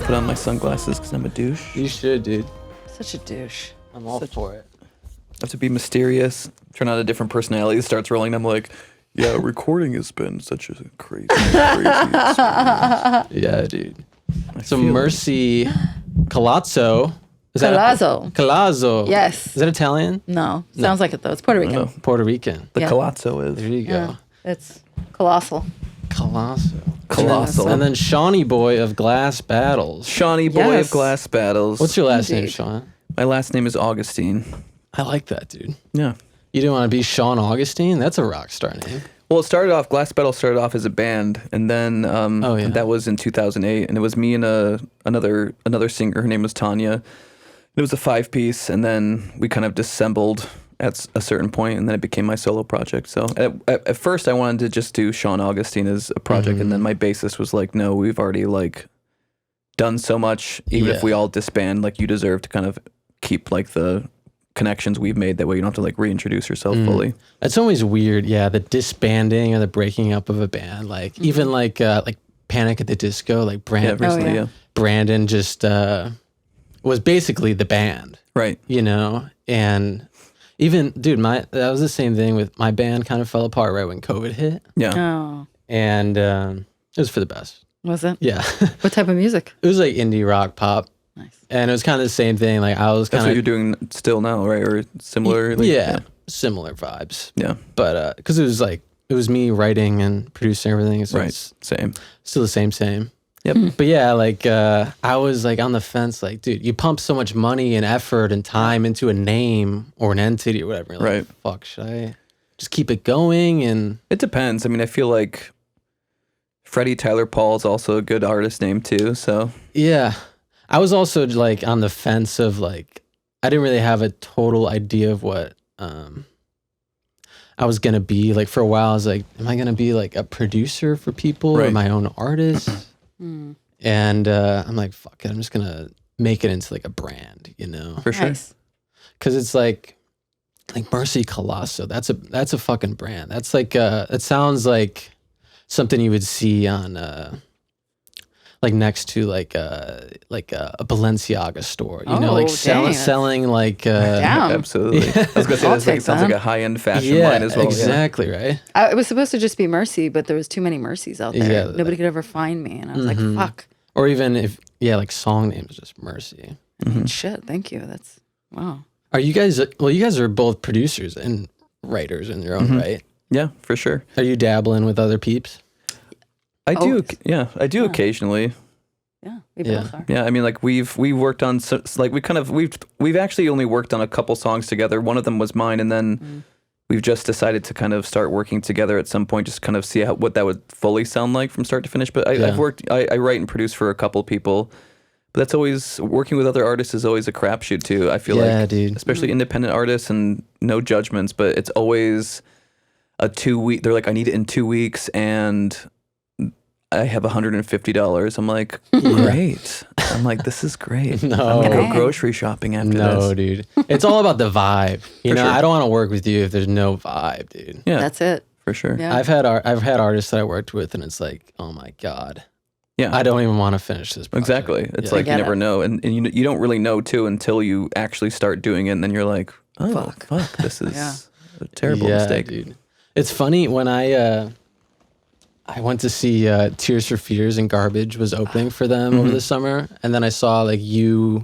put on my sunglasses because I'm a douche. You should, dude. Such a douche. I'm all for it. I have to be mysterious, turn on a different personality, starts rolling. I'm like, yeah, recording has been such a crazy experience. Yeah, dude. So Mercy Collazo. Collazo. Collazo. Yes. Is that Italian? No. Sounds like it though. It's Puerto Rican. No. Puerto Rican. The Yeah. Collazo is. There you go. Yeah. It's colossal. Collazo. Colossal. And then Shawnee Boy of Glass Battles. Shawnee Boy Yes. of Glass Battles. What's your last name, Indeed. Sean? My last name is Augustine. I like that, dude. Yeah. You didn't want to be Sean Augustine? That's a rock star name. Well, Glass Battle started off as a band, and then that was in 2008, and it was me and another singer. Her name was Tanya. It was a 5-piece, and then we kind of dissembled at a certain point, and then it became my solo project. So at first, I wanted to just do Sean Augustine as a project, and then my bassist was like, "No, we've already done so much. Even if we all disband, you deserve to kind of keep the connections we've made. That way, you don't have to reintroduce yourself fully." It's always weird, yeah, the disbanding or the breaking up of a band. Even Panic at the Disco, Brandon just was basically the band. Right. And even, dude, that was the same thing with my band kind of fell apart right when COVID hit. Yeah. Oh. And it was for the best. Was it? Yeah. What type of music? It was indie rock pop. Nice. And it was kind of the same thing. I was kind That's of... what you're doing still now, right? Or similar? Similar vibes. Yeah. But, because it was me writing and producing everything. So Right. it's Same. still the same. Yep. But yeah, I was on the fence, dude, you pump so much money and effort and time into a name or an entity or whatever. You're Right. Fuck, should I just keep it going? And It depends. I mean, I feel like Freddy Tyler Paul is also a good artist name too. So yeah, I was also on the fence of I didn't really have a total idea of what I was gonna be. For a while, I was like, am I gonna be a producer for people or Right. my own artist? And I'm like, fuck it, I'm just gonna make it into a brand, for sure. Nice. because it's like Mercy Collazo. That's a fucking brand. That's it sounds like something you would see on next to a Balenciaga store. Selling Damn. Absolutely. I was gonna say I'll this take sounds that. like a high-end fashion line as well. Yeah. Exactly, right? It was supposed to just be Mercy, but there was too many Mercies out there. Yeah. Nobody could ever find me. And I was like, fuck. Or even if song names just Mercy. Shit, thank you. That's, wow. Are you guys? Well, you guys are both producers and writers in your own right. Yeah, for sure. Are you dabbling with other peeps? I do. Always. Yeah, I do occasionally. Yeah, we both are. Yeah, I mean, we worked on we've actually only worked on a couple songs together. One of them was mine, and then we've just decided to kind of start working together at some point, just kind of see what that would fully sound like from start to finish. But I write and produce for a couple people. But that's always, working with other artists is always a crapshoot too. I feel dude. Especially independent artists, and no judgments, but it's always a 2-week. They're like, I need it in 2 weeks, and I have $150. I'm like, great. I'm like, this is great. No. I'm gonna go Dang. grocery shopping after this. No, dude. It's all about the vibe. You know, sure. I don't want to work with you if there's no vibe, dude. Yeah, That's it. for sure. Yeah. I've had artists that I worked with, and it's like, oh my god, Yeah, I don't even want to finish this project. exactly. It's Yeah. like you get never it. know, and you don't really know too until you actually start doing it, and then you're like, oh fuck, this is Yeah. a terrible mistake. dude. It's funny when I went to see Tears for Fears and Garbage was opening for them over the summer, and then I saw you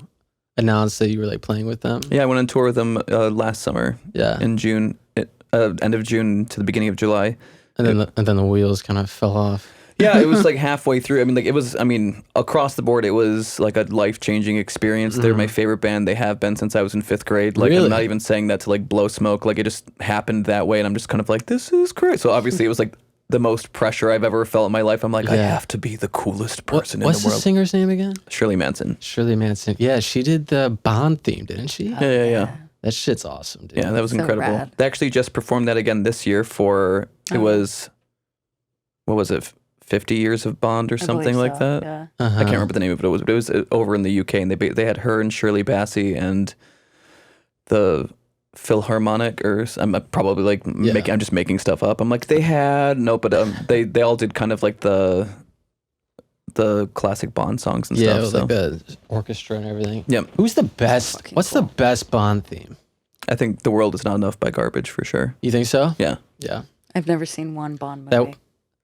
announced that you were playing with them. Yeah, I went on tour with them last summer. Yeah. In June, end of June to the beginning of July. And then the wheels kind of fell off. Yeah, it was halfway through. I mean, it was. I mean, across the board, it was a life-changing experience. They're my favorite band. They have been since I was in 5th grade. Really? I'm not even saying that to blow smoke. It just happened that way, and I'm just kind of like, this is great. So obviously, it was the most pressure I've ever felt in my life. I'm like, I have to be the coolest person in What's the the world. singer's name again? Shirley Manson. Shirley Manson. Yeah, she did the Bond theme, didn't she? Yeah. That shit's awesome, dude. Yeah, that was So incredible. rad. They actually just performed that again this year for it was, what was it, 50 years of Bond or I something believe like so, that. Yeah. I can't remember the name of it. But it was over in the UK, and they had her and Shirley Bassey and the Philharmonic, or I'm probably I'm just making stuff up. I'm like, they had but they all did kind of the classic Bond songs and Yeah, stuff. it was like the orchestra and everything. Yep. Who's the best? What's the best Bond theme? I think The World Is Not Enough by Garbage for sure. You think so? Yeah. Yeah. I've never seen one Bond movie.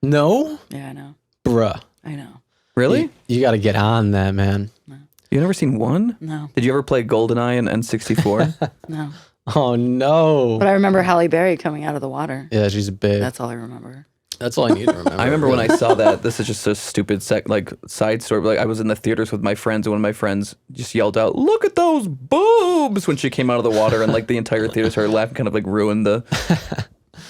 No? Yeah, I know. Bruh. I know. Really? You got to get on that, man. No. You've never seen one? No. Did you ever play GoldenEye and N64? No. Oh, no. But I remember Halle Berry coming out of the water. Yeah, she's a babe. That's all I remember. That's all I need to remember. I remember when I saw that. This is just a stupid side story. But like I was in the theaters with my friends, and one of my friends just yelled out, "Look at those boobs!" when she came out of the water, and like the entire theater started laughing, kind of like ruined the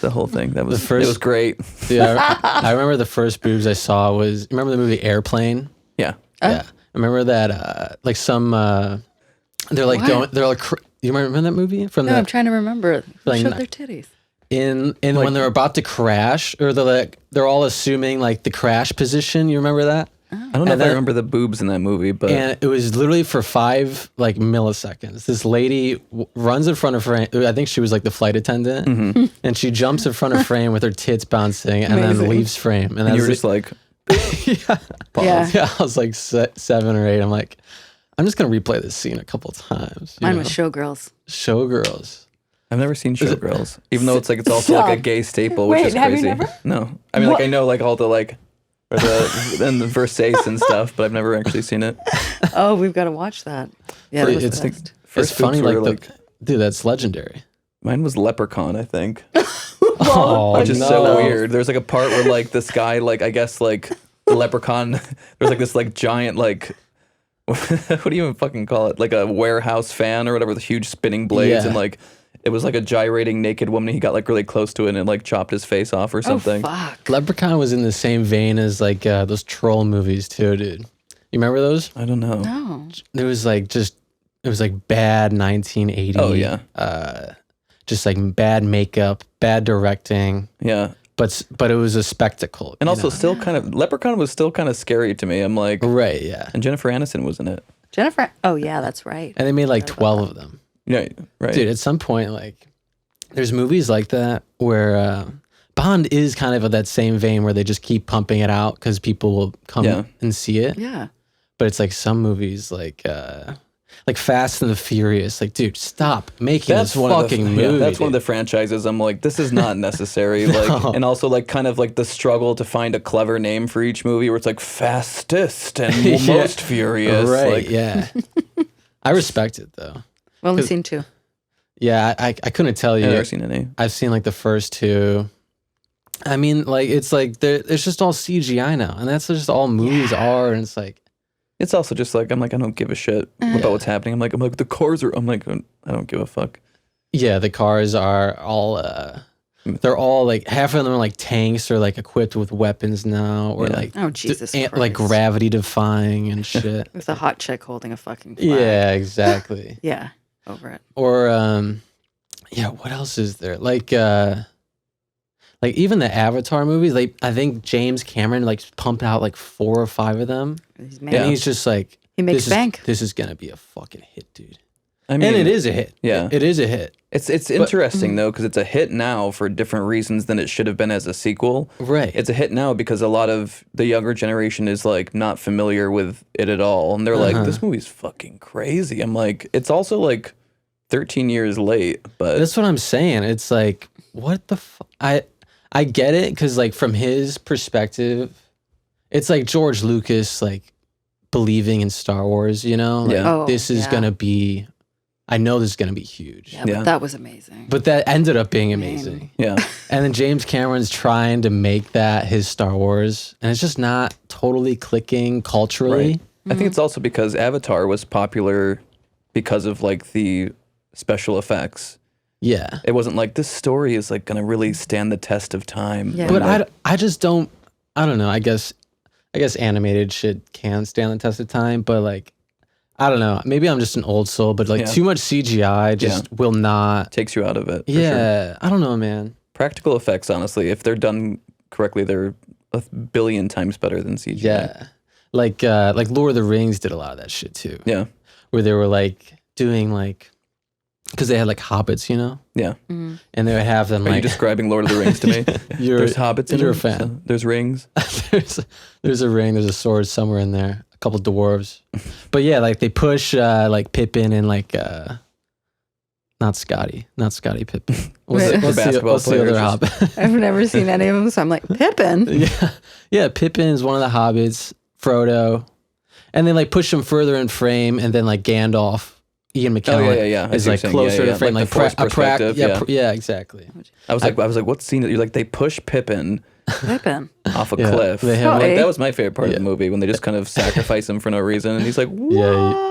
whole thing. That was it was great. Yeah, I remember the first boobs I saw was. Remember the movie Airplane? Yeah. Yeah. I remember that. Like some. They're like going. They're like. You remember that movie from No, I'm trying to remember. Like, Showed their titties. In like, when they're about to crash, or they're all assuming like the crash position. You remember that? I don't know if I remember the boobs in that movie, but and it was literally for 5 like milliseconds. This lady runs in front of frame. I think she was like the flight attendant, and she jumps in front of frame with her tits bouncing, and then leaves frame. And you were just like, yeah. I was like 7 or 8. I'm like, I'm just gonna replay this scene a couple times. Mine was Showgirls. Showgirls. I've never seen Showgirls, even though it's also like a gay staple, which is have crazy. you never? No, I mean like I know like all the like or the Versace and stuff, but I've never actually seen it. Oh, we've got to watch that. Yeah, that was it's the best. it's funny like dude, that's legendary. Mine was Leprechaun, I think, Oh, which is so weird. There's like a part where like this guy like I guess like the Leprechaun, there's like this like giant like. What do you even fucking call it? Like a warehouse fan or whatever, with huge spinning blades, and like it was like a gyrating naked woman. He got like really close to it and it like chopped his face off or something. Oh, fuck. Leprechaun was in the same vein as like those troll movies too, dude. You remember those? I don't know. No. It was like bad 1980. Oh yeah. Just like bad makeup, bad directing. Yeah. But it was a spectacle. And also still kind of, Leprechaun was still kind of scary to me. I'm like. Right, yeah. And Jennifer Aniston was in it. Jennifer. Oh, yeah, that's right. And they made like 12 of them. Yeah, right. Dude, at some point, like, there's movies like that where Bond is kind of that same vein where they just keep pumping it out because people will come and see it. Yeah. But it's like some movies like Fast and the Furious. Like, dude, stop making this fucking movie. Yeah, that's one of the franchises. I'm like, this is not necessary. Like, and also like kind of like the struggle to find a clever name for each movie, where it's like fastest and most furious. Right? Like, yeah. I respect it though. I've only seen 2. Yeah, I couldn't tell you. I've never seen any. I've seen like the first 2. I mean, like it's like it's just all CGI now, and that's just all movies are, and it's like. It's also just like, I'm like, I don't give a shit about what's happening. I'm like, the cars are, I'm like, I don't give a fuck. Yeah, the cars are all, they're all like, half of them are like tanks or like equipped with weapons now, or like, oh, Jesus Christ. Like gravity defying and shit. With a hot chick holding a fucking flag. Yeah, exactly. Yeah, over it. Or, yeah, what else is there? Like even the Avatar movies, like I think James Cameron like pumped out like 4 or 5 of them. And he's just like, he makes bank. This is gonna be a fucking hit, dude. I mean, and it is a hit. Yeah, it is a hit. It's interesting though, because it's a hit now for different reasons than it should have been as a sequel. Right. It's a hit now because a lot of the younger generation is like not familiar with it at all, and they're like, "This movie's fucking crazy." I'm like, it's also like 13 years late, but that's what I'm saying. It's like, what the fuck? I get it, because like from his perspective, it's like George Lucas like believing in Star Wars, you know? Like, this is gonna be, I know this is gonna be huge. Yeah, but that was amazing. But that ended up being amazing. Yeah. And then James Cameron's trying to make that his Star Wars, and it's just not totally clicking culturally. Right. I think it's also because Avatar was popular because of like the special effects. Yeah. It wasn't like this story is like gonna really stand the test of time. Yeah. But like, I just don't, I don't know. I guess animated shit can stand the test of time, but like, I don't know. Maybe I'm just an old soul, but like too much CGI just will not. Takes you out of it. Yeah. Sure. I don't know, man. Practical effects, honestly, if they're done correctly, they're 1 billion times better than CGI. Yeah. Like Lord of the Rings did a lot of that shit too. Yeah. Where they were like doing like, because they had like hobbits, you know? Yeah. Mm-hmm. And they would have them Are you describing Lord of the Rings to me? There's hobbits in you're a them, fan. so there's rings. there's a ring, there's a sword somewhere in there, a couple dwarves. But yeah, like they push like Pippin and like not Scotty Pippin. The basketball what's the players. other hobbit? I've never seen any of them, so I'm like, Pippin. Yeah, Pippin is one of the hobbits, Frodo. And then like push him further in frame, and then like Gandalf, Ian McKellen yeah. is like closer to frame, like the forced perspective. Yeah, exactly. I was like, what scene? You're like, they push Pippin off a cliff. They have, that was my favorite part of the movie, when they just kind of sacrifice him for no reason, and he's like, what?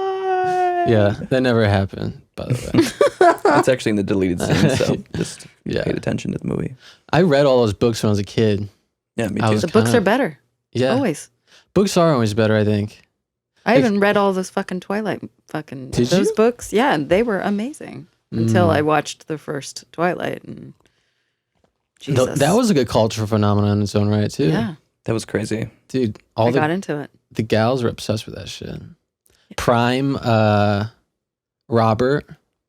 Yeah, that never happened, by the way. It's actually in the deleted scene, so just paid attention to the movie. I read all those books when I was a kid. Yeah, me too. The books are better. Yeah. Always. Books are always better, I think. I even read all those fucking Twilight those books. Yeah, and they were amazing until I watched the first Twilight, and Jesus. That was a good cultural phenomenon in its own right too. Yeah. That was crazy. Dude, I got into it. The gals were obsessed with that shit. Prime Robert.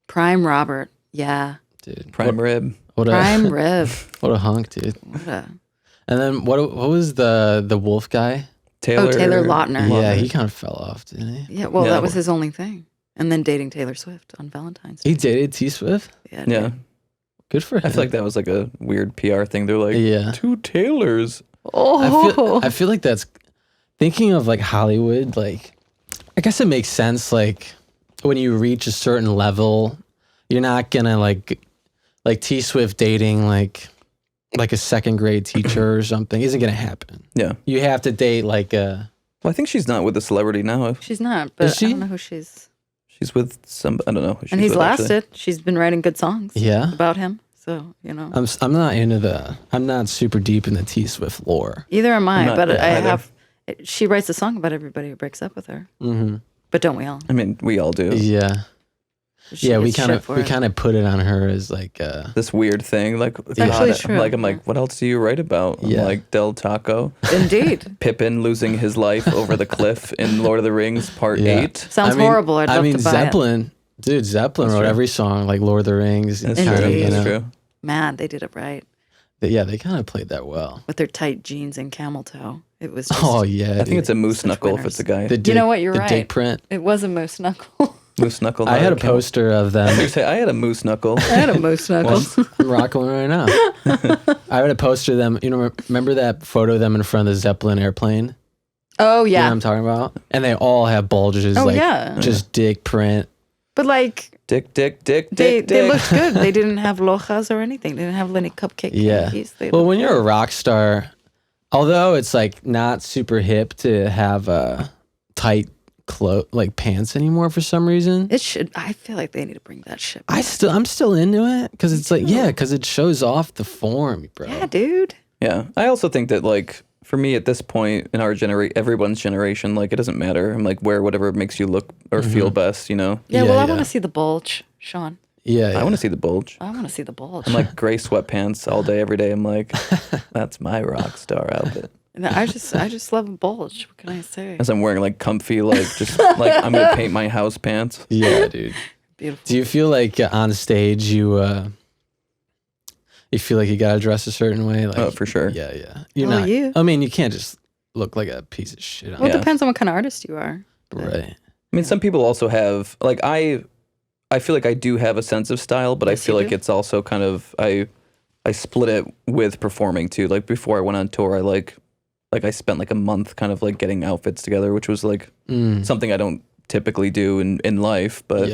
Prime Robert. Yeah. Dude. Prime Rib. Prime Rib. What a hunk, dude. And then what was the wolf guy? Taylor Lautner. Yeah, he kind of fell off, didn't he? Yeah, well, that was his only thing. And then dating Taylor Swift on Valentine's Day. He dated T Swift? Yeah. Good for him. I feel like that was like a weird PR thing. They're like, 2 Taylors. Oh. I feel like that's, thinking of like Hollywood, like, I guess it makes sense. Like, when you reach a certain level, you're not gonna like T Swift dating like a second grade teacher or something isn't gonna happen. Yeah, you have to date like a. Well, I think she's not with a celebrity now. She's not, but I don't know who she's. She's with some. I don't know. Who she's and he's with, lasted. Actually. She's been writing good songs. Yeah. About him, so you know. I'm not into I'm not super deep in the T Swift lore. Either am I, but I have. She writes a song about everybody who breaks up with her. Mm-hmm. But don't we all? I mean, we all do. Yeah. We kind of put it on her as like this weird thing. Like, it's actually true. I'm like, what else do you write about? I'm like Del Taco. Indeed. Pippin losing his life over the cliff in Lord of the Rings Part 8. Sounds horrible. I'd love to buy Zeppelin. It. Dude, Zeppelin wrote every song like Lord of the Rings. That's true. That's true. Man, they did it right. They kind of played that well. With their tight jeans and camel toe. It was just, I think it's a moose knuckle if it's a guy. You know what? You're right. The dick print. It was a moose knuckle. Moose knuckle. I had a poster of them. You say I had a moose knuckle. I had a moose knuckle. I'm rocking one right now. I had a poster of them. You know, remember that photo of them in front of the Zeppelin airplane? Oh yeah. You know what I'm talking about? And they all have bulges. Oh like, yeah. Just dick print. But like. Dick. They looked good. They didn't have lojas or anything. They didn't have any cupcake candies. Well, when you're a rock star, although it's like not super hip to have tight like pants anymore for some reason. It should. I feel like they need to bring that shit back. I'm still into it because it's like because it shows off the form, bro. Yeah, dude. Yeah, I also think that like for me at this point in our everyone's generation, like it doesn't matter. I'm like wear whatever makes you look or feel best, you know. Yeah, well, I want to see the bulge, Sean. Yeah, I want to see the bulge. I want to see the bulge. I'm like gray sweatpants all day, every day. I'm like, that's my rock star outfit. I just love a bulge. What can I say? As I'm wearing like comfy, like just like I'm gonna paint my house pants. Yeah, dude. Beautiful. Do you feel like on stage you feel like you gotta dress a certain way? Like, oh, for sure. Yeah. You're not. You. I mean, you can't just look like a piece of shit. Well, it depends on what kind of artist you are. Right. I mean, some people also have like I feel like I do have a sense of style, but I feel like it's also kind of I split it with performing too. Like before I went on tour, I spent like a month kind of like getting outfits together, which was like something I don't typically do in life. But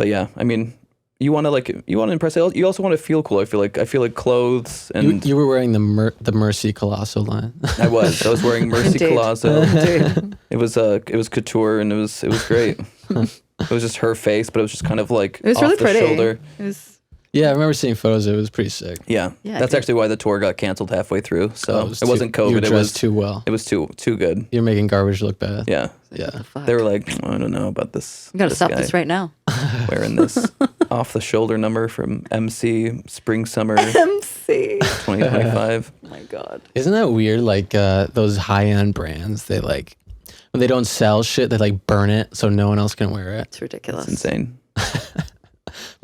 yeah, I mean, you want to impress. You also want to feel cool. I feel like clothes and you were wearing the Mercy Collazo line. I was wearing Mercy Collazo. It was couture and it was great. It was just her face, but it was just kind of like it was off really the pretty. shoulder. It was. Yeah, I remember seeing photos. It was pretty sick. Yeah, that's actually why the tour got canceled halfway through. So it wasn't COVID. You were it was too well. It was too good. You're making garbage look bad. Yeah. They were like, I don't know about this. You gotta stop this right now. Wearing this off the shoulder number from MC Spring Summer MC 2025. Oh my God. Isn't that weird? Like those high end brands, they like when they don't sell shit, they like burn it so no one else can wear it. It's ridiculous. It's insane.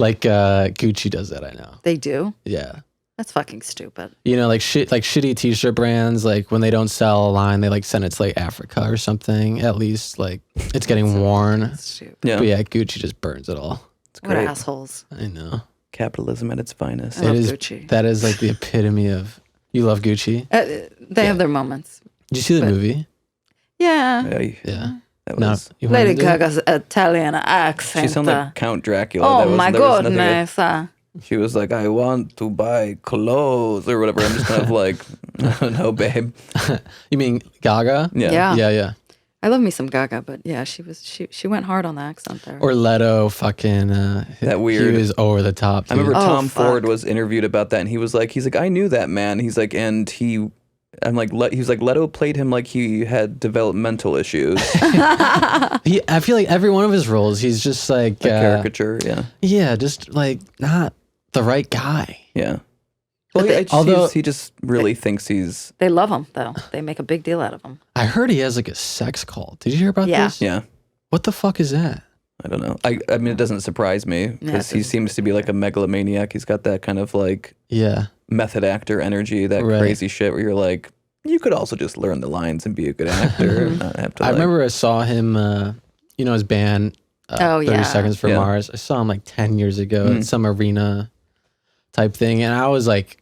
Like Gucci does that, I know. They do? Yeah. That's fucking stupid. You know, like shitty t-shirt brands, like when they don't sell a line, they like send it to like Africa or something. At least like it's getting worn. That's stupid. Yeah. But yeah, Gucci just burns it all. It's great. What assholes. I know. Capitalism at its finest. I love Gucci. That is like the epitome of, you love Gucci? They have their moments. Did you see the movie? Yeah. Yeah. That was, Lady Gaga's Italian accent. she sounded like Count Dracula. Oh my goodness. She was like, I want to buy clothes or whatever. I'm just kind of like, no, babe. You mean Gaga? Yeah. I love me some Gaga, but yeah, she went hard on the accent there. Or Leto, fucking that weird. He was over the top. Dude. I remember Tom Ford was interviewed about that, and he was like, I knew that man. He's like, and he was like, Leto played him like he had developmental issues. I feel like every one of his roles, he's just like a caricature. Yeah, just like not the right guy. Yeah. Well, although he just really thinks he's... They love him, though. They make a big deal out of him. I heard he has like a sex cult. Did you hear about this? Yeah. What the fuck is that? I don't know. I mean, it doesn't surprise me because he seems to be like a megalomaniac. He's got that kind of like method actor energy, that crazy shit where you're like, you could also just learn the lines and be a good actor. And not have to, I remember I saw him, his band, 30 Seconds for Mars. I saw him like 10 years ago at some arena type thing. And I was like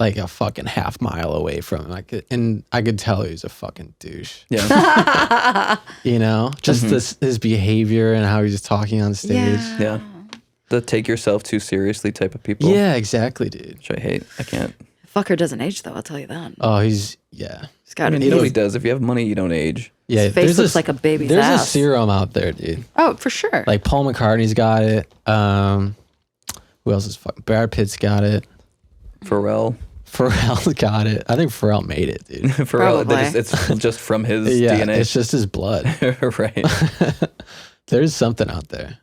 a fucking half mile away from him. And I could tell he was a fucking douche. Yeah. You know, just his behavior and how he's just talking on stage. Yeah. The take yourself too seriously type of people. Yeah, exactly, dude. Which I hate. I can't. Fucker doesn't age, though, I'll tell you that. Oh, he's got it. Nobody does. If you have money, you don't age. Yeah, his face looks like a baby's ass. There's a serum out there, dude. Oh, for sure. Like Paul McCartney's got it. Who else is fucking? Brad Pitt's got it. Pharrell's got it. I think Pharrell made it, dude. Pharrell, it's just from his DNA. It's just his blood. Right. There's something out there.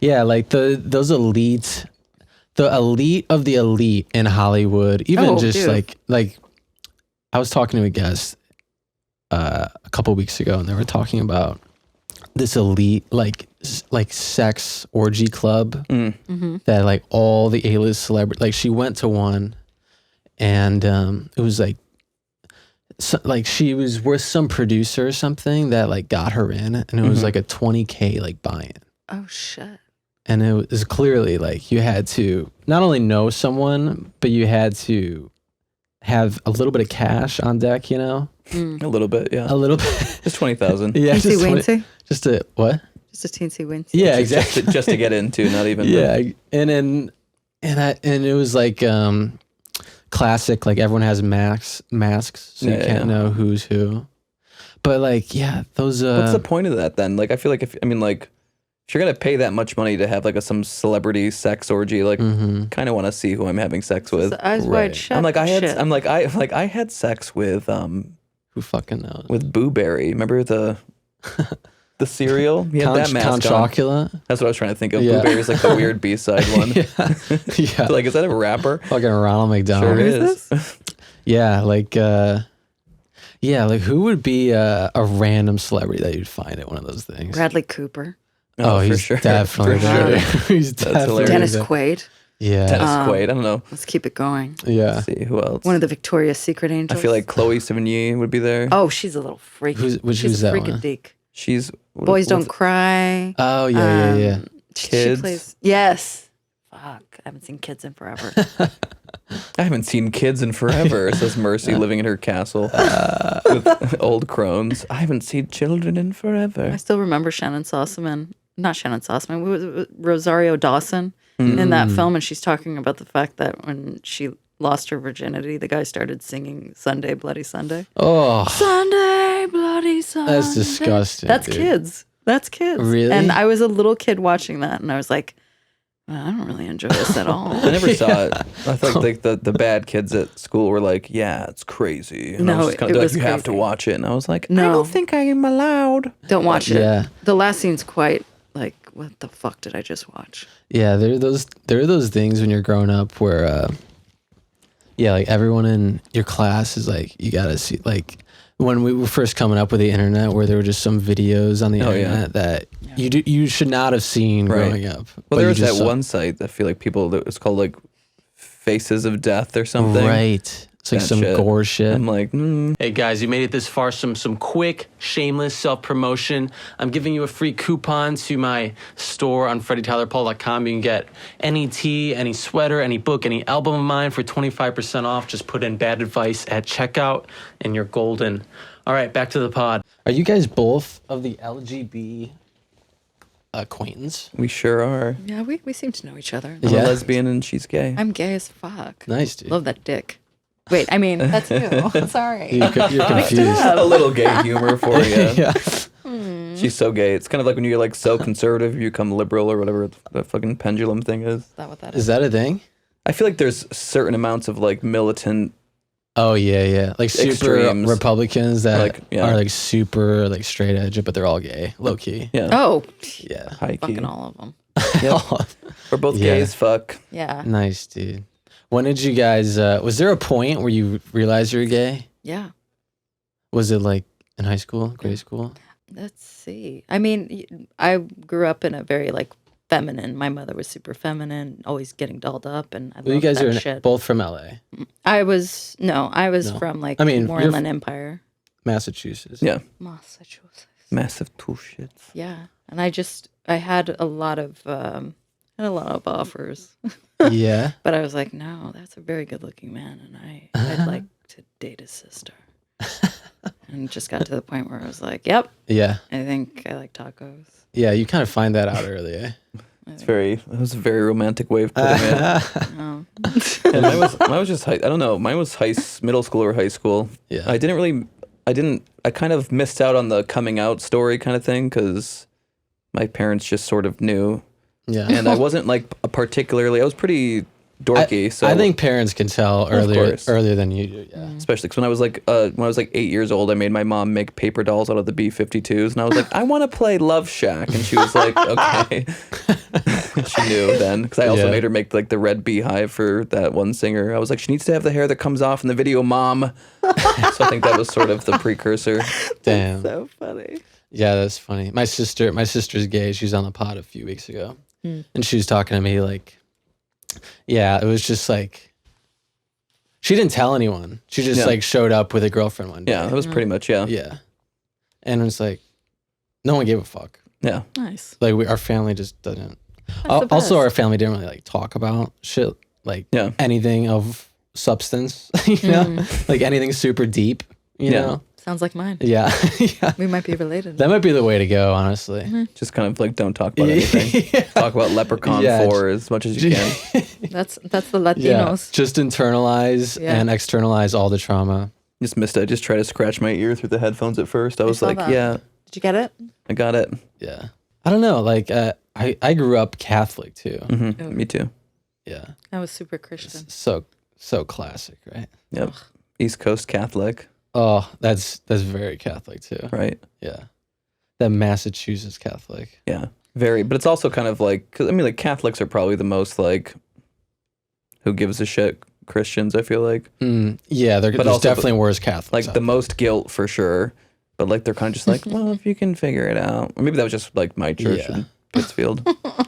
Yeah, like those elite, the elite of the elite in Hollywood. Even like I was talking to a guest a couple weeks ago, and they were talking about this elite like sex orgy club that like all the A-list celebrities, like she went to one, and it was like she was with some producer or something that like got her in, and it was like a $20,000 like buy-in. Oh shit. And it was clearly like you had to not only know someone, but you had to have a little bit of cash on deck, you know? A little bit, yeah. A little bit. Just 20,000. Yeah. Teensy-weensy? Just a what? Just a teensy-weensy. Yeah, exactly. Just to get into, not even. Yeah. And it was like classic, like everyone has masks, so you can't know who's who. But like, those what's the point of that then? Like I feel like if you're gonna pay that much money to have like some celebrity sex orgy, like kind of want to see who I'm having sex with. Eyes wide shut. I had sex with who fucking knows? With Boo Berry. Remember the cereal? He had that mask on. Chocula? That's what I was trying to think of. Boo Berry's like the weird B-side one. Yeah. Like, is that a rapper? Fucking Ronald McDonald. Sure is. Yeah, like like who would be a random celebrity that you'd find at one of those things? Bradley Cooper. Oh, he's definitely there. He's definitely Dennis Quaid. Yeah. Dennis Quaid. I don't know. Let's keep it going. Yeah. Let's see who else. One of the Victoria's Secret angels. I feel like Chloe Sevigny would be there. Oh, she's a little freak. Who's that one? Freakadeek. She's Boys Don't Cry. Oh yeah. Kids. She plays. Yes. Fuck. I haven't seen Kids in forever. I haven't seen Kids in forever, says Mercy, living in her castle with old crones. I haven't seen children in forever. I still remember Rosario Dawson in that film, and she's talking about the fact that when she lost her virginity, the guy started singing Sunday, Bloody Sunday. Oh. Sunday, Bloody Sunday. That's disgusting. That's kids. That's kids. Really? And I was a little kid watching that, and I was like, I don't really enjoy this at all. I never saw it. I thought like the bad kids at school were like, yeah, it's crazy. And I was just kind of like, you have to watch it. And I was like, no. I don't think I am allowed. Don't watch it. Yeah. The last scene's quite like, what the fuck did I just watch? Yeah, there are those things when you're growing up where like everyone in your class is like, you gotta see, like when we were first coming up with the internet, where there were just some videos on the internet that you should not have seen growing up. Well, there was that one site that I feel like it's called like Faces of Death or something. Right. It's like some gore shit. I'm like, Hey guys, you made it this far. Some quick, shameless self-promotion. I'm giving you a free coupon to my store on freddytylerpaul.com. You can get any tee, any sweater, any book, any album of mine for 25% off. Just put in bad advice at checkout and you're golden. All right, back to the pod. Are you guys both of the LGB acquaintance? We sure are. Yeah, we seem to know each other. I'm a lesbian and she's gay. I'm gay as fuck. Nice, dude. Love that dick. Wait, I mean, that's you. Sorry. You're confused. A little gay humor for you. Yeah. She's so gay. It's kind of like when you're like so conservative, you become liberal or whatever the fucking pendulum thing is. Is that what that is? Is that a thing? I feel like there's certain amounts of like militant. Oh yeah. Like super extremes. Republicans that are like super like straight edge, but they're all gay, low key. Yeah. Oh. Yeah. High key. Fucking all of them. Yep. We're both gay as fuck. Yeah. Nice, dude. When did you guys, was there a point where you realized you were gay? Yeah. Was it like in high school, grade school? Let's see. I mean, I grew up in a very like feminine. My mother was super feminine, always getting dolled up, and I loved you guys that are shit. both from LA. I was from like Moreland Empire. Massachusetts. Yeah. Massachusetts. Massive bullshits. Yeah. And I had a lot of offers. Yeah. But I was like, no, that's a very good looking man, and I'd like to date his sister. And just got to the point where I was like, yep. Yeah. I think I like tacos. Yeah, you kind of find that out early, eh? That was a very romantic way of putting it. No. And mine was just I don't know. Mine was middle school or high school. Yeah. I kind of missed out on the coming out story kind of thing because my parents just sort of knew. Yeah. And I wasn't like I was pretty dorky. So I think parents can tell earlier than you do. Yeah. Especially because when I was like 8 years old, I made my mom make paper dolls out of the B-52s, and I was like, I want to play Love Shack, and she was like, okay. She knew then because I also made her make like the red beehive for that one singer. I was like, she needs to have the hair that comes off in the video, Mom. So I think that was sort of the precursor. Damn. That's so funny. Yeah, that's funny. My sister's gay. She was on the pod a few weeks ago, and she was talking to me like. Yeah, it was just like she didn't tell anyone. She just like showed up with a girlfriend one day. Yeah, that was pretty much Yeah. And it was like no one gave a fuck. Yeah. Nice. Like our family just doesn't. Also, our family didn't really like talk about shit like anything of substance. You know, like anything super deep. You know. Sounds like mine. Yeah. We might be related. That might be the way to go, honestly. Just kind of like don't talk about anything. Talk about Leprechaun 4 as much as you can. That's the Latinos. Yeah. Just internalize and externalize all the trauma. Just missed it. I just tried to scratch my ear through the headphones at first. I was like, Did you get it? I got it. Yeah. I don't know. Like, I grew up Catholic too. Mm-hmm. Oh. Me too. Yeah. I was super Christian. So classic, right? Yep. East Coast Catholic. Oh, that's very Catholic too. Right. Yeah. That Massachusetts Catholic. Yeah. Very. But it's also kind of like, because I mean, like Catholics are probably the most like, who gives a shit Christians, I feel like. Yeah, there's definitely worse Catholics. Like the most guilt for sure. But like they're kind of just like, well, if you can figure it out. Or maybe that was just like my church in Pittsfield.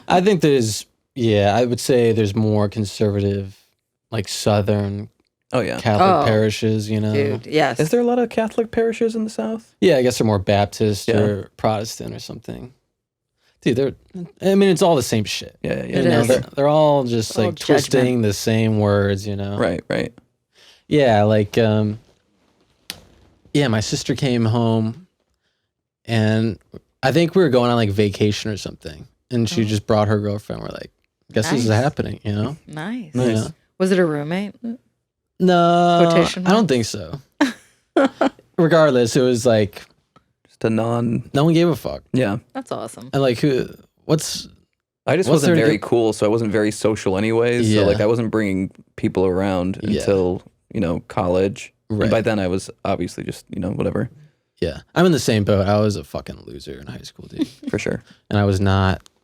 I think I would say there's more conservative, like Southern Catholic parishes, you know? Dude, yes. Is there a lot of Catholic parishes in the South? Yeah, I guess they're more Baptist or Protestant or something. Dude, it's all the same shit. Yeah. It is. They're all just like twisting the same words, you know? Right. Yeah, like, my sister came home and I think we were going on like vacation or something. And she just brought her girlfriend. We're like, guess this is happening, you know? Nice. Yeah. Was it a roommate? No, Quotation I don't think so. Regardless, it was like just no one gave a fuck. Yeah, that's awesome. And like I just wasn't very cool, so I wasn't very social anyways. So like I wasn't bringing people around until college. Right. And by then I was obviously just whatever. Yeah, I'm in the same boat. I was a fucking loser in high school, dude. For sure. And I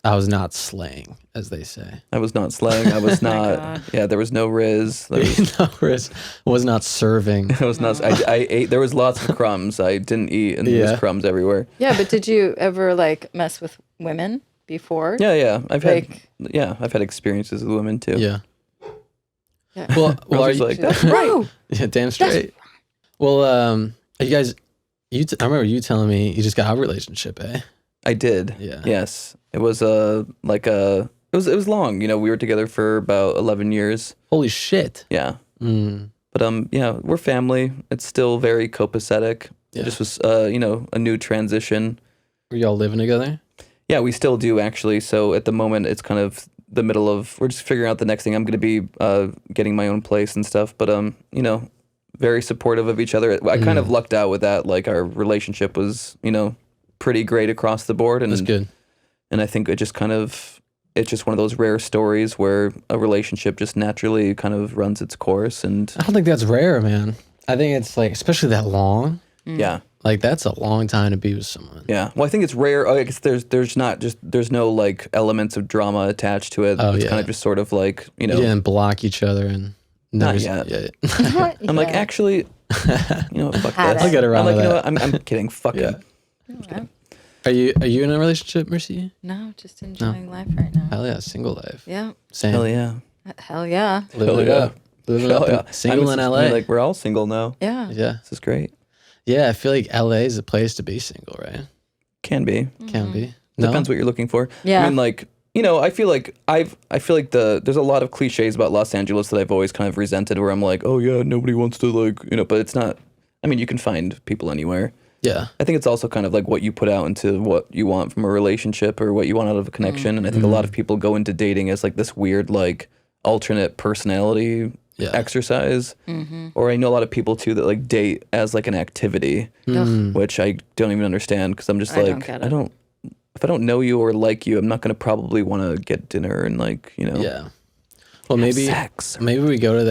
I was not slaying, as they say. I was not slaying. I was not. Yeah, there was no riz. There was no riz. Was not serving. I was not. I ate. There was lots of crumbs. I didn't eat, and there was crumbs everywhere. Yeah, but did you ever like mess with women before? Yeah. I've had experiences with women too. Yeah. Well, are you like that's right? Yeah, damn straight. Well, are you guys? I remember you telling me you just got out of a relationship, eh? I did. Yeah. Yes. It was it was long. You know, we were together for about 11 years. Holy shit. Yeah. But yeah, we're family. It's still very copacetic. Yeah. It just was a new transition. Were y'all living together? Yeah, we still do actually. So at the moment, it's kind of the middle of we're just figuring out the next thing. I'm going to be getting my own place and stuff. But very supportive of each other. I kind of lucked out with that. Like our relationship was pretty great across the board, and that's good. And I think it's just one of those rare stories where a relationship just naturally kind of runs its course. And I don't think that's rare, man. I think it's like, especially that long. Yeah. Like that's a long time to be with someone. Yeah. Well, I think it's rare. I guess there's no like elements of drama attached to it. It's kind of just sort of like, You didn't block each other and not yet. I'm like, actually, fuck this. I'll get around to that. I'm kidding. Fuck it. Okay. Are you in a relationship, Mercy? No, just enjoying life right now. Hell yeah, single life. Yeah. Same. Hell yeah. Hell yeah. Living it up. Living it up. Yeah. Single in LA. Like we're all single now. Yeah. Yeah. This is great. Yeah, I feel like LA is a place to be single, right? Can be. Can be. No? Depends what you're looking for. Yeah. I mean, like, I feel like there's a lot of cliches about Los Angeles that I've always kind of resented where I'm like, oh yeah, nobody wants to but it's not, I mean, you can find people anywhere. Yeah. I think it's also kind of like what you put out into what you want from a relationship or what you want out of a connection. And I think a lot of people go into dating as like this weird, like alternate personality exercise. Or I know a lot of people too that like date as like an activity, which I don't even understand because I'm just like, if I don't know you or like you, I'm not going to probably want to get dinner and like, Yeah. Well, maybe we go to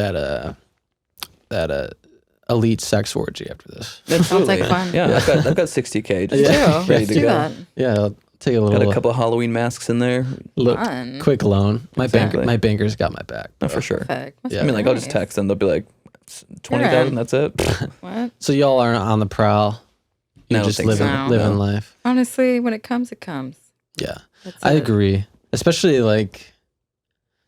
that elite sex orgy after this. Sounds like fun. Yeah, I've got 60K just ready to go. That. Yeah, I'll take a little. Got a couple of Halloween masks in there. Fun. Quick loan. My banker's got my back. Oh, for sure. Perfect. I mean, like I'll just text them. They'll be like, 20,000. That's it. What? So y'all aren't on the prowl. You're just living life. Honestly, when it comes, it comes. Yeah, I agree. Especially like,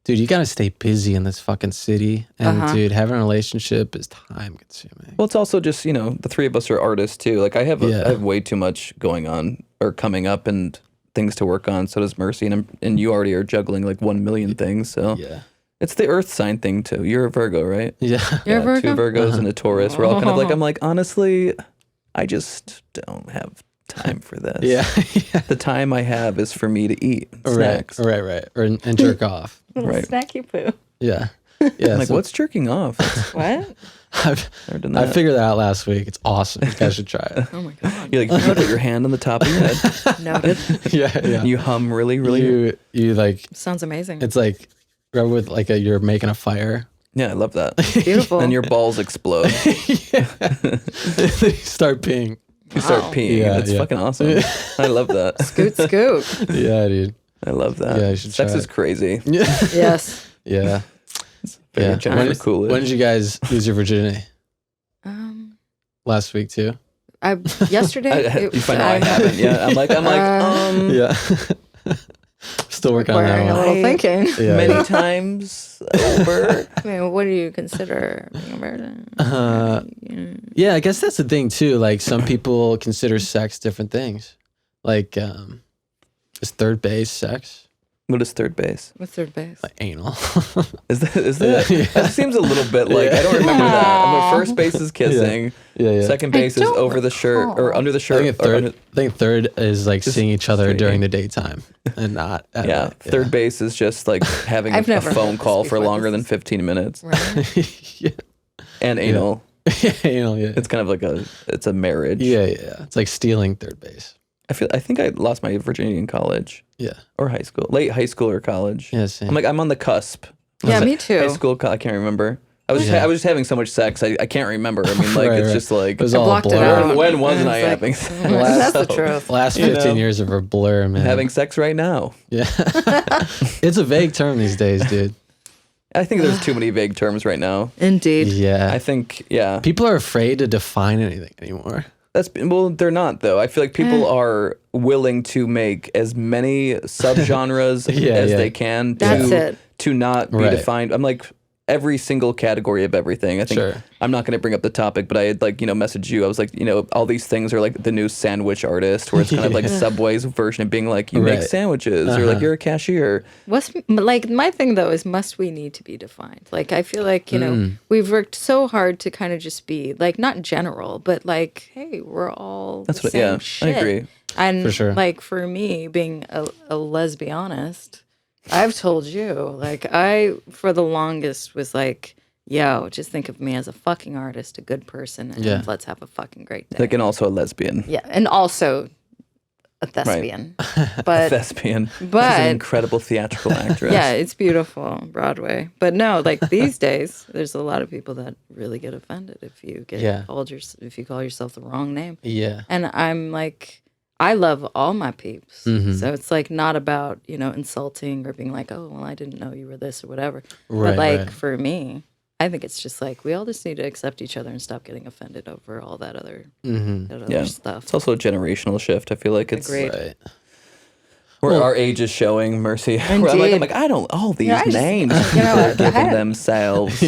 dude, you gotta stay busy in this fucking city, and dude, having a relationship is time consuming. Well, it's also just the three of us are artists too. Like I have way too much going on or coming up and things to work on. So does Mercy, and you already are juggling like 1 million things. So yeah. It's the Earth sign thing too. You're a Virgo, right? Yeah. You're a Virgo? 2 Virgos and a Taurus. We're all kind of like, I'm like, honestly, I just don't have time for this. Yeah. The time I have is for me to eat snacks. Right. And jerk off. Right. Snacky poo. Yeah. Yeah. I'm like, what's jerking off? What? I figured that out last week. It's awesome. You guys should try it. Oh my God. You put your hand on the top of your head. Noted. Yeah. You hum really, really. You like. Sounds amazing. It's like, with like you're making a fire. Yeah, I love that. Beautiful. And your balls explode. You start peeing. You start peeing. Yeah, it's fucking awesome. I love that. Scoot. Yeah, dude. I love that. Yeah, you should Sex try is crazy. Yes. Yeah. Jennifer Coolidge. When did you guys lose your virginity? Last week too. Yesterday. You find out I haven't. Yeah, I'm like. Yeah. Still working on that one. A little thinking. Yeah, Many times over. I mean, what do you consider being a virgin? Yeah, I guess that's the thing too. Like some people consider sex different things. Like, is third base sex? What is third base? What's third base? Like anal. Is that? Yeah. That seems a little bit like I don't remember that. First base is kissing. Yeah. Second base is over the shirt or under the shirt. I think third is like seeing each other during the daytime and not. Third base is just like having a phone call for longer than 15 minutes. Right. Yeah. And anal. Anal. Yeah. It's kind of like it's a marriage. Yeah. It's like stealing third base. I think I lost my virginity in college. Yeah. Or high school. Late high school or college. Yeah, same. I'm on the cusp. Yeah, me too. High school, I can't remember. I was just having so much sex. I can't remember. I mean, like it's just like it was all a blur. When wasn't I having sex? That's the truth. Last 15 years of a blur, man. Having sex right now. Yeah. It's a vague term these days, dude. I think there's too many vague terms right now. Indeed. Yeah. I think, yeah. People are afraid to define anything anymore. Well, they're not, though. I feel like people are willing to make as many subgenres as they can to not be defined. I'm like, every single category of everything. I think I'm not going to bring up the topic, but I had like, messaged you. I was like, all these things are like the new sandwich artist, where it's kind of like Subway's version of being like, you make sandwiches or like you're a cashier. Like my thing though is must we need to be defined? Like I feel like, we've worked so hard to kind of just be like, not general, but like, hey, we're all the same shit. I agree. And for sure. like for me being a lesbianist, I've told you, like, I, for the longest, was like, yo, just think of me as a fucking artist, a good person, and let's have a fucking great day. Like, and also a lesbian. Yeah, and also a thespian. Right. But, a thespian. But, she's an incredical theatrical actress. Yeah, it's beautiful on Broadway. But no, like, these days, there's a lot of people that really get offended if you get called if you call yourself the wrong name. Yeah. And I'm like, I love all my peeps. So it's like not about, insulting or being like, oh, well, I didn't know you were this or whatever. But like for me, I think it's just like we all just need to accept each other and stop getting offended over all that other, stuff. It's also a generational shift. I feel like it's Agreed. Where our age is showing, Mercy. I'm like, I don't, all these names people are giving themselves.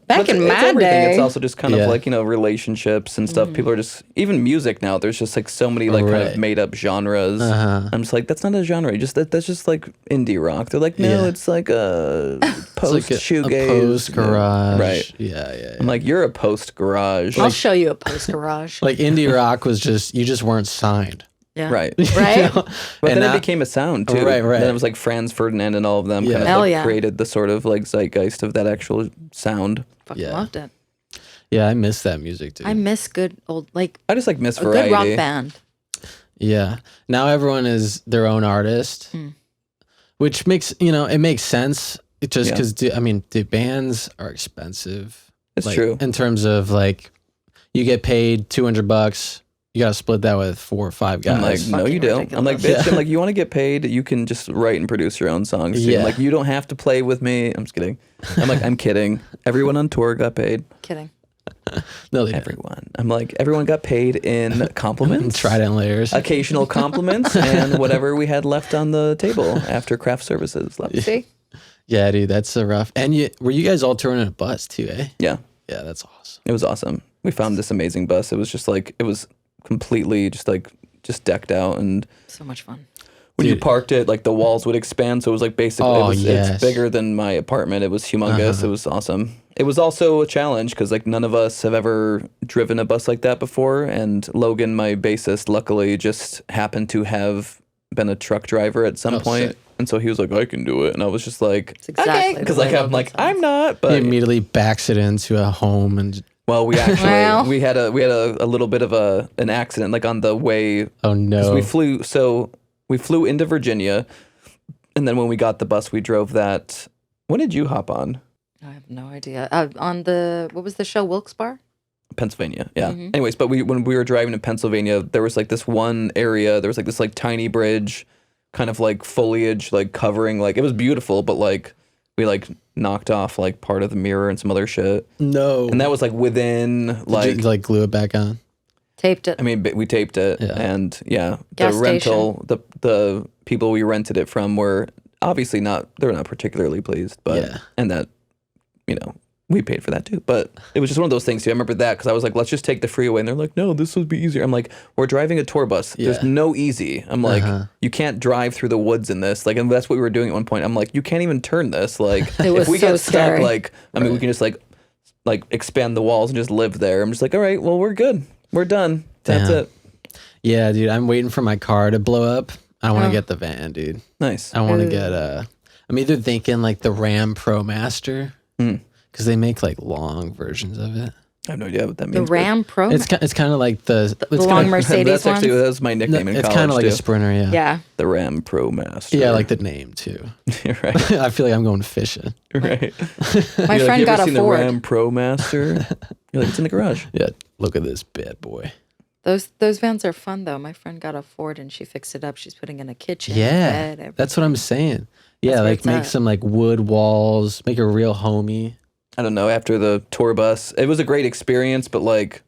Back in my day. It's also just kind of like, relationships and stuff. People are just, even music now, there's just like so many like kind of made up genres. I'm just like, that's not a genre. That's just like indie rock. They're like, no, it's like a post shoegaze. Post garage. Right. Yeah. I'm like, you're a post garage. I'll show you a post garage. Like indie rock was just, you just weren't signed. Yeah. Right. But then it became a sound too. Right. Then it was like Franz Ferdinand and all of them kind of created the sort of like zeitgeist of that actual sound. Fucking loved it. Yeah, I miss that music too. I miss good old like I just like miss a variety. good rock band. Yeah. Now everyone is their own artist, which makes it makes sense. Just because the bands are expensive. It's true in terms of like you get paid $200. You gotta split that with 4 or 5 guys. I'm like, no, you don't. I'm like, bitch. I'm like, you want to get paid? You can just write and produce your own songs. Too. I'm like, you don't have to play with me. I'm just kidding. I'm like, I'm kidding. Everyone on tour got paid. Kidding. No, they everyone. Didn't. I'm like, everyone got paid in compliments, Trident layers, occasional compliments, and whatever we had left on the table after craft services left. See? Yeah, dude, that's a rough. And were you guys all touring in a bus too, eh? Yeah. Yeah, that's awesome. It was awesome. We found this amazing bus. It was just like, it was completely just decked out and so much fun. When you parked it, like the walls would expand, so it was like basically it's bigger than my apartment. It was humongous. It was awesome. It was also a challenge because like none of us have ever driven a bus like that before, and Logan, my bassist, luckily just happened to have been a truck driver at some point. Sick. And so he was like, I can do it. And I was just like, okay. Because like I'm like, I'm not. But he immediately backs it into a home and. Well, we actually we had a little bit of an accident like on the way. Oh no! We flew into Virginia, and then when we got the bus, we drove that. When did you hop on? I have no idea. On what was the show? Wilkes-Barre? Pennsylvania. Yeah. Anyways, but when we were driving to Pennsylvania, there was like this one area. There was like this like tiny bridge, kind of like foliage like covering. Like it was beautiful, but like we like knocked off like part of the mirror and some other shit. No. And that was like within like Did you, like glue it back on. Taped it. I mean, we taped it, and the Gas rental, the people we rented it from were obviously they were not particularly pleased, but and that, we paid for that too. But it was just one of those things too. I remember that because I was like, let's just take the freeway, and they're like, no, this would be easier. I'm like, we're driving a tour bus. There's no easy. I'm like, you can't drive through the woods in this. Like, and that's what we were doing at one point. I'm like, you can't even turn this. Like, if we get stuck, like, I mean, we can just like expand the walls and just live there. I'm just like, all right, well, we're good. We're done. That's it. Yeah, dude. I'm waiting for my car to blow up. I want to get the van, dude. Nice. I want to get I'm either thinking like the Ram Pro Master because they make like long versions of it. I have no idea what that means. The Ram Pro. It's kind of like the long Mercedes That's actually that was my nickname in college. It's kind of like a Sprinter, yeah. Yeah. The Ram Pro Master. Yeah, I like the name too. Right. I feel like I'm going fishing. Right. My friend got a seen Ford. The Ram Pro Master. You're like, it's in the garage. Yeah. Look at this bad boy. Those vans are fun though. My friend got a Ford and she fixed it up. She's putting in a kitchen. Yeah. Bed, that's what I'm saying. Yeah, like make some like wood walls, make a real homey. I don't know, after the tour bus, it was a great experience, but like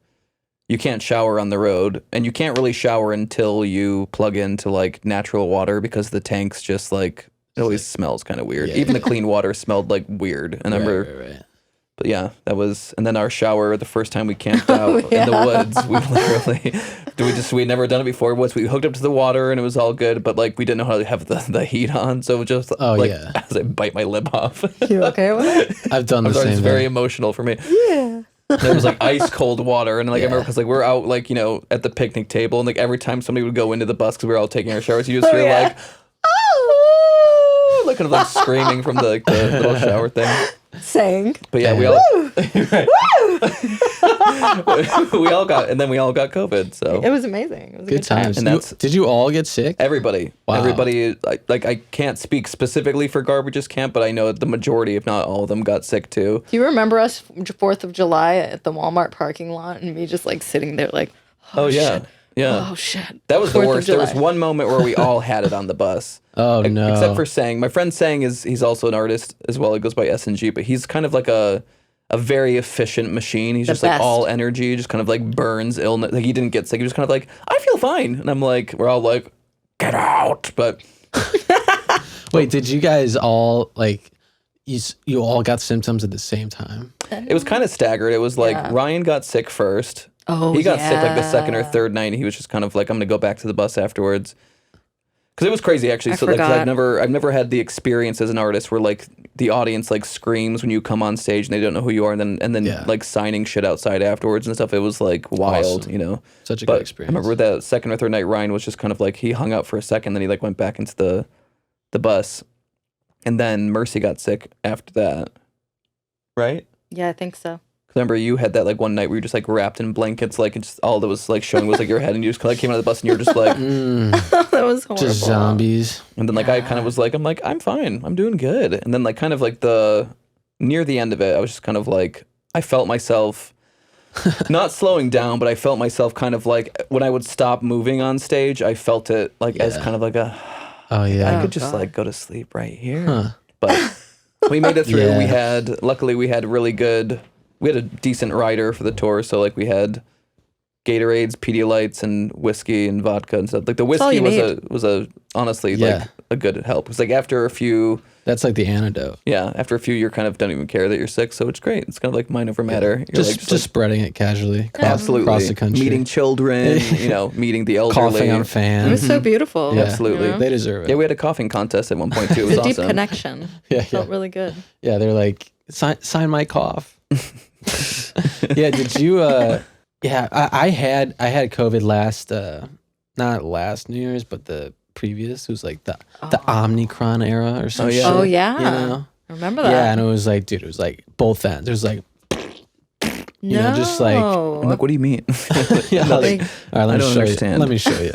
you can't shower on the road and you can't really shower until you plug into like natural water because the tanks just like, it always smells kind of weird. Yeah. Even the clean water smelled like weird. And I remember, right. But yeah, that was, and then our shower the first time we camped out in the woods, we literally, we had never done it before. We hooked up to the water and it was all good, but like we didn't know how to have the heat on, so just as I bite my lip off. You okay with it? I've done the same. It's very emotional for me. Yeah. It was like ice cold water, and like I remember because like we're out like at the picnic table, and like every time somebody would go into the bus because we were all taking our showers, you just hear like, oh, like kind of like screaming from the little shower thing. Saying. But yeah, we all we all got COVID. So it was amazing. It was good times. And did you all get sick? Everybody. Wow. Everybody. I can't speak specifically for Garbage's camp, but I know the majority, if not all of them, got sick too. Do you remember us 4th of July at the Walmart parking lot and me just like sitting there like, oh yeah. Shit. Yeah. Oh shit. That was the worst. There was one moment where we all had it on the bus. Oh no. Except for Sang. My friend Sang he's also an artist as well. He goes by SNG, but he's kind of like a very efficient machine. He's just like all energy, just kind of like burns illness. Like he didn't get sick. He was kind of like, I feel fine. And I'm like, we're all like, get out. But wait, did you guys all like you all got symptoms at the same time? It was kind of staggered. It was like Ryan got sick first. Oh, he got sick like the second or third night. And he was just kind of like, I'm gonna go back to the bus afterwards. Because it was crazy actually. So like, I've never had the experience as an artist where like the audience like screams when you come on stage and they don't know who you are, and then like signing shit outside afterwards and stuff. It was like wild, awesome. Such a good experience. I remember that second or third night, Ryan was just kind of like he hung out for a second, then he like went back into the bus, and then Mercy got sick after that, right? Yeah, I think so. Remember you had that like one night where you just like wrapped in blankets, like it's just all that was like showing was like your head, and you just like came out of the bus and you were just like that was horrible. Just zombies. And then like I kind of was like, I'm fine, I'm doing good. And then like kind of like near the end of it, I was just kind of like, I felt myself not slowing down, but I felt myself kind of like when I would stop moving on stage, I felt it like as kind of like I could just like go to sleep right here. But we made it through. Luckily we had a decent rider for the tour, so like we had Gatorades, Pedialytes, and whiskey and vodka and stuff. Like the whiskey was honestly like a good help. It was like after a few. That's like the antidote. Yeah, after a few, you kind of don't even care that you're sick, so it's great. It's kind of like mind over matter. You're just spreading it casually. Absolutely, across the country, meeting children, meeting the elderly, coughing on fans. It was so beautiful. Yeah, absolutely, they deserve it. Yeah, we had a coughing contest at one point too. It was a awesome. Deep connection. Felt really good. Yeah, they're like sign my cough. Yeah, did you I had COVID not last New Year's, but the previous. It was like the Omicron era or something. Oh yeah. I remember that. Yeah, and it was like, dude, it was like both ends. It was like just like I'm like, what do you mean? Yeah, like, all right, I don't understand. Let me show you.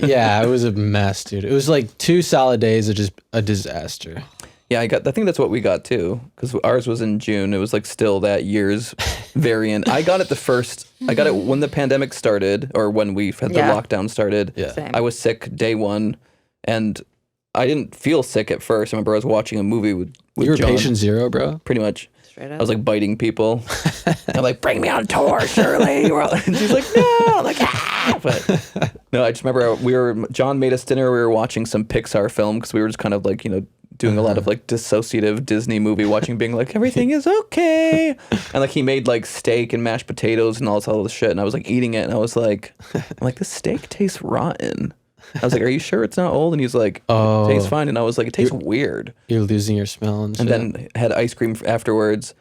Yeah, it was a mess, dude. It was like 2 solid days of just a disaster. Yeah, I think that's what we got too, because ours was in June. It was like still that year's variant. I got it when the pandemic started, or when we had the lockdown started. Yeah. Same. I was sick day one, and I didn't feel sick at first. I remember I was watching a movie with you were John, patient zero, bro? pretty much. Straight up. I was like biting people. I'm like, bring me on tour, Shirley. And she's like, no. I'm like, ah. But no, I just remember John made us dinner. We were watching some Pixar film because we were just kind of like, doing a lot of like dissociative Disney movie watching, being like, everything is okay. And like he made like steak and mashed potatoes and all this shit. And I was like eating it and I was like, this steak tastes rotten. I was like, are you sure it's not old? And he's like, it tastes fine. And I was like, it tastes weird. You're losing your smell and shit. And then had ice cream afterwards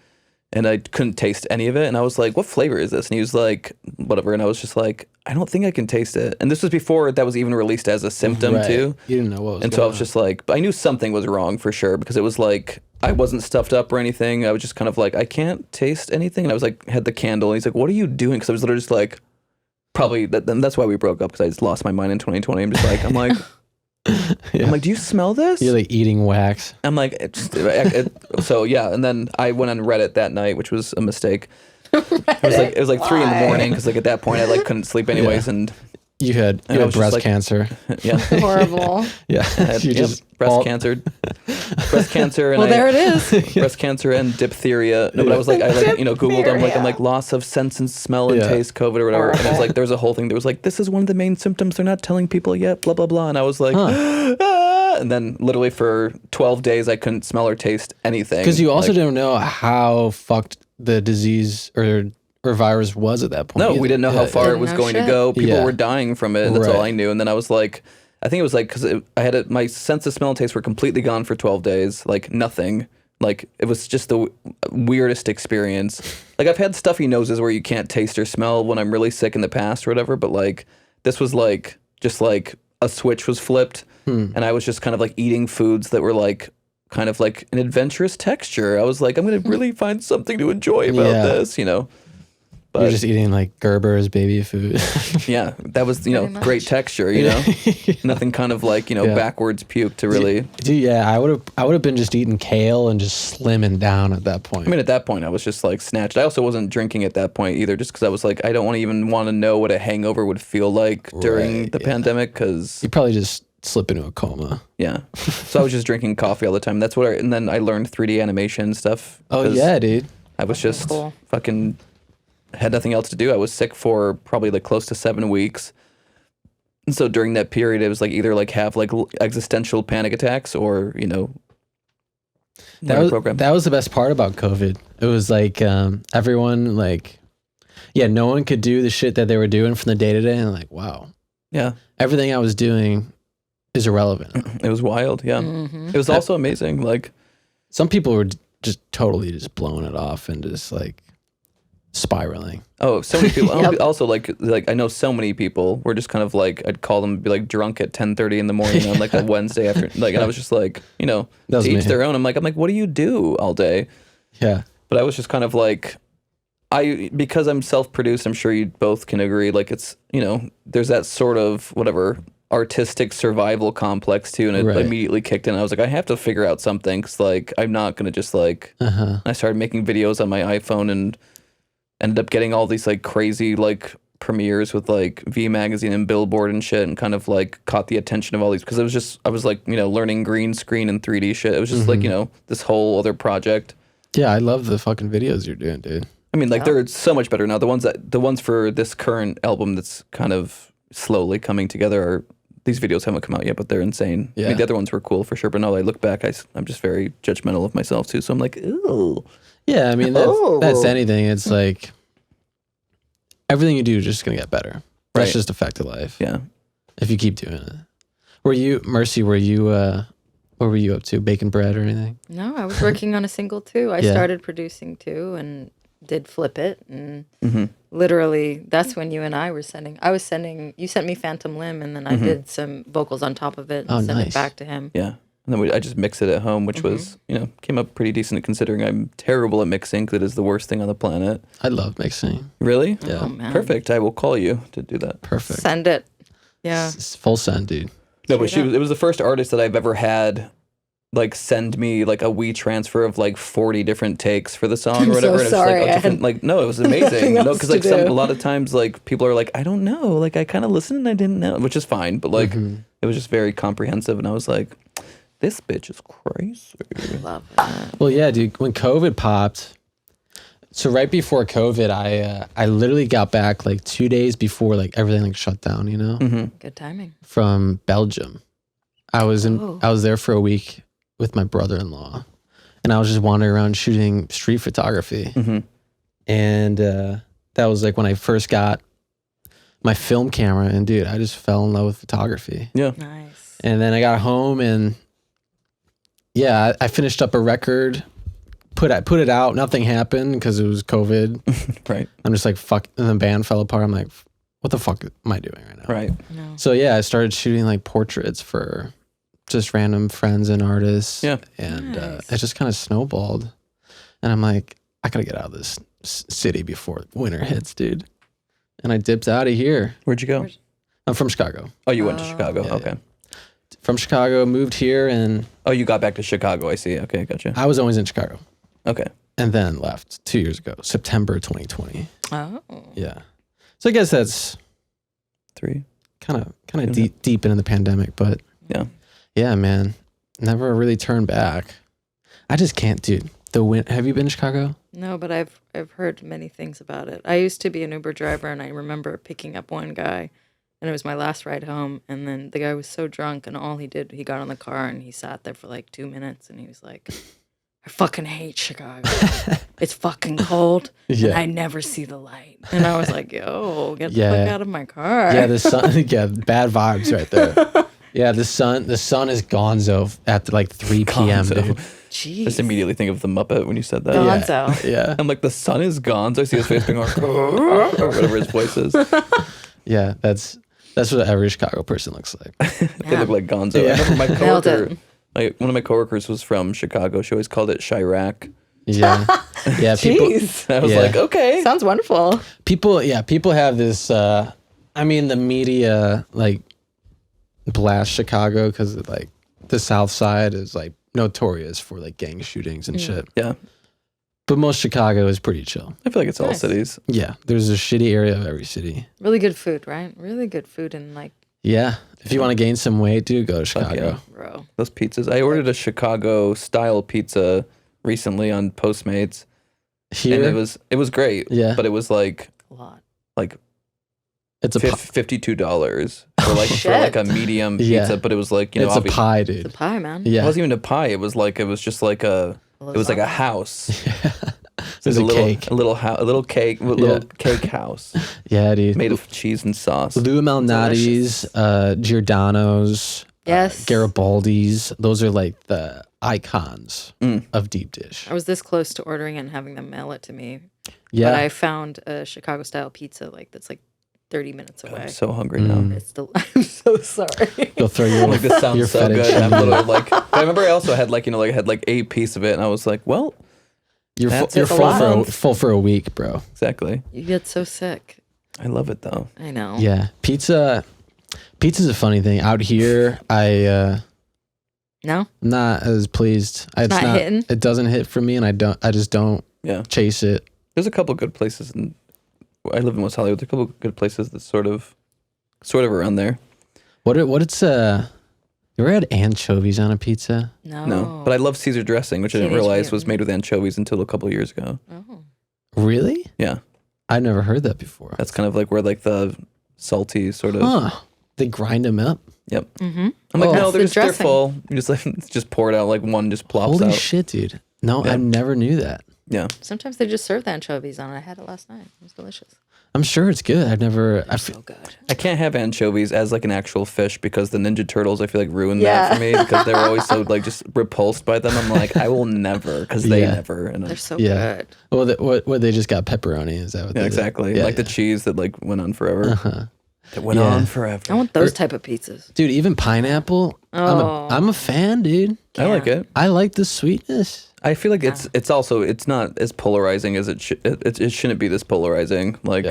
and I couldn't taste any of it. And I was like, what flavor is this? And he was like, whatever. And I was just like, I don't think I can taste it. And this was before that was even released as a symptom too. You didn't know what was going on. And so I was just like, but I knew something was wrong for sure because it was like, I wasn't stuffed up or anything. I was just kind of like, I can't taste anything. And I was like, had the candle. And he's like, what are you doing? Because I was literally just like, probably, that's why we broke up, because I just lost my mind in 2020. I'm like, I'm like, do you smell this? You're like eating wax. I'm like, so yeah. And then I went on Reddit that night, which was a mistake. It was like 3 a.m. because like at that point I like couldn't sleep anyways, and you had breast cancer. Yeah, horrible. Yeah, you just breast cancer, and well, there it is. Breast cancer and diphtheria. No, but I was like, I like Googled. I'm like loss of sense and smell and taste, COVID or whatever. And it was like there was a whole thing that was like, this is one of the main symptoms. They're not telling people yet. Blah blah blah. And I was like, and then literally for 12 days I couldn't smell or taste anything. Because you also don't know how fucked the disease or virus was at that point. No, we didn't know how far it was going to go. People were dying from it. That's all I knew. And then I was like, I think it was like, because I had my sense of smell and taste were completely gone for 12 days. Like nothing. Like it was just the weirdest experience. Like I've had stuffy noses where you can't taste or smell when I'm really sick in the past or whatever. But like this was like just like a switch was flipped. And I was just kind of like eating foods that were like kind of like an adventurous texture. I was like, I'm going to really find something to enjoy about this, But you're just eating like Gerber's baby food. Yeah, that was, great texture, Nothing kind of like, backwards puke to really. Dude, yeah, I would have been just eating kale and just slimming down at that point. I mean, at that point, I was just like snatched. I also wasn't drinking at that point either, just because I was like, I don't even want to know what a hangover would feel like during the pandemic, because you probably just slip into a coma. Yeah. So I was just drinking coffee all the time. That's what and then I learned 3D animation and stuff. Oh yeah, dude. I was just fucking had nothing else to do. I was sick for probably like close to 7 weeks. And so during that period, it was like either like have like existential panic attacks or, that was the best part about COVID. It was like everyone like, no one could do the shit that they were doing from the day to day. And like, wow. Yeah. Everything I was doing is irrelevant. It was wild. Yeah. Mm-hmm. It was also amazing. Like some people were just totally just blowing it off and just like spiraling. Oh, so many people. Also like I know so many people were just kind of like, I'd call them be like drunk at 10:30 in the morning on like a Wednesday after, like, and I was just like, to each their own. I'm like, what do you do all day? Yeah. But I was just kind of like, because I'm self-produced, I'm sure you both can agree, like it's, there's that sort of whatever artistic survival complex too, and it immediately kicked in. I was like, I have to figure out something, because like I'm not gonna just like I started making videos on my iPhone and ended up getting all these like crazy like premieres with like V Magazine and Billboard and shit, and kind of like caught the attention of all these, because I was like learning green screen and 3D shit. It was just like this whole other project. Yeah, I love the fucking videos you're doing, dude. I mean, like they're so much better now. The ones for this current album that's kind of slowly coming together these videos haven't come out yet, but they're insane. Yeah. I mean, the other ones were cool for sure, but no, I look back, I'm just very judgmental of myself too. So I'm like, ooh. Yeah, I mean, that's anything. It's like everything you do is just gonna get better. That's just a fact of life. Yeah. If you keep doing it. Mercy, what were you up to? Baking bread or anything? No, I was working on a single too. I started producing too and did flip it, and literally that's when you and I were you sent me Phantom Limb, and then I did some vocals on top of it and sent it back to him. Yeah. And then I just mixed it at home, which was, came up pretty decent considering I'm terrible at mixing, because it is the worst thing on the planet. I love mixing. Really? Yeah. Oh, man. Perfect. I will call you to do that. Perfect. Send it. Yeah. Full send, dude. No, but it was the first artist that I've ever had like send me like a WeTransfer of like 40 different takes for the song or whatever. So sorry, no, it was amazing. No, because like a lot of times like people are like, I don't know, like I kind of listened and I didn't know, which is fine, but like it was just very comprehensive, and I was like, this bitch is crazy. Love that. Well, yeah, dude. When COVID popped, so right before COVID, I literally got back like 2 days before like everything like shut down. Good timing. From Belgium, I was there for a week with my brother-in-law, and I was just wandering around shooting street photography. And that was like when I first got my film camera, and dude, I just fell in love with photography. Yeah. Nice. And then I got home, and yeah, I finished up a record, put it out. Nothing happened because it was COVID. Right. I'm just like, fuck. And the band fell apart. I'm like, what the fuck am I doing right now? Right. No. So yeah, I started shooting like portraits for just random friends and artists. Yeah. And it just kind of snowballed. And I'm like, I got to get out of this city before winter hits, dude. And I dipped out of here. Where'd you go? I'm from Chicago. Oh, you went to Chicago. Yeah, okay. Yeah. From Chicago, moved here, and... Oh, you got back to Chicago. I see. Okay, gotcha. I was always in Chicago. Okay. And then left 2 years ago, September 2020. Oh. Yeah. So I guess that's... 3. Kind of deep into the pandemic, but... Yeah. Yeah, man. Never really turned back. I just can't, dude. Have you been to Chicago? No, but I've heard many things about it. I used to be an Uber driver, and I remember picking up one guy, and it was my last ride home. And then the guy was so drunk, and all he did, he got in the car and he sat there for like 2 minutes, and he was like, "I fucking hate Chicago. It's fucking cold, and I never see the light." And I was like, "Yo, get the fuck out of my car." Yeah, the sun. Yeah, bad vibes right there. Yeah, the sun is gonzo at like 3 p.m. Dude. Jeez. Just immediately think of the Muppet when you said that. Gonzo. Yeah. I'm like, the sun is gone. So I see his face being like, or whatever his voice is. Yeah, that's what every Chicago person looks like. They look like Gonzo. Yeah. I remember my coworker, one of my coworkers was from Chicago. She always called it Chirac. Yeah. Yeah. People, I was like, okay. Sounds wonderful. People have this, the media, like, blast Chicago because, like, the South Side is, like, notorious for, like, gang shootings and shit. Yeah. But most Chicago is pretty chill. I feel like it's all cities. Yeah. There's a shitty area of every city. Really good food, right? Really good food and, like... Yeah. If you want to gain some weight, dude, go to Chicago. Yeah. Bro. Those pizzas. I ordered a Chicago-style pizza recently on Postmates. Here? And it was great. Yeah. But it was, like... A lot. Like... It's $52 for like a medium pizza, but it was like, it's a pie, dude. It's a pie, man. Yeah. It wasn't even a pie. It was just like a house. Yeah. It was a little cake house. Yeah, dude. Made of cheese and sauce. Lou Malnati's, Giordano's, yes, Garibaldi's. Those are like the icons of deep dish. I was this close to ordering it and having them mail it to me. Yeah. But I found a Chicago style pizza that's like 30 minutes away. I'm so hungry now. I'm so sorry. You'll throw your like, this sounds so good. And I'm literally like, but I remember I also had like, I had like a piece of it, and I was like, well, you're full for a week, bro. Exactly. You get so sick. I love it though. I know. Yeah, pizza's a funny thing. Out here, I'm not as pleased. It's not hitting. It doesn't hit for me, and I just don't chase it. There's a couple good places I live in West Hollywood. There's a couple good places that sort of around there. You ever had anchovies on a pizza? No. But I love Caesar dressing, which I didn't realize was made with anchovies until a couple of years ago. Oh. Really? Yeah. I've never heard that before. That's kind of like where like the salty sort of. Huh. They grind them up. Yep. Mm-hmm. I'm like, no, they're full. You just pour it out, like one just plops out. Holy shit, dude. No, I never knew that. Yeah. Sometimes they just serve the anchovies on it. I had it last night. It was delicious. I'm sure it's good. So good. I can't have anchovies as like an actual fish because the Ninja Turtles, I feel like, ruined that for me because they were always so like just repulsed by them. I'm like, I will never, because they never. And they're so good. Well, what they just got pepperoni? Is that what? Exactly. Like the cheese that like went on forever. Uh-huh. That went on forever. I want those type of pizzas, dude. Even pineapple. Oh. I'm a fan, dude. I like it. I like the sweetness. I feel like it's not as polarizing as it should. It shouldn't be this polarizing. Like,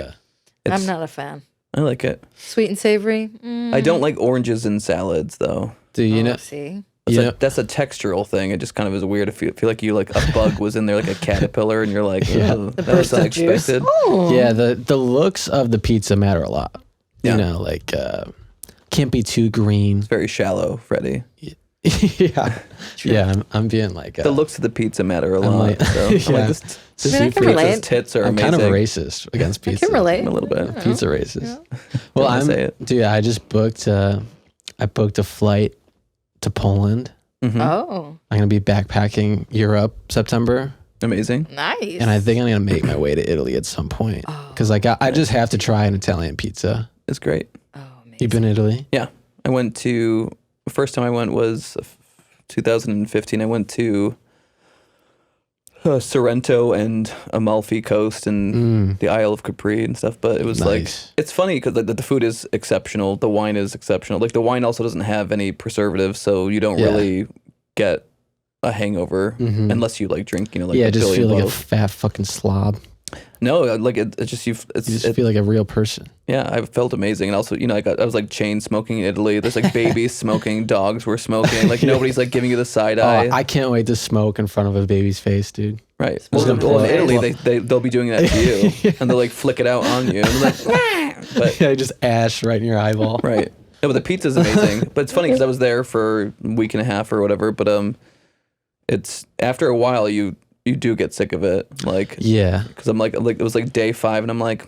I'm not a fan. I like it. Sweet and savory. I don't like oranges in salads though. Do you know? See, that's a textural thing. It just kind of is weird. I feel like you like a bug was in there, like a caterpillar, and you're like, that was unexpected. Yeah, the looks of the pizza matter a lot. You know, like can't be too green. It's very shallow, Freddy. Yeah. I'm being like the looks of the pizza matter a lot. Like, so I'm like, this pizza's tits are amazing. I'm kind of racist against pizza. I can relate a little bit. Pizza racist. Yeah. Well, dude. I just booked. I booked a flight to Poland. Mm-hmm. Oh. I'm gonna be backpacking Europe September. Amazing. Nice. And I think I'm gonna make my way to Italy at some point because I just have to try an Italian pizza. It's great. Oh, amazing. You've been to Italy? Yeah, I went to. The first time I went was 2015. I went to Sorrento and Amalfi Coast and the Isle of Capri and stuff. But it was like, it's funny because the food is exceptional. The wine is exceptional. Like the wine also doesn't have any preservatives, so you don't really get a hangover unless you like drink, like I just feel like a fat fucking slob. No, like you just feel like a real person. Yeah, I felt amazing, and also I was like chain smoking in Italy. There's like babies smoking, dogs were smoking. Like nobody's like giving you the side eye. I can't wait to smoke in front of a baby's face, dude. Right. Well, in Italy, they'll be doing that to you, and they'll like flick it out on you. And like, but just ash right in your eyeball. Right. No, but the pizza's amazing. But it's funny because I was there for a week and a half or whatever. But it's after a while you do get sick of it, like because I'm like it was like day 5, and I'm like,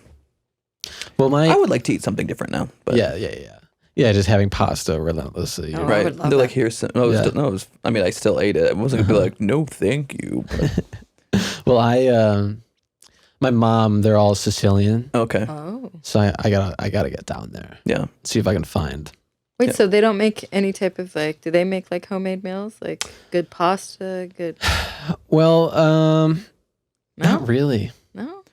well, I would like to eat something different now. But yeah, just having pasta relentlessly, right? And they're like, here's some. I mean, I still ate it. I wasn't gonna be like, no, thank you. But. Well, my mom, they're all Sicilian. Okay. Oh. So I gotta get down there. Yeah. See if I can find. Wait, so they don't make any type of like? Do they make like homemade meals, like good pasta, good? Well, not really. No.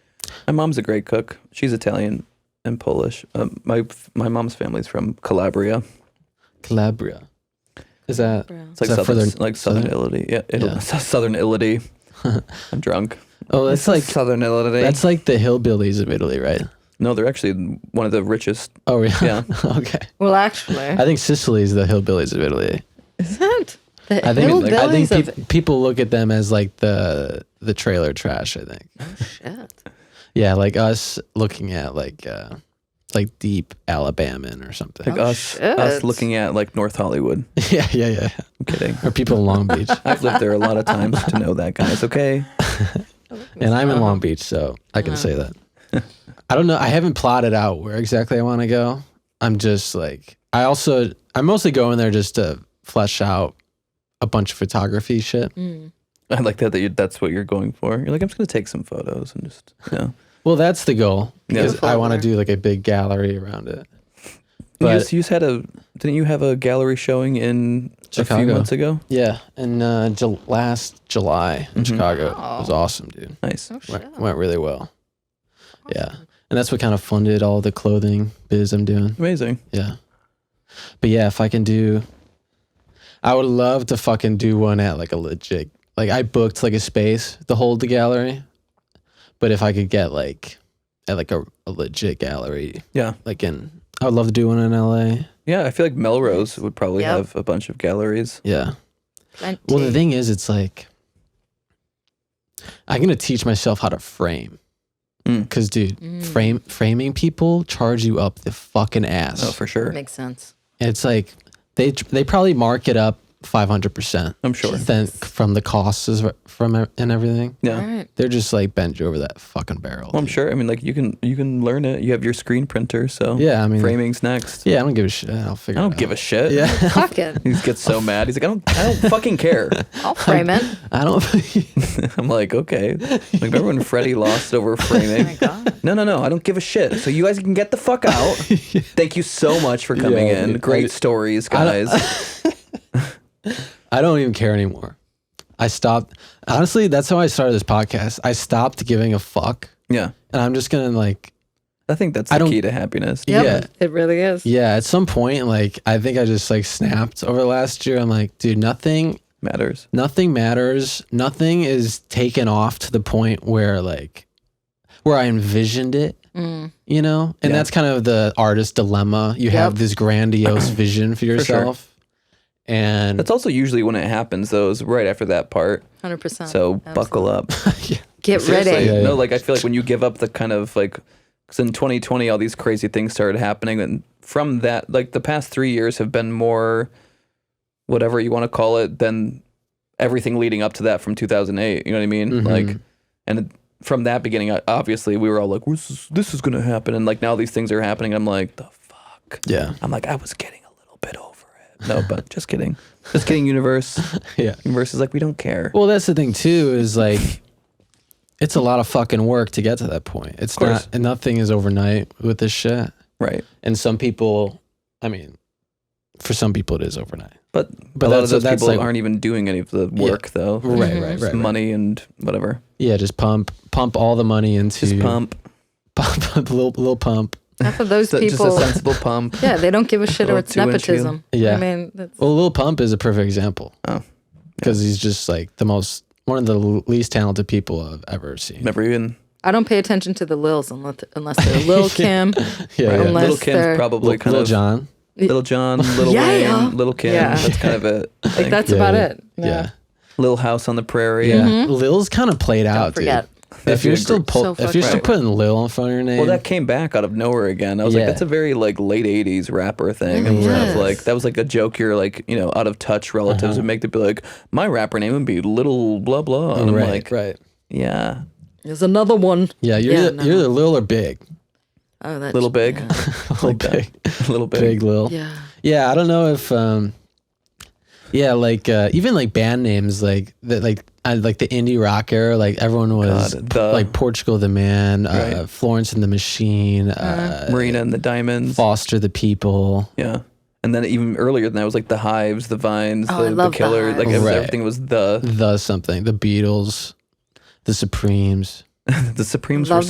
My mom's a great cook. She's Italian and Polish. My mom's family's from Calabria. Calabria. Is that? It's like southern Italy. Yeah, southern Italy. I'm drunk. Oh, that's like southern Italy. That's like the hillbillies of Italy, right? No, they're actually one of the richest. Oh, really? Yeah. Okay. Well, actually, I think Sicily is the hillbillies of Italy. Is that? I think people look at them as like the trailer trash. I think. Oh shit. Yeah, like us looking at like deep Alabaman or something. Like us looking at like North Hollywood. Yeah. I'm kidding. Or people in Long Beach. I've lived there a lot of times to know that, guys. Okay. And I'm in Long Beach, so I can say that. I don't know. I haven't plotted out where exactly I want to go. I'm just like, I'm mostly going there just to flesh out a bunch of photography shit. I like that's what you're going for. You're like, I'm just going to take some photos and just, Well, that's the goal. Because I want to do like a big gallery around it. But didn't you have a gallery showing in Chicago a few months ago? Yeah, in last July in Chicago. It was awesome, dude. Nice. Went really well. Awesome. Yeah. And that's what kind of funded all the clothing biz I'm doing. Amazing. Yeah. But yeah, if I can I would love to fucking do one at like a legit, like I booked like a space to hold the gallery. But if I could get like at like a legit gallery. Yeah. I would love to do one in LA. Yeah, I feel like Melrose would probably have a bunch of galleries. Yeah. Plenty. Well, the thing is, it's like, I'm going to teach myself how to frame. Because, dude, framing people charge you up the fucking ass. Oh, for sure. Makes sense. And it's like, they probably mark it up 500%. I'm sure. Then from the costs and everything. Yeah. Right. They're just like bent you over that fucking barrel. Well, I'm sure. I mean, like you can learn it. You have your screen printer, so yeah. I mean, framing's next. Yeah, I don't give a shit. I'll figure. I don't give a shit. Yeah. Fuck it. He gets so mad. He's like, I don't fucking care. I'll frame it. I don't. I'm like, okay. Like, remember when Freddy lost over framing? Oh my God. No. I don't give a shit. So you guys can get the fuck out. Thank you so much for coming in. Great stories, guys. I don't even care anymore. I stopped. Honestly, that's how I started this podcast. I stopped giving a fuck. Yeah. And I'm just going to like. I think that's the key to happiness. Yep, yeah. It really is. Yeah. At some point, like, I think I just like snapped over the last year. I'm like, dude, nothing matters. Nothing matters. Nothing is taken off to the point where I envisioned it. You know? And that's kind of the artist dilemma. You have this grandiose vision for yourself. For sure. And that's also usually when it happens, though, is right after that part. 100%. So buckle up. Get ready. No, like I feel like when you give up the kind of like, because in 2020 all these crazy things started happening, and from that, like the past 3 years have been more, whatever you want to call it, than everything leading up to that from 2008. You know what I mean? Like, and from that beginning, obviously we were all like, this is gonna happen, and like now these things are happening. I'm like, the fuck. Yeah. I'm like, I was getting a little bit over. No, but just kidding. Just kidding, universe. Yeah. Universe is like, we don't care. Well, that's the thing, too, is like, it's a lot of fucking work to get to that point. It's not, and nothing is overnight with this shit. Right. And some people, I mean, for some people it is overnight. But a lot of those people aren't even doing any of the work though. Right. Money and whatever. Yeah, just pump all the money into. Just pump. little pump. Half of those people, just a sensible pump. Yeah, they don't give a shit, or it's nepotism. Yeah, I mean, Lil Pump is a perfect example. Oh, because he's just like one of the least talented people I've ever seen. Never even. I don't pay attention to the Lils unless they're Lil Kim. Little Kim's probably kind Lil of Jon. Little John, Little Wayne, Little Kim. Yeah. That's kind of it. Like that's about it. Yeah. Little House on the Prairie. Yeah. Lil's kind of played out, forget. dude. If you're still putting Lil in front of your name, well, that came back out of nowhere again. I was like, that's a very like late '80s rapper thing. And like that was like a joke your like out of touch relatives would make to be like, my rapper name would be Little blah blah, and I'm like, yeah, there's another one. Yeah, you're either Lil or Big. Oh, that's Little Big, Little Big, Little Big, Big Lil. Yeah. I don't know if even like band names like that, like the indie rock era, like everyone was like Portugal the Man, Florence and the Machine, Marina and the Diamonds, Foster the People. Yeah. And then even earlier than that was like the Hives, the Vines, the Killers, like everything was the something, the Beatles, the Supremes. The Supremes were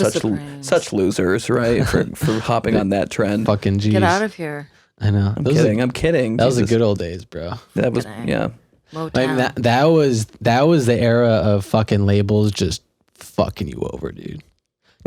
such losers, right? For hopping on that trend. Fucking G's. Get out of here. I know. I'm kidding. That was the good old days, bro. That was Like that was the era of fucking labels just fucking you over, dude.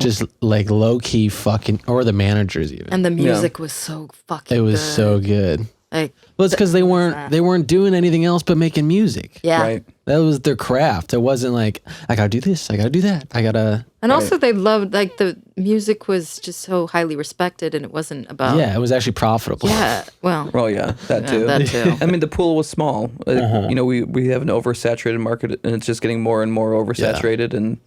Just like low key fucking, or the managers even. And the music was so fucking. It was so good. Like, well, it's because they weren't doing anything else but making music. Yeah, right. That was their craft. It wasn't like I gotta do this, I gotta do that, I gotta. And also, they loved like the music was just so highly respected, and it wasn't about. Yeah, it was actually profitable. Yeah, well. Oh yeah, that too. That too. I mean, the pool was small. We have an oversaturated market, and it's just getting more and more oversaturated, and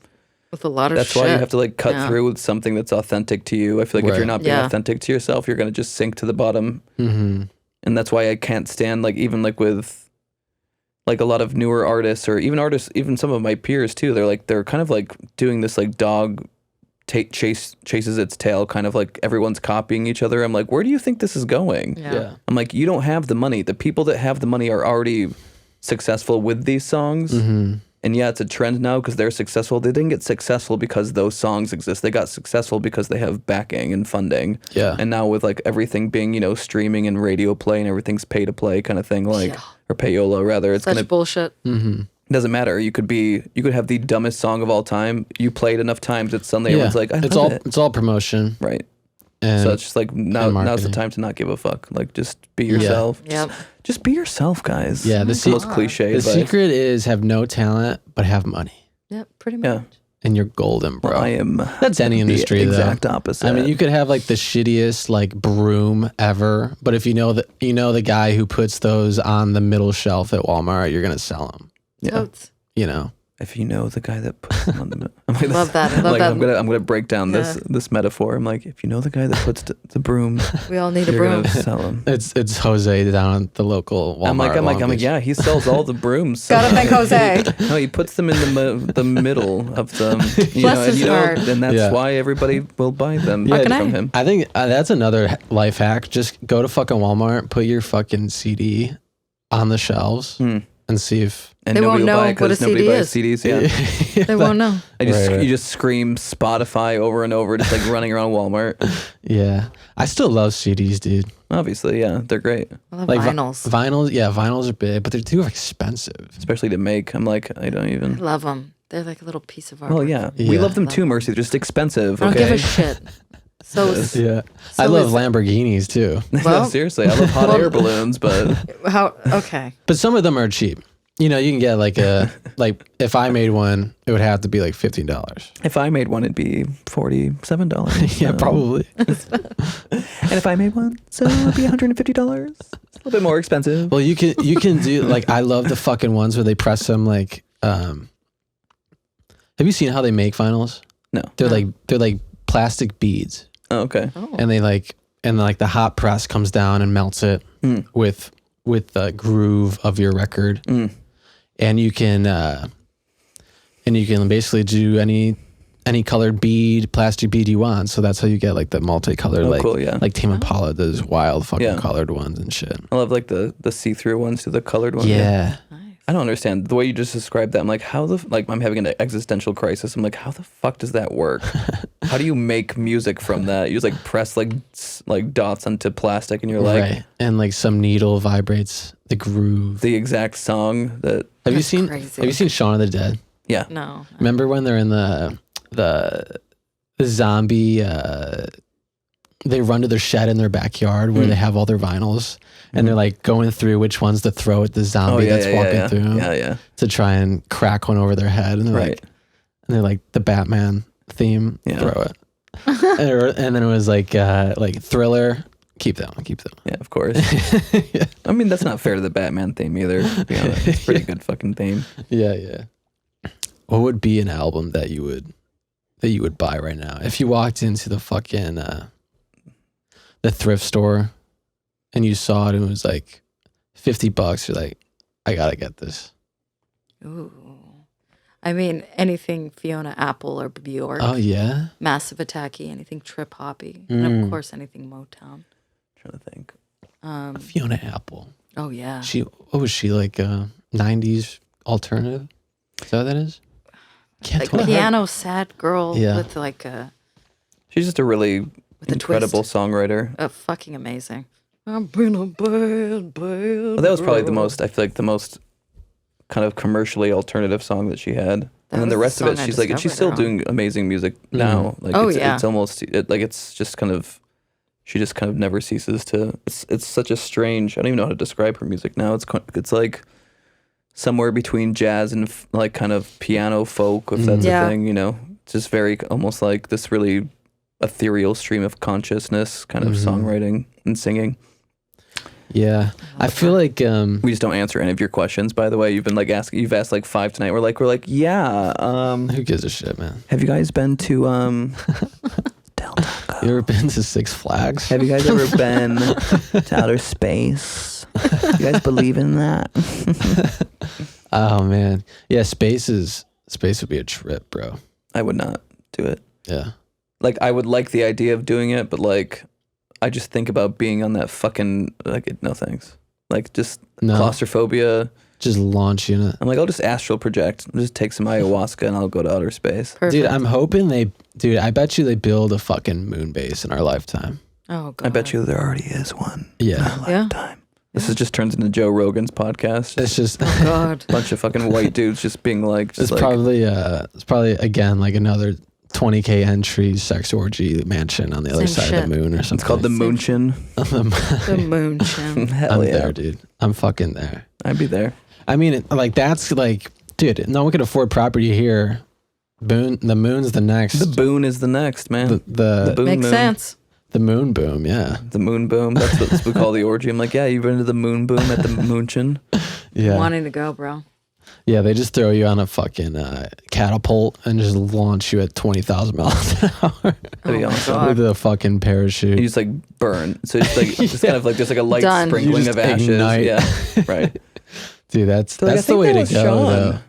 with a lot of that's shit. why you have to like cut through with something that's authentic to you. I feel like if you're not being authentic to yourself, you're gonna just sink to the bottom. Mm-hmm. And that's why I can't stand like even like with like a lot of newer artists or even some of my peers too. They're kind of like doing this like dog chases its tail, kind of like everyone's copying each other. I'm like, where do you think this is going? Yeah. I'm like, you don't have the money. The people that have the money are already successful with these songs. Mm-hmm. And yeah, it's a trend now because they're successful. They didn't get successful because those songs exist. They got successful because they have backing and funding. Yeah. And now with like everything being, streaming and radio play and everything's pay to play kind of thing, like or payola rather. It's such bullshit. Mm-hmm. It doesn't matter. You could have the dumbest song of all time. You play it enough times that suddenly everyone's like, it's all promotion. Right. And so it's just like now's the time to not give a fuck. Like just be yourself. Yeah. Just be yourself, guys. Yeah. It's the most cliche. The secret is have no talent but have money. Yeah, pretty much. Yeah. And you're golden, bro. Well, I am. That's any industry, the exact opposite. I mean, you could have like the shittiest like broom ever, but if you know the guy who puts those on the middle shelf at Walmart, you're gonna sell them. Yeah. Totes. If you know the guy that puts them on the, I love that. I love that. I'm gonna break down this metaphor. I'm like, if you know the guy that puts the broom, we all need a you're broom. Gonna sell him. It's Jose down at the local Walmart. I'm like, yeah, he sells all the brooms. Gotta thank Jose. No, he puts them in the middle of them. Bless his heart. And that's why everybody will buy them from him. I think that's another life hack. Just go to fucking Walmart, put your fucking CD on the shelves, and see if. And they nobody won't will buy know it because nobody buys CDs. Yeah, they won't know. You just scream Spotify over and over, just like running around Walmart. Yeah, I still love CDs, dude. Obviously, yeah, they're great. I love vinyls. Vinyls are big, but they're too expensive, especially to make. I'm like, I love them. They're like a little piece of art. Well, yeah, we love them too, Mercy. They're just expensive. I don't give a shit. I love Lamborghinis too. Well, seriously, I love hot air balloons, but okay. But some of them are cheap. You can get like if I made one, it would have to be like $15. If I made one, it'd be $47. Yeah, probably. And if I made one, so it'd be $150. It's a little bit more expensive. Well, you can do like I love the fucking ones where they press them like. Have you seen how they make vinyls? No. They're like plastic beads. Oh, okay. Oh. And they the hot press comes down and melts it with the groove of your record. And you can basically do any any colored bead, plastic bead you want. So that's how you get like the multicolored, like Tame Impala, those wild fucking colored ones and shit. I love like the see-through ones to the colored ones. Yeah. I don't understand the way you just described that. I'm like, I'm having an existential crisis. I'm like, how the fuck does that work? How do you make music from that? You just like press like dots onto plastic, and you're like, right. And like some needle vibrates the groove, the exact song that. Have you seen Shaun of the Dead? Yeah. No. Remember when they're in the zombie? They run to their shed in their backyard where they have all their vinyls, and they're like going through which ones to throw at the zombie that's walking through. Yeah. To try and crack one over their head, and they're like the Batman theme. Yeah. Throw it. and then it was like Thriller. Keep that one. Yeah, of course. Yeah. I mean, that's not fair to the Batman theme either. To be honest, it's a pretty good fucking theme. Yeah. What would be an album that you would buy right now if you walked into the fucking the thrift store and you saw it and it was like $50? You're like, I gotta get this. Ooh. I mean, anything Fiona Apple or Bjork. Oh yeah. Massive Attack-y, anything trip hoppy, and of course anything Motown. I'm trying to think. Fiona Apple. Oh yeah. What was she like? 90s alternative. Is that what that is? Like piano sad girl with like a. She's just a really incredible songwriter. Fucking amazing. I've been a bad. Well, that was probably the most. I feel like the most kind of commercially alternative song that she had, and then the rest of it, she's still doing amazing music now. Like it's almost it's just kind of. She just kind of never ceases to. It's such a strange. I don't even know how to describe her music now. It's like somewhere between jazz and like kind of piano folk, if that's a thing. You know, it's just very almost like this really ethereal stream of consciousness, kind of songwriting and singing. Yeah, I feel like we just don't answer any of your questions. By the way, you've been like asking. You've asked like 5 tonight. We're like, yeah. Who gives a shit, man? Have you guys been to You ever been to Six Flags? Have you guys ever been to outer space? You guys believe in that? Oh man, yeah. Space would be a trip, bro. I would not do it. Yeah. Like I would like the idea of doing it, but like I just think about being on that fucking no thanks. Like just claustrophobia. Just launch in it. I'm like, I'll just astral project. I'll just take some ayahuasca and I'll go to outer space. Perfect. Dude, I'm hoping I bet you they build a fucking moon base in our lifetime. Oh, God. I bet you there already is one. Yeah. In our lifetime. This just turns into Joe Rogan's podcast. It's just oh God, a bunch of fucking white dudes just being like. It's probably again like another 20K entry sex orgy mansion on the other side of the moon or something. It's called the Moonchin. The Moonchin. Hell I'm there, dude. I'm fucking there. I'd be there. I mean, like that's like, dude. No one can afford property here. The moon's the next. The boon is the next, man. The boon makes sense. The moon boom, yeah. The moon boom. That's what we call the orgy. I'm like, yeah, you've been to the moon boom at the Moonchin. Yeah. Wanting to go, bro. Yeah, they just throw you on a fucking catapult and just launch you at 20,000 miles an hour. That'd be awesome. With a fucking parachute. You just like burn. So it's like just kind of like there's like a light sprinkling of ashes. Ignite. Yeah, right. Dude, that's the way to go. Though.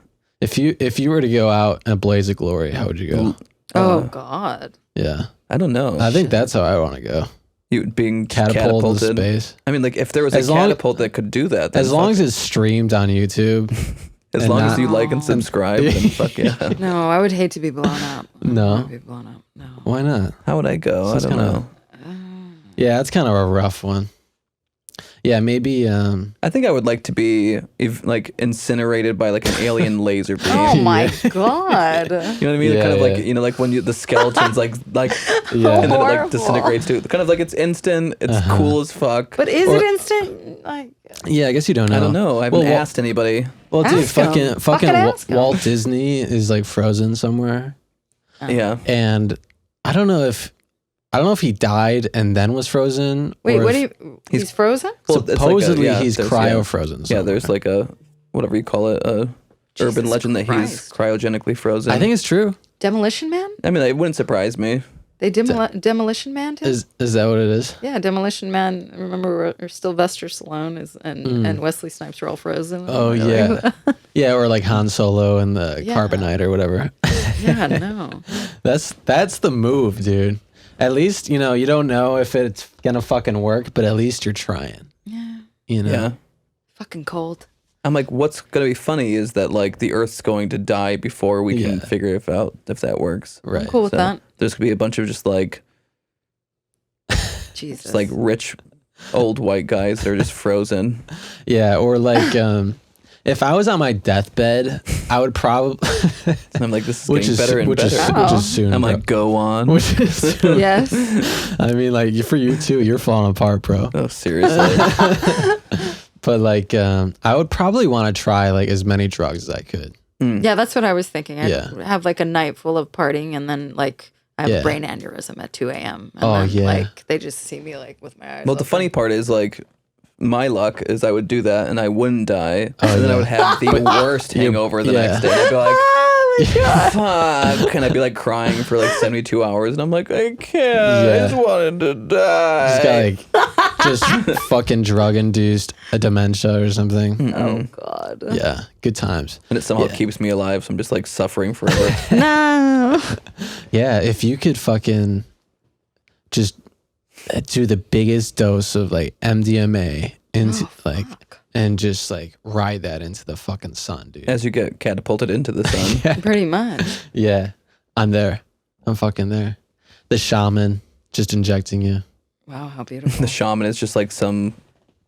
If you were to go out in a blaze of glory, how would you go? Oh God. Yeah. I don't know. I think that's how I want to go. You being catapulted into space. I mean, like if there was a catapult that could do that, as long as it's streamed on YouTube. As long as you like and subscribe, then fuck yeah. No, I would hate to be blown up. No. I would be blown up. No. Why not? How would I go? I don't know. Yeah, it's kind of a rough one. Yeah, maybe. I think I would like to be like incinerated by like an alien laser beam. Oh my God! You know what I mean? Yeah, kind of like like when the skeleton's like yeah. and then it like disintegrates too. Kind of like it's instant. It's cool as fuck. But is it instant? Like. Yeah, I guess you don't know. I don't know. I haven't asked anybody. Well, dude, fucking Walt Disney is like frozen somewhere. Yeah, and I don't know if he died and then was frozen. Wait, he's frozen? Well, supposedly he's cryo frozen. Yeah, there's like a whatever you call it, Jesus urban legend that he's cryogenically frozen. I think it's true. Demolition Man? I mean, it wouldn't surprise me. They Demolition Man too? Is that what it is? Yeah, Demolition Man. Remember, Sylvester Stallone and Wesley Snipes are all frozen. Oh yeah, yeah, or like Han Solo and the Carbonite or whatever. Yeah, no. That's the move, dude. At least you don't know if it's gonna fucking work, but at least you're trying. Yeah. Yeah. Fucking cold. I'm like, what's gonna be funny is that like the Earth's going to die before we can figure out if that works. Right. I'm cool with that. There's gonna be a bunch of just like, Jesus, just like rich old white guys that are just frozen. Yeah, or like, if I was on my deathbed, I would probably. I'm like, this is getting better and better. Which is soon. I'm like, go on. Which is soon. Yes. I mean, like for you too, you're falling apart, bro. Oh, seriously. But like, I would probably want to try like as many drugs as I could. Yeah, that's what I was thinking. I'd have like a night full of partying, and then like I have a brain aneurysm at 2 a.m. And then, like they just see me like with my eyes. Well, the funny part is like, my luck is I would do that and I wouldn't die, and then I would have the worst hangover the next day. I'd be like, fuck, and I'd be like crying for like 72 hours, and I'm like, I can't. I just wanted to die. Just fucking drug induced a dementia or something. Oh God. Yeah, good times. And it somehow keeps me alive, so I'm just like suffering forever. No. Yeah, if you could fucking just do the biggest dose of like MDMA into and just like ride that into the fucking sun, dude. As you get catapulted into the sun. Pretty much. Yeah, I'm there. I'm fucking there. The shaman just injecting you. Wow, how beautiful. The shaman is just like some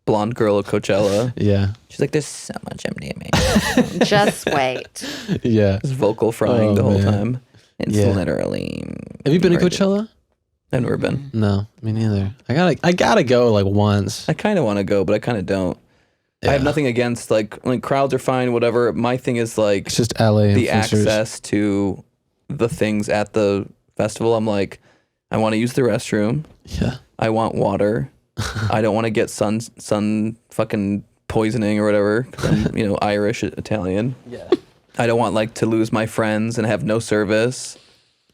blonde girl at Coachella. Yeah. She's like, there's so much MDMA. Just wait. Yeah. Just vocal frying the whole time. It's literally. Have you been to Coachella? I've never been. No, me neither. I gotta go like once. I kind of want to go, but I kind of don't. Yeah. I have nothing against like crowds are fine, whatever. My thing is like it's just LA the access to the things at the festival. I'm like, I want to use the restroom. Yeah. I want water. I don't want to get sun fucking poisoning or whatever. 'Cause I'm Irish, Italian. Yeah. I don't want like to lose my friends and have no service.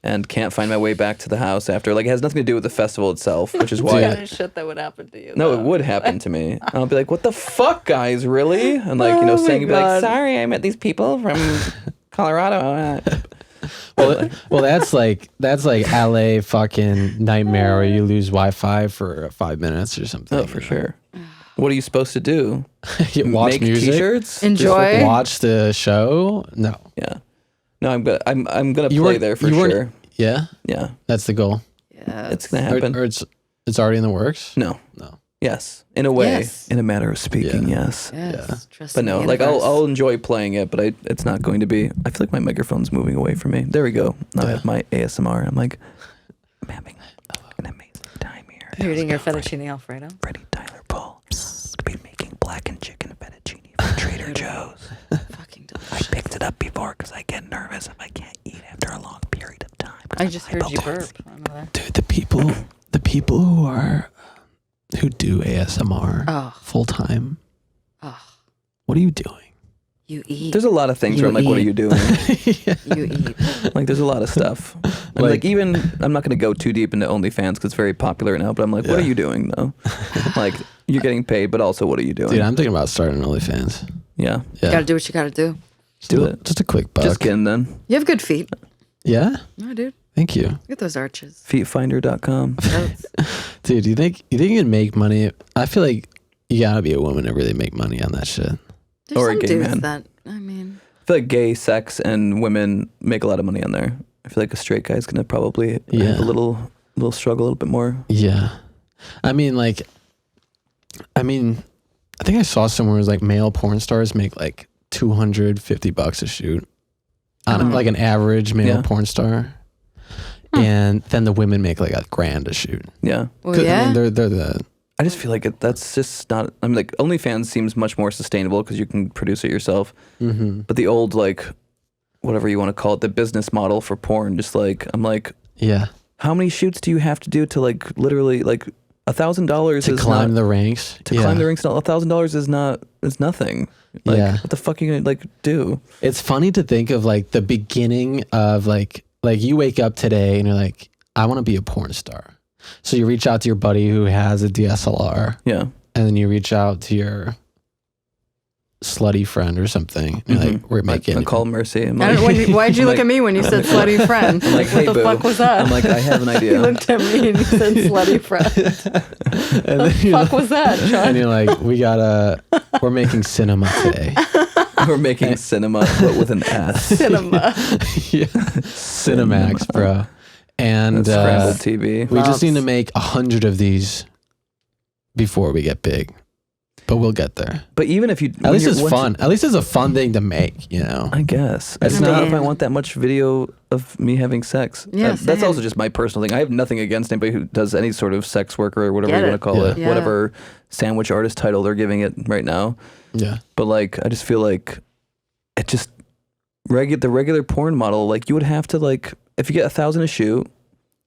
And can't find my way back to the house after. Like, it has nothing to do with the festival itself, which is why. What kind of shit that would happen to you? No, it would happen to me. I'll be like, what the fuck, guys, really? And like, saying, be like, sorry, I met these people from Colorado. Well, that's like LA fucking nightmare where you lose Wi-Fi for 5 minutes or something. Oh, for sure. What are you supposed to do? Watch Make music? T-shirts? Enjoy? Watch the show? No. Yeah. No, I'm gonna play there for sure. Yeah? Yeah. That's the goal. Yeah. It's gonna happen. Or it's already in the works? No. No. Yes. In a way. Yes. In a matter of speaking, yes. Yes. Trust But no, the like universe. I'll enjoy playing it, but it's not going to be. I feel like my microphone's moving away from me. There we go. Now I have my ASMR. I'm like, I'm having an amazing time here. You're eating your fettuccine Alfredo? Freddy Tyler Paul be making blackened chicken fettuccine from Trader Joe's. Fucking delicious. I picked it up before because I get nervous if I can't eat after a long period of time. I just heard you burp. Dude, the people who do ASMR full time. Oh. What are you doing? You eat. There's a lot of things where I'm like, what are you doing? You eat. Like, there's a lot of stuff. And like even, I'm not going to go too deep into OnlyFans because it's very popular right now, but I'm like, what are you doing though? Like, you're getting paid, but also what are you doing? Dude, I'm thinking about starting OnlyFans. Yeah. You gotta do what you gotta do. Do it. Just a quick buck. Just kidding then. You have good feet. Yeah? No, dude. Thank you. Look at those arches. Feetfinder.com. Dude, you think you can make money? I feel like you gotta be a woman to really make money on that shit. There's Or a some gay dudes man. that, I mean. I feel like gay, sex, and women make a lot of money on there. I feel like a straight guy's gonna probably have a little struggle, a little bit more. Yeah. I think I saw somewhere it was like male porn stars make like $250 a shoot on like an average male porn star. And then the women make like $1,000 a shoot. Yeah. Well, yeah. I mean, they're the. I just feel like that's just not. I mean, like OnlyFans seems much more sustainable because you can produce it yourself. Mm-hmm. But the old like, whatever you want to call it, the business model for porn, just like I'm like, yeah. How many shoots do you have to do to like literally like $1,000 to climb the ranks? To climb the ranks, $1,000 is nothing. Like, what the fuck are you gonna like do? It's funny to think of like the beginning of like you wake up today and you're like, I want to be a porn star. So you reach out to your buddy who has a DSLR. Yeah. And then you reach out to your slutty friend or something. And like, we're making. I call Mercy. Why'd you look at me when you said slutty friend? I'm like, hey, what the fuck was that? I'm like, I have an idea. You looked at me and you said slutty friend. And what the fuck was that, John? And you're like, we're making cinema today. We're making cinema, but with an S. Cinema. Yeah. Cinemax, bro. And scrambled TV. We just need to make 100 of these before we get big. But we'll get there. But even if you... At least it's fun. At least it's a fun thing to make, you know? I guess. I don't know if I want that much video of me having sex. Yeah, that's also just my personal thing. I have nothing against anybody who does any sort of sex work or whatever you want to call it. Yeah. Whatever sandwich artist title they're giving it right now. Yeah. But like, I just feel like it just... the regular porn model, like you would have to like... If you get $1,000 a shoot,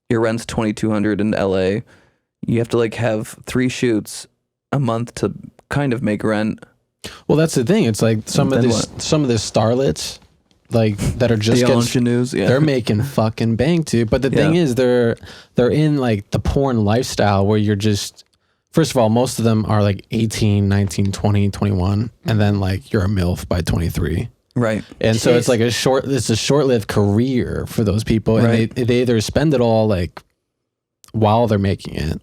your rent's $2,200 in LA. You have to like have 3 shoots a month to kind of make rent. Well, that's the thing. It's like some of the starlets, like that are just the ingenues, they're making fucking bank too. But the thing is, they're in like the porn lifestyle where you're just, first of all, most of them are like 18, 19, 20, 21, and then like you're a MILF by 23. Right. And so it's like a short-lived career for those people, and they either spend it all like while they're making it,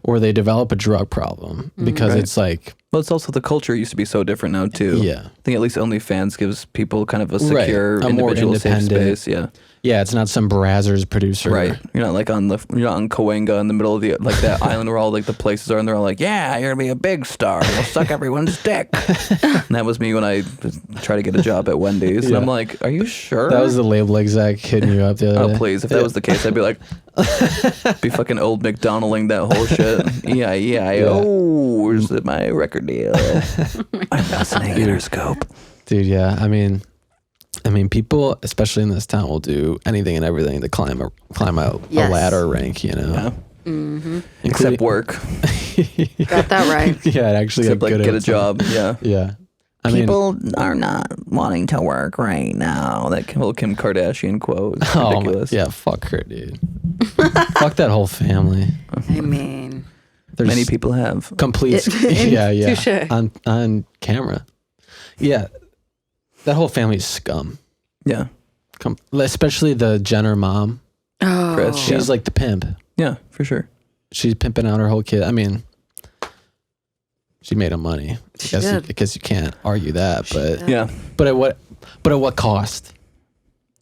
or they develop a drug problem because it's like... Well, it's also the culture used to be so different now too. Yeah. I think at least OnlyFans gives people kind of a secure, a more individual safe space. Yeah. Yeah, it's not some Brazzers producer. Right. You're not like you're not on Cahuenga in the middle of the like that island where all like the places are, and they're all like, yeah, you're gonna be a big star. You'll suck everyone's dick. And that was me when I tried to get a job at Wendy's. And I'm like, are you sure? That was the label exec hitting you up the other day. Oh, please. If that was the case, I'd be like, be fucking old McDonalding that whole shit. E-I-E-I-O. Where's my record deal? I'm listening Interscope. Dude, yeah. I mean, people, especially in this town, will do anything and everything to climb a ladder rank, you know? Yeah. Mm-hmm. Except work. Got that right. Yeah, actually except like get a job. Yeah. Yeah. People are not wanting to work right now. That whole Kim Kardashian quote is ridiculous. Yeah, fuck her, dude. Fuck that whole family. I mean... There's many people have. Complete... yeah. Touché. On camera. Yeah. That whole family's scum. Yeah. Especially the Jenner mom. Oh. Chris, she's like the pimp. Yeah, for sure. She's pimping out her whole kid. I mean, she made him money. I guess you can't argue that, but yeah. But at what cost?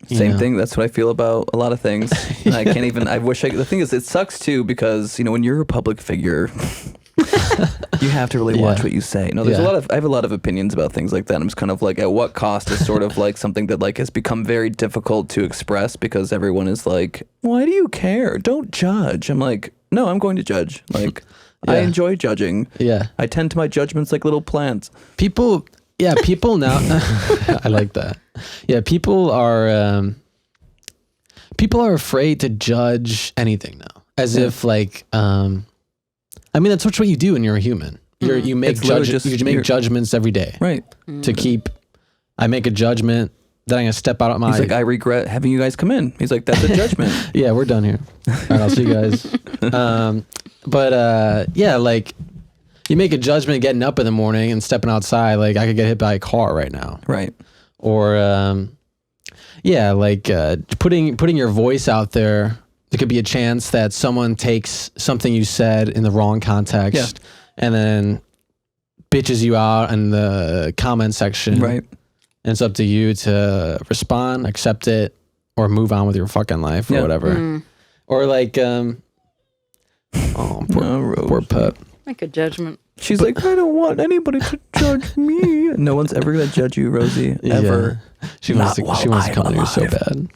Same thing. That's what I feel about a lot of things. I can't even. I wish. The thing is, it sucks too because when you're a public figure, you have to really watch what you say. There's I have a lot of opinions about things like that. I'm just kind of like, at what cost is sort of like something that like has become very difficult to express because everyone is like, why do you care? Don't judge. I'm like, no, I'm going to judge. Like, I enjoy judging. Yeah. I tend to my judgments like little plants. People now. I like that. Yeah, people are afraid to judge anything now, as if like. I mean, that's what you do when you're a human. You make judgments every day, right? To keep. I make a judgment that I'm gonna step out of my. He's like, I regret having you guys come in. He's like, that's a judgment. Yeah, we're done here. All right, I'll see you guys. Yeah, like. You make a judgment getting up in the morning and stepping outside. Like, I could get hit by a car right now. Right. Or, putting your voice out there. There could be a chance that someone takes something you said in the wrong context and then bitches you out in the comment section. Right. And it's up to you to respond, accept it, or move on with your fucking life or whatever. Or like, poor pup. Make a judgment. She's like, I don't want anybody to judge me. No one's ever gonna judge you, Rosie. Ever. Yeah. She wants to come on you so bad.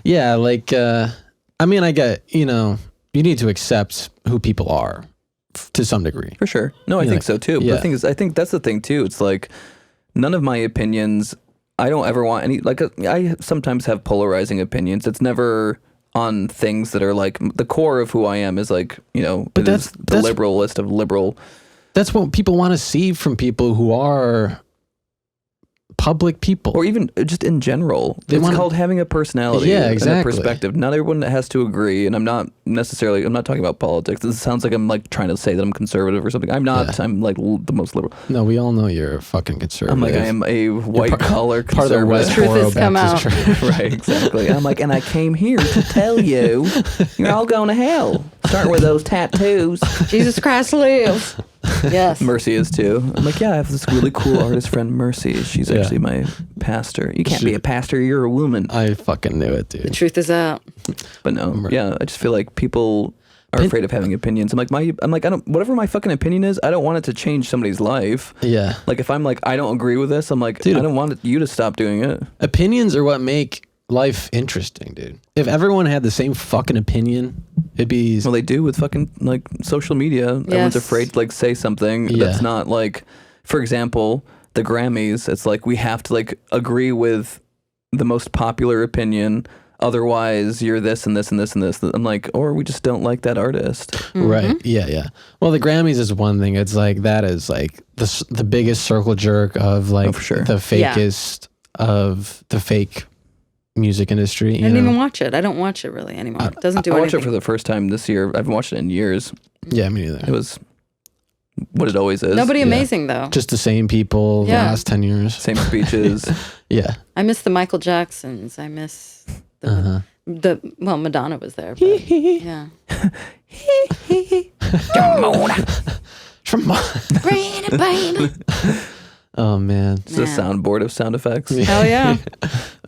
Yeah, like I mean, I get, you need to accept who people are to some degree. For sure. No, I think so too. But the thing is, I think that's the thing too. It's like none of my opinions, I don't ever want any, like I sometimes have polarizing opinions. It's never on things that are like the core of who I am is like, but that's the liberalist of liberal. That's what people want to see from people who are public people, or even just in general. It's called having a personality, and a perspective. Not everyone has to agree, and I'm not talking about politics. It sounds like I'm like trying to say that I'm conservative or something. I'm not. Yeah. I'm like the most liberal. No, we all know you're a fucking conservative. I'm like, I am a white collar conservative. Part of the West Baptist Church. Right, exactly. And I'm like, and I came here to tell you, you're all going to hell. Starting with those tattoos. Jesus Christ lives. Yes. Mercy is too. I'm like, yeah, I have this really cool artist friend, Mercy. She's actually my pastor. You can't be a pastor, you're a woman. I fucking knew it, dude. The truth is out. But no, yeah, I just feel like people are afraid of having opinions. I'm like, whatever my fucking opinion is, I don't want it to change somebody's life. Yeah. Like if I'm like, I don't agree with this, I'm like, dude, I don't want you to stop doing it. Opinions are what make life interesting, dude. If everyone had the same fucking opinion, it'd be... Well, they do with fucking like social media. Yes. Everyone's afraid to like say something that's not like, for example, the Grammys. It's like we have to like agree with the most popular opinion. Otherwise, you're this and this and this and this. I'm like, or we just don't like that artist. Mm-hmm. Right. Yeah. Well, the Grammys is one thing. It's like that is like the biggest circle jerk of like the fakest of the fake music industry. I didn't even watch it. I don't watch it really anymore. It doesn't do anything. I watched it for the first time this year. I haven't watched it in years. Yeah, me neither. It was what it always is. Nobody amazing though. Just the same people the last 10 years. Same speeches. Yeah. I miss the Michael Jacksons. I miss well, Madonna was there. But, yeah. Baby. Oh man, it's a soundboard of sound effects. Hell yeah!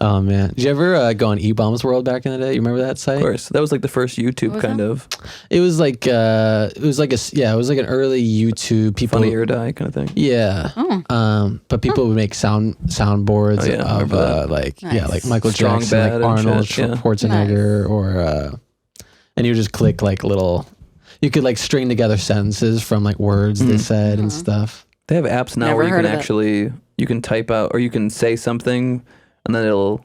Oh man, did you ever go on E-Bombs World back in the day? You remember that site? Of course, that was like the first YouTube kind of. It was like it was like an early YouTube people. Funny or Die kind of thing. Yeah. Oh. But people would make soundboards of like Michael Strong Jackson, Bad like Arnold shit, Schwarzenegger, or and you would just click like little. You could like string together sentences from like words they said and stuff. They have apps now where you can actually you can type out or you can say something and then it'll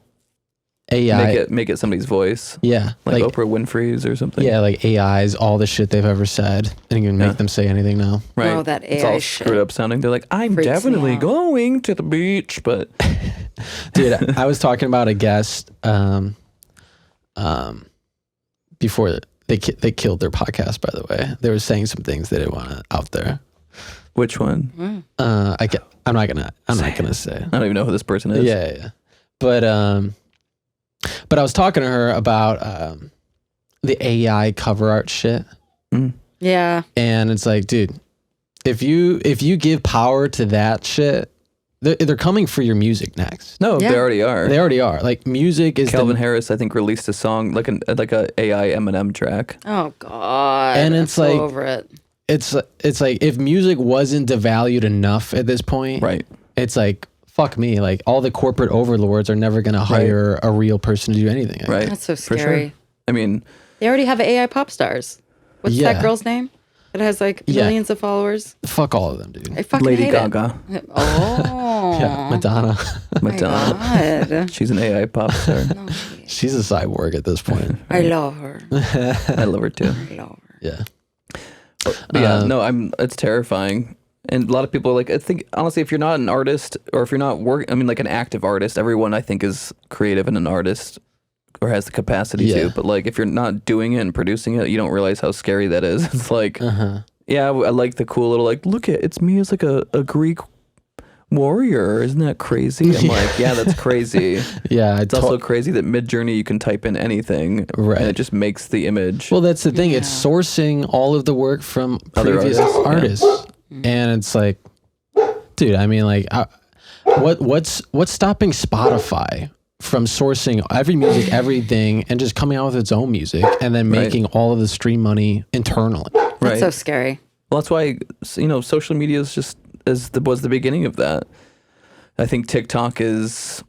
AI make it somebody's voice. Yeah, like Oprah Winfrey's or something. Yeah, like AI's all the shit they've ever said, and you can make them say anything now. Right. Oh, that AI it's all shit. Screwed up sounding. They're like, I'm definitely going to the beach, but dude, I was talking about a guest before they killed their podcast. By the way, they were saying some things they didn't want out there. Which one? I'm not gonna say. I don't even know who this person is. Yeah. But I was talking to her about the AI cover art shit. Yeah. And it's like, dude, if you give power to that shit, they're coming for your music next. No, they already are. They already are. Like music is. Calvin Harris, I think, released a song like a AI Eminem track. Oh God. And it's like over it. It's like if music wasn't devalued enough at this point, right? It's like fuck me, like all the corporate overlords are never gonna hire a real person to do anything. Right, that's so scary. Sure. I mean, they already have AI pop stars. What's that girl's name? It has like millions of followers. Fuck all of them, dude. I fucking Lady hate Gaga. It. Oh, yeah, Madonna. God. She's an AI pop star. No, she's a cyborg at this point. I love her. I love her too. I love her. Yeah. But yeah, it's terrifying. And a lot of people are like, I think, honestly, if you're not an artist or if you're not like an active artist, everyone I think is creative and an artist or has the capacity to. But like, if you're not doing it and producing it, you don't realize how scary that is. It's like, yeah, I like the cool little, like, look it's me as like a Greek warrior. Isn't that crazy? I'm like, yeah, that's crazy. Yeah. It's also crazy that Mid-Journey, you can type in anything. Right. And it just makes the image. Well, that's the thing. It's sourcing all of the work from previous artists. And it's like, dude, I mean, like, what's stopping Spotify from sourcing every music, everything, and just coming out with its own music and then making all of the stream money internally? That's so scary. Well, that's why, social media is just was the beginning of that. I think TikTok is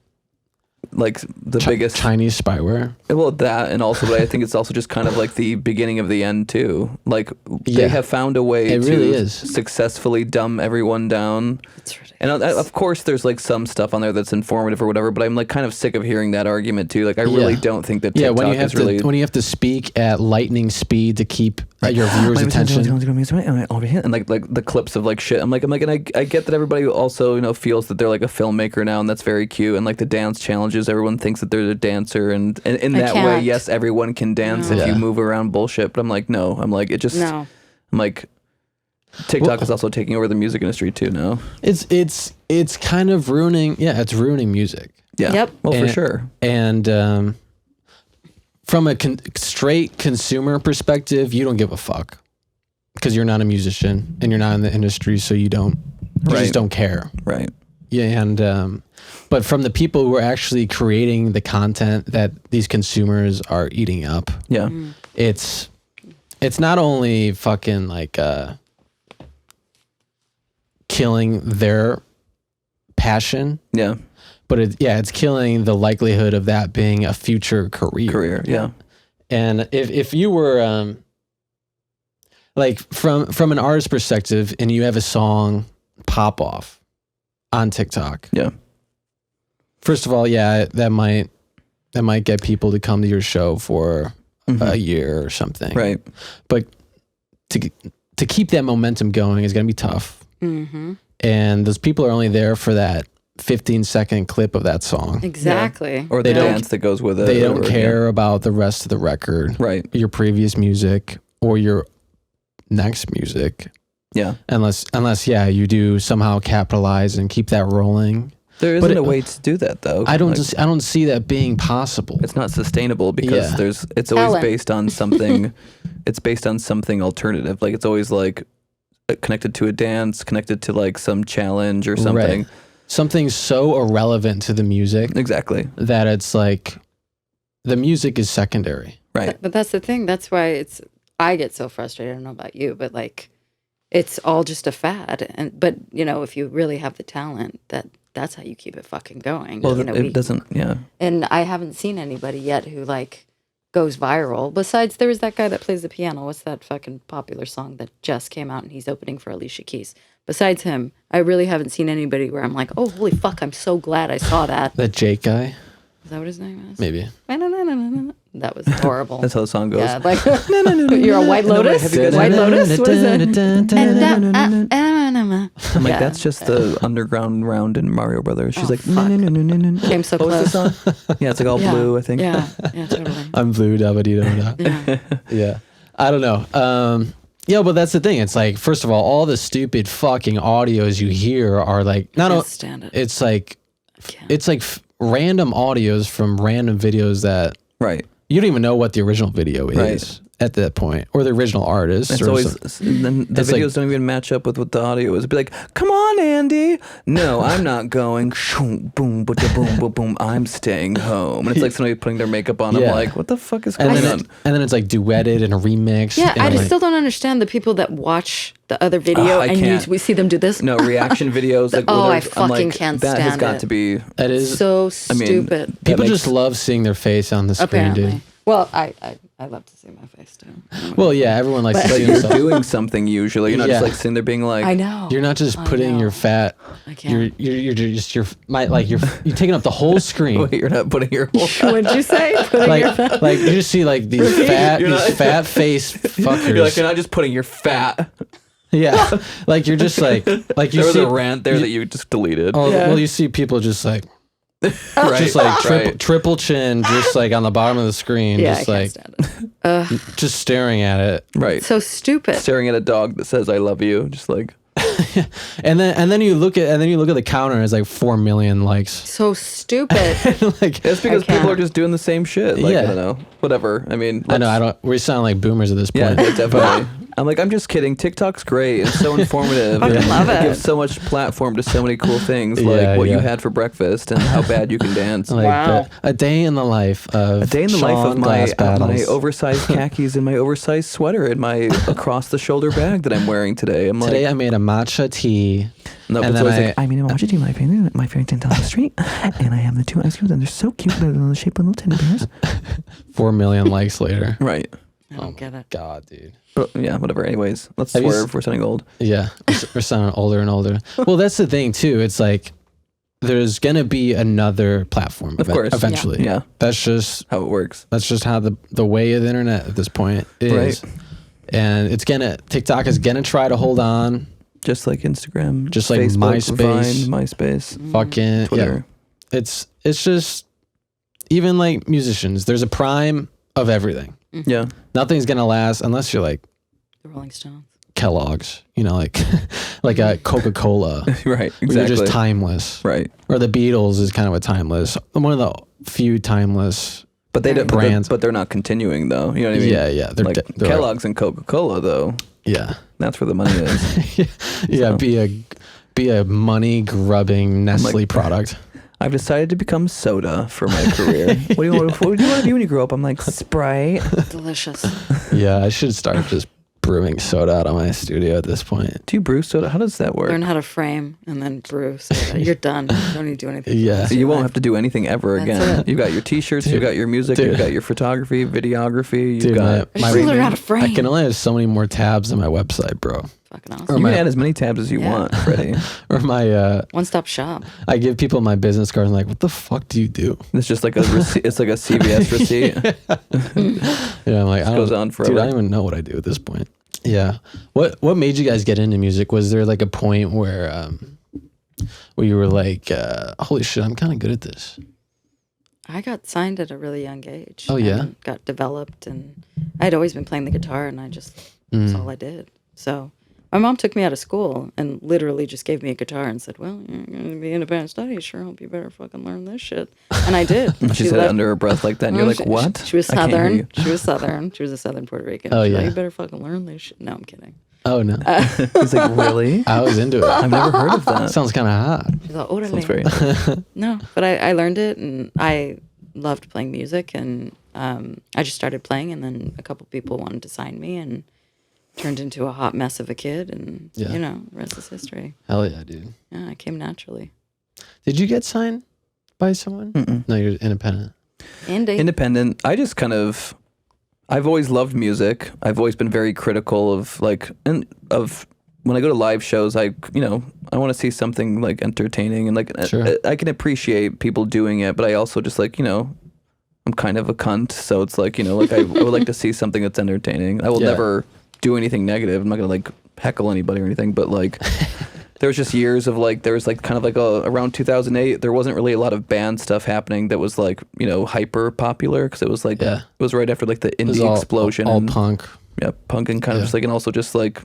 like the biggest Chinese spyware. Well, that, and also, but I think it's also just kind of like the beginning of the end too. Like they have found a way to successfully dumb everyone down. It's ridiculous. And of course, there's like some stuff on there that's informative or whatever. But I'm like kind of sick of hearing that argument too. Like I really don't think that TikTok is really when you have to speak at lightning speed to keep your viewers' attention. And like the clips of like shit. I'm like, and I get that everybody also feels that they're like a filmmaker now, and that's very cute. And like the dance challenges, everyone thinks that they're a dancer, and in that way, yes, everyone can dance if you move around bullshit. But I'm like, no, I'm like, it just, I'm like, TikTok is also taking over the music industry too now. It's kind of ruining. Yeah, it's ruining music. Yeah. Yep. Well, for sure. And from a straight consumer perspective, you don't give a fuck because you're not a musician and you're not in the industry, so you just don't care. Right. Yeah. And but from the people who are actually creating the content that these consumers are eating up, it's not only fucking like killing their passion. Yeah. But it's killing the likelihood of that being a future career. Yeah. And if you were like from an artist perspective, and you have a song pop off on TikTok. Yeah. First of all, that might get people to come to your show for a year or something. Right. But to keep that momentum going is going to be tough. Mm-hmm. And those people are only there for that 15-second clip of that song. Exactly. Yeah. Or the dance that goes with it. They don't care about the rest of the record. Right. Your previous music or your next music. Yeah. Unless you do somehow capitalize and keep that rolling. There isn't a way to do that though. I don't see that being possible. It's not sustainable because it's always based on something. It's based on something alternative. Like it's always like connected to a dance, connected to like some challenge or something. Right. Something so irrelevant to the music. Exactly. That it's like the music is secondary. Right. But that's the thing. That's why I get so frustrated. I don't know about you, but like it's all just a fad. But if you really have the talent, that's how you keep it fucking going. Well, it doesn't. Yeah. And I haven't seen anybody yet who like goes viral. Besides, there was that guy that plays the piano. What's that fucking popular song that just came out and he's opening for Alicia Keys? Besides him, I really haven't seen anybody where I'm like, oh, holy fuck, I'm so glad I saw that. That Jake guy? Is that what his name is? Maybe. That was horrible. That's how the song goes. Yeah, like, you're a White Lotus? White Lotus? What is it? I'm like, that's just the underground round in Mario Brothers. She's like, no. Came so what close. Was the song? Yeah, it's like all blue, I think. Yeah, totally. I'm blue, da-ba-dee-da-da. Yeah. I don't know. But that's the thing. It's like, first of all the stupid fucking audios you hear are like, stand it. It's like random audios from random videos that you don't even know what the original video is at that point, or the original artist. It's always then the videos don't even match up with what the audio is. It'd be like, come on, Andy. No, I'm not going. Boom, boom, boom, boom. I'm staying home. And it's like somebody putting their makeup on. I'm like, what the fuck is going on? And then it's like duetted and remixed. Yeah, I still don't understand the people that watch the other video we see them do this. No, reaction videos. Like, I fucking can't stand it. That has got to be. That is so stupid. People just love seeing their face on the screen, dude. Well, I love to see my face too. Well, yeah, everyone likes to see you're doing something usually. You're not just like sitting there being like, I know. You're not just putting your fat. I can't. You're taking up the whole screen. Wait, you're not putting your whole. What'd you say? Putting your fat. Like you just see like these fat face fuckers. You're like, you're not just putting your fat. Yeah, like you're just like you there was a rant there that you just deleted. Oh, well, you see people just like. Just like triple chin, just like on the bottom of the screen, just like just staring at it. Right. So stupid. Staring at a dog that says "I love you," just like. and then you look at the counter, and it's like 4 million likes. So stupid. Like it's because people are just doing the same shit. Like, I don't know, whatever. I mean, I know. We sound like boomers at this point. Yeah, definitely. I'm like, I'm just kidding. TikTok's great. It's so informative. I love it. It gives so much platform to so many cool things, like what you had for breakfast and how bad you can dance. Like wow. A day in the life of my oversized khakis and my oversized sweater and my across the shoulder bag that I'm wearing today. Today I made a matcha tea. No, and then I made a matcha tea. My favorite thing down the street, and I have the 2 ice creams, and they're so cute. They're in the shape of little teddy bears. 4 million likes later. Right. I don't get it. God, dude. But yeah, whatever. Anyways, let's swerve. We're sounding old. Yeah, we're sounding older and older. Well, that's the thing too. It's like there's gonna be another platform, of course, eventually. Yeah, that's just how it works. That's just how the way of the internet at this point is. Right. and TikTok is gonna try to hold on, just like Instagram, just like Facebook, MySpace, Vine, MySpace, fucking Twitter. Yeah. It's just even like musicians. There's a prime of everything. Yeah, nothing's gonna last unless you're like the Rolling Stones, Kellogg's, like like a Coca-Cola, right? Exactly. You're just timeless, right? Or the Beatles is kind of a timeless, one of the few timeless. But they don't, brands, but they're not continuing though. You know what I mean? Yeah. They're like Kellogg's and Coca-Cola though. Yeah, that's where the money is. Yeah, so. be a money grubbing Nestle product. I've decided to become soda for my career. What do you want to be when you grow up? I'm like Sprite. Delicious. Yeah, I should start just brewing soda out of my studio at this point. Do you brew soda? How does that work? Learn how to frame and then brew soda. You're done. You don't need to do anything. Yeah. You won't have to do anything ever again. You got your t-shirts, you got your music, you got your photography, videography, you got learn how to frame. I can only have so many more tabs on my website, bro. Fucking awesome. You can add as many tabs as you want, Freddy. Or my one-stop shop. I give people my business cards and like, what the fuck do you do? It's just like a receipt. It's like a CVS receipt. Yeah, I'm like, it goes on forever. Dude, I don't even know what I do at this point. Yeah. What made you guys get into music? Was there like a point where you were like, holy shit, I'm kind of good at this? I got signed at a really young age. Oh, yeah? Got developed, and I'd always been playing the guitar, and that's all I did. So my mom took me out of school and literally just gave me a guitar and said, well, you're going to be in advanced studies. Sure hope you better fucking learn this shit. And I did. She said it under her breath like that, and you're like, what? She was Southern. She was Southern. She was a Southern Puerto Rican. Oh, yeah. Like, you better fucking learn this shit. No, I'm kidding. Oh, no. He's like, really? I was into it. I've never heard of that. Sounds kind of hot. She's like, orale. Sounds very No, but I learned it, and I loved playing music, and I just started playing, and then a couple people wanted to sign me, and turned into a hot mess of a kid, and the rest is history. Hell yeah, dude. Yeah, it came naturally. Did you get signed by someone? Mm-mm. No, you're independent. Independent. I just I've always loved music. I've always been very critical of when I go to live shows, I want to see something like entertaining, and like sure. I can appreciate people doing it, but I also just like, I'm kind of a cunt, so it's like, like I would like to see something that's entertaining. I will never do anything negative. I'm not gonna like heckle anybody or anything, but like there was just years of like, there was like kind of like around 2008, there wasn't really a lot of band stuff happening that was like, hyper popular, because it was like it was right after like the indie explosion, all punk. Yeah, punk, and kind of just like, and also just like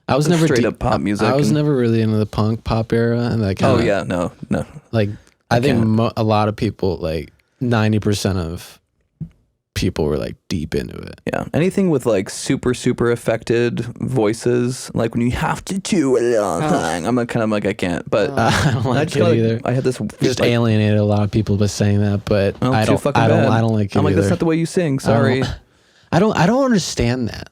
I was never straight up pop music. I was never really into the punk pop era, and that kind of no. Like I think a lot of people, like 90% of people were like deep into it. Yeah, anything with like super affected voices, like when you have to do a little thing, I'm kind of like, I can't. But I don't like it either. I had this just alienated a lot of people by saying that, but I don't like it. I'm like, either. That's not the way you sing. Sorry. I don't understand that.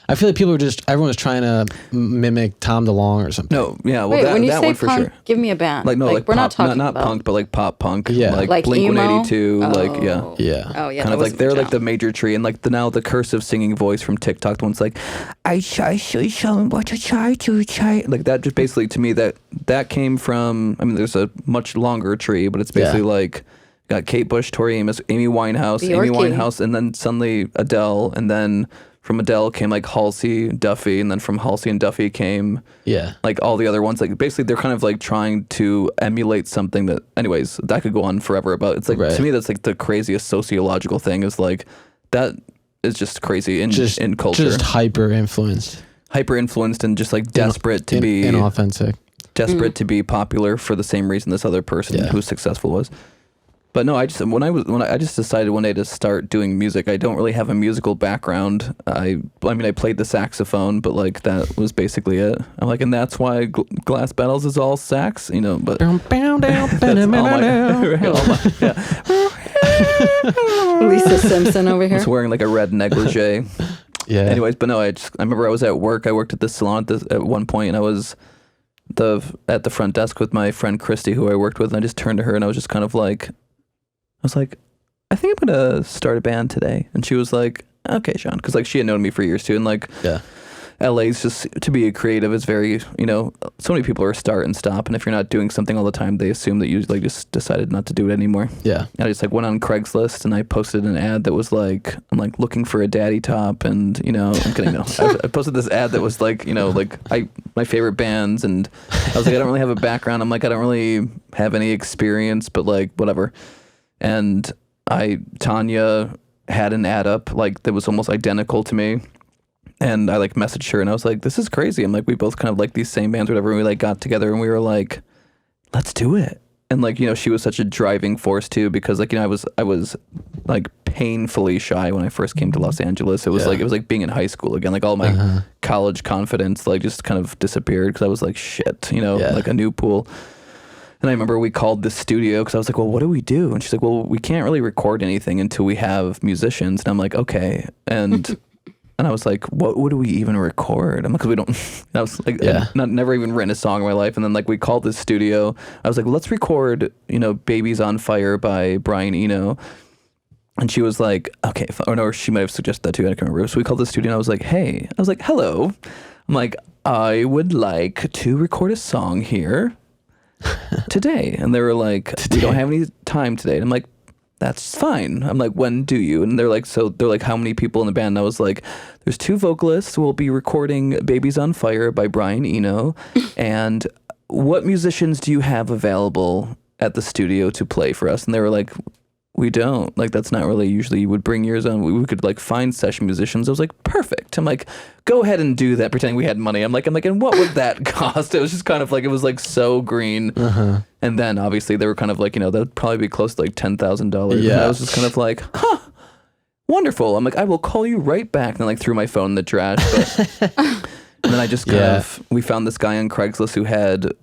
I feel like everyone was trying to mimic Tom DeLonge or something. No, yeah, well, wait, when you that say one for punk, sure. give me a band. Like, no, like we're pop, not talking not about punk, but like pop punk. Yeah, like Blink emo? 182. Like, yeah. Oh yeah. Kind of like they're like the major tree, and like now the cursive singing voice from TikTok. The one's like, I try to try. Like that, just basically to me that came from. I mean, there's a much longer tree, but it's basically like. Got Kate Bush, Tori Amos, Amy Winehouse, and then suddenly Adele, and then from Adele came like Halsey, Duffy, and then from Halsey and Duffy came like all the other ones. Like basically they're kind of like trying to emulate something that, anyways, that could go on forever about. It's like to me that's like the craziest sociological thing is like that is just crazy in culture. Just hyper influenced and just like desperate to be inauthentic. Desperate to be popular for the same reason this other person who's successful was. But no, I just decided one day to start doing music. I don't really have a musical background. I mean, I played the saxophone, but like that was basically it. I'm like, and that's why Glass Battles is all sax, but that's all Lisa Simpson over here. Just wearing like a red negligee. Yeah. Anyways, but no, I remember I was at work. I worked at the salon at one point, and I was at the front desk with my friend Christy, who I worked with, and I just turned to her and I was just kind of like, I think I'm gonna start a band today. And she was like, okay, Sean, because like she had known me for years too, and like LA's just, to be a creative is very, so many people are start and stop, and if you're not doing something all the time, they assume that you like just decided not to do it anymore. Yeah. And I just like went on Craigslist and I posted an ad that was like, I'm like looking for a daddy top, and I'm kidding, no. I posted this ad that was like, my favorite bands, and I was like, I don't really have a background. I'm like, I don't really have any experience, but like whatever. And Tanya had an ad up like that was almost identical to me. And I like messaged her and I was like, this is crazy. I'm like, we both kind of like these same bands or whatever. And we like got together and we were like, let's do it. And like, she was such a driving force too, because like, I was like painfully shy when I first came to Los Angeles. It was like being in high school again. Like all my college confidence like just kind of disappeared because I was like, shit, like a new pool. And I remember we called this studio because I was like, well, what do we do? And she's like, well, we can't really record anything until we have musicians. And I'm like, okay. And I was like, what would we even record? I'm like, because we don't, I was like, never even written a song in my life. And then like we called this studio. I was like, let's record, Babies on Fire by Brian Eno. And she was like, okay, or she might have suggested that too. I can't remember. So we called the studio and I was like, hey, I was like, hello. I'm like, I would like to record a song here today. And they were like, we don't have any time today. And I'm like, that's fine. I'm like, when do you? And they're like, how many people in the band? And I was like, there's 2 vocalists who will be recording Babies on Fire by Brian Eno. And what musicians do you have available at the studio to play for us? And they were like, we don't. Like, that's not really usually you would bring yours on. We could like find session musicians. I was like, perfect. I'm like, go ahead and do that, pretending we had money. I'm like, and what would that cost? It was just kind of like, it was like so green. And then obviously they were kind of like, that'd probably be close to like $10,000. Yeah. And I was just kind of like, wonderful. I'm like, I will call you right back. And then like threw my phone in the trash. But and then I just kind of, we found this guy on Craigslist who had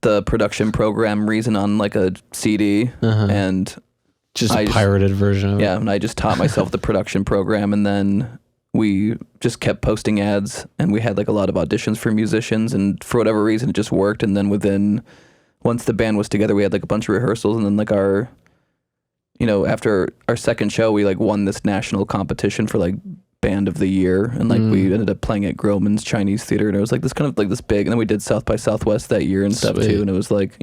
the production program Reason on like a CD. And just a pirated version of it. Yeah, and I just taught myself the production program, and then we just kept posting ads, and we had like a lot of auditions for musicians, and for whatever reason it just worked. And then once the band was together, we had like a bunch of rehearsals, and then like after our second show, we like won this national competition for like band of the year, and like we ended up playing at Grauman's Chinese Theater, and it was like this kind of like this big, and then we did South by Southwest that year and stuff too, and it was like,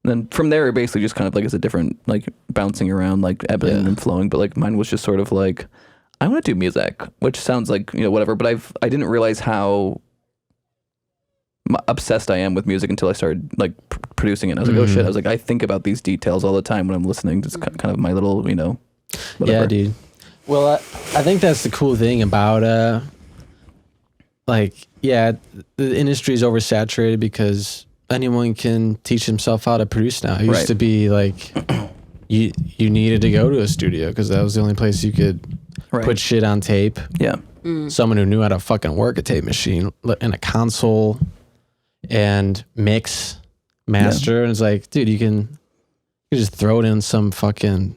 and then from there, it basically just kind of like is a different, like bouncing around, like ebbing and flowing. But like mine was just sort of like, I want to do music, which sounds like, whatever. But I didn't realize how obsessed I am with music until I started like producing it. And I was like, oh shit. I was like, I think about these details all the time when I'm listening. It's kind of my little, whatever. Yeah, dude. Well, I think that's the cool thing about, the industry is oversaturated because anyone can teach himself how to produce now. It used to be like you needed to go to a studio because that was the only place you could put shit on tape. Yeah. Someone who knew how to fucking work a tape machine and a console and mix, master. And it's like, dude, you can just throw it in some fucking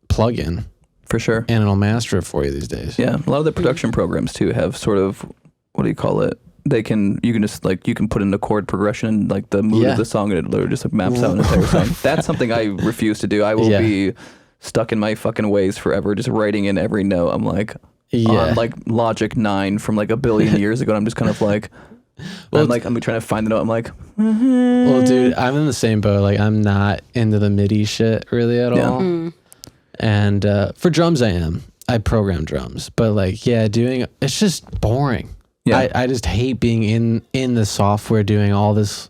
plug-in. For sure. And it'll master it for you these days. Yeah. A lot of the production programs too have sort of, what do you call it? You can put in the chord progression and like the mood of the song, and it literally just maps out an entire song. That's something I refuse to do. I will be stuck in my fucking ways forever, just writing in every note. I'm like on like Logic 9 from like a billion years ago. And I'm just kind of like, I'm trying to find the note. I'm like, well, dude, I'm in the same boat. Like I'm not into the MIDI shit really at all. And for drums, I program drums, but like, it's just boring. Yeah. I just hate being in the software doing all this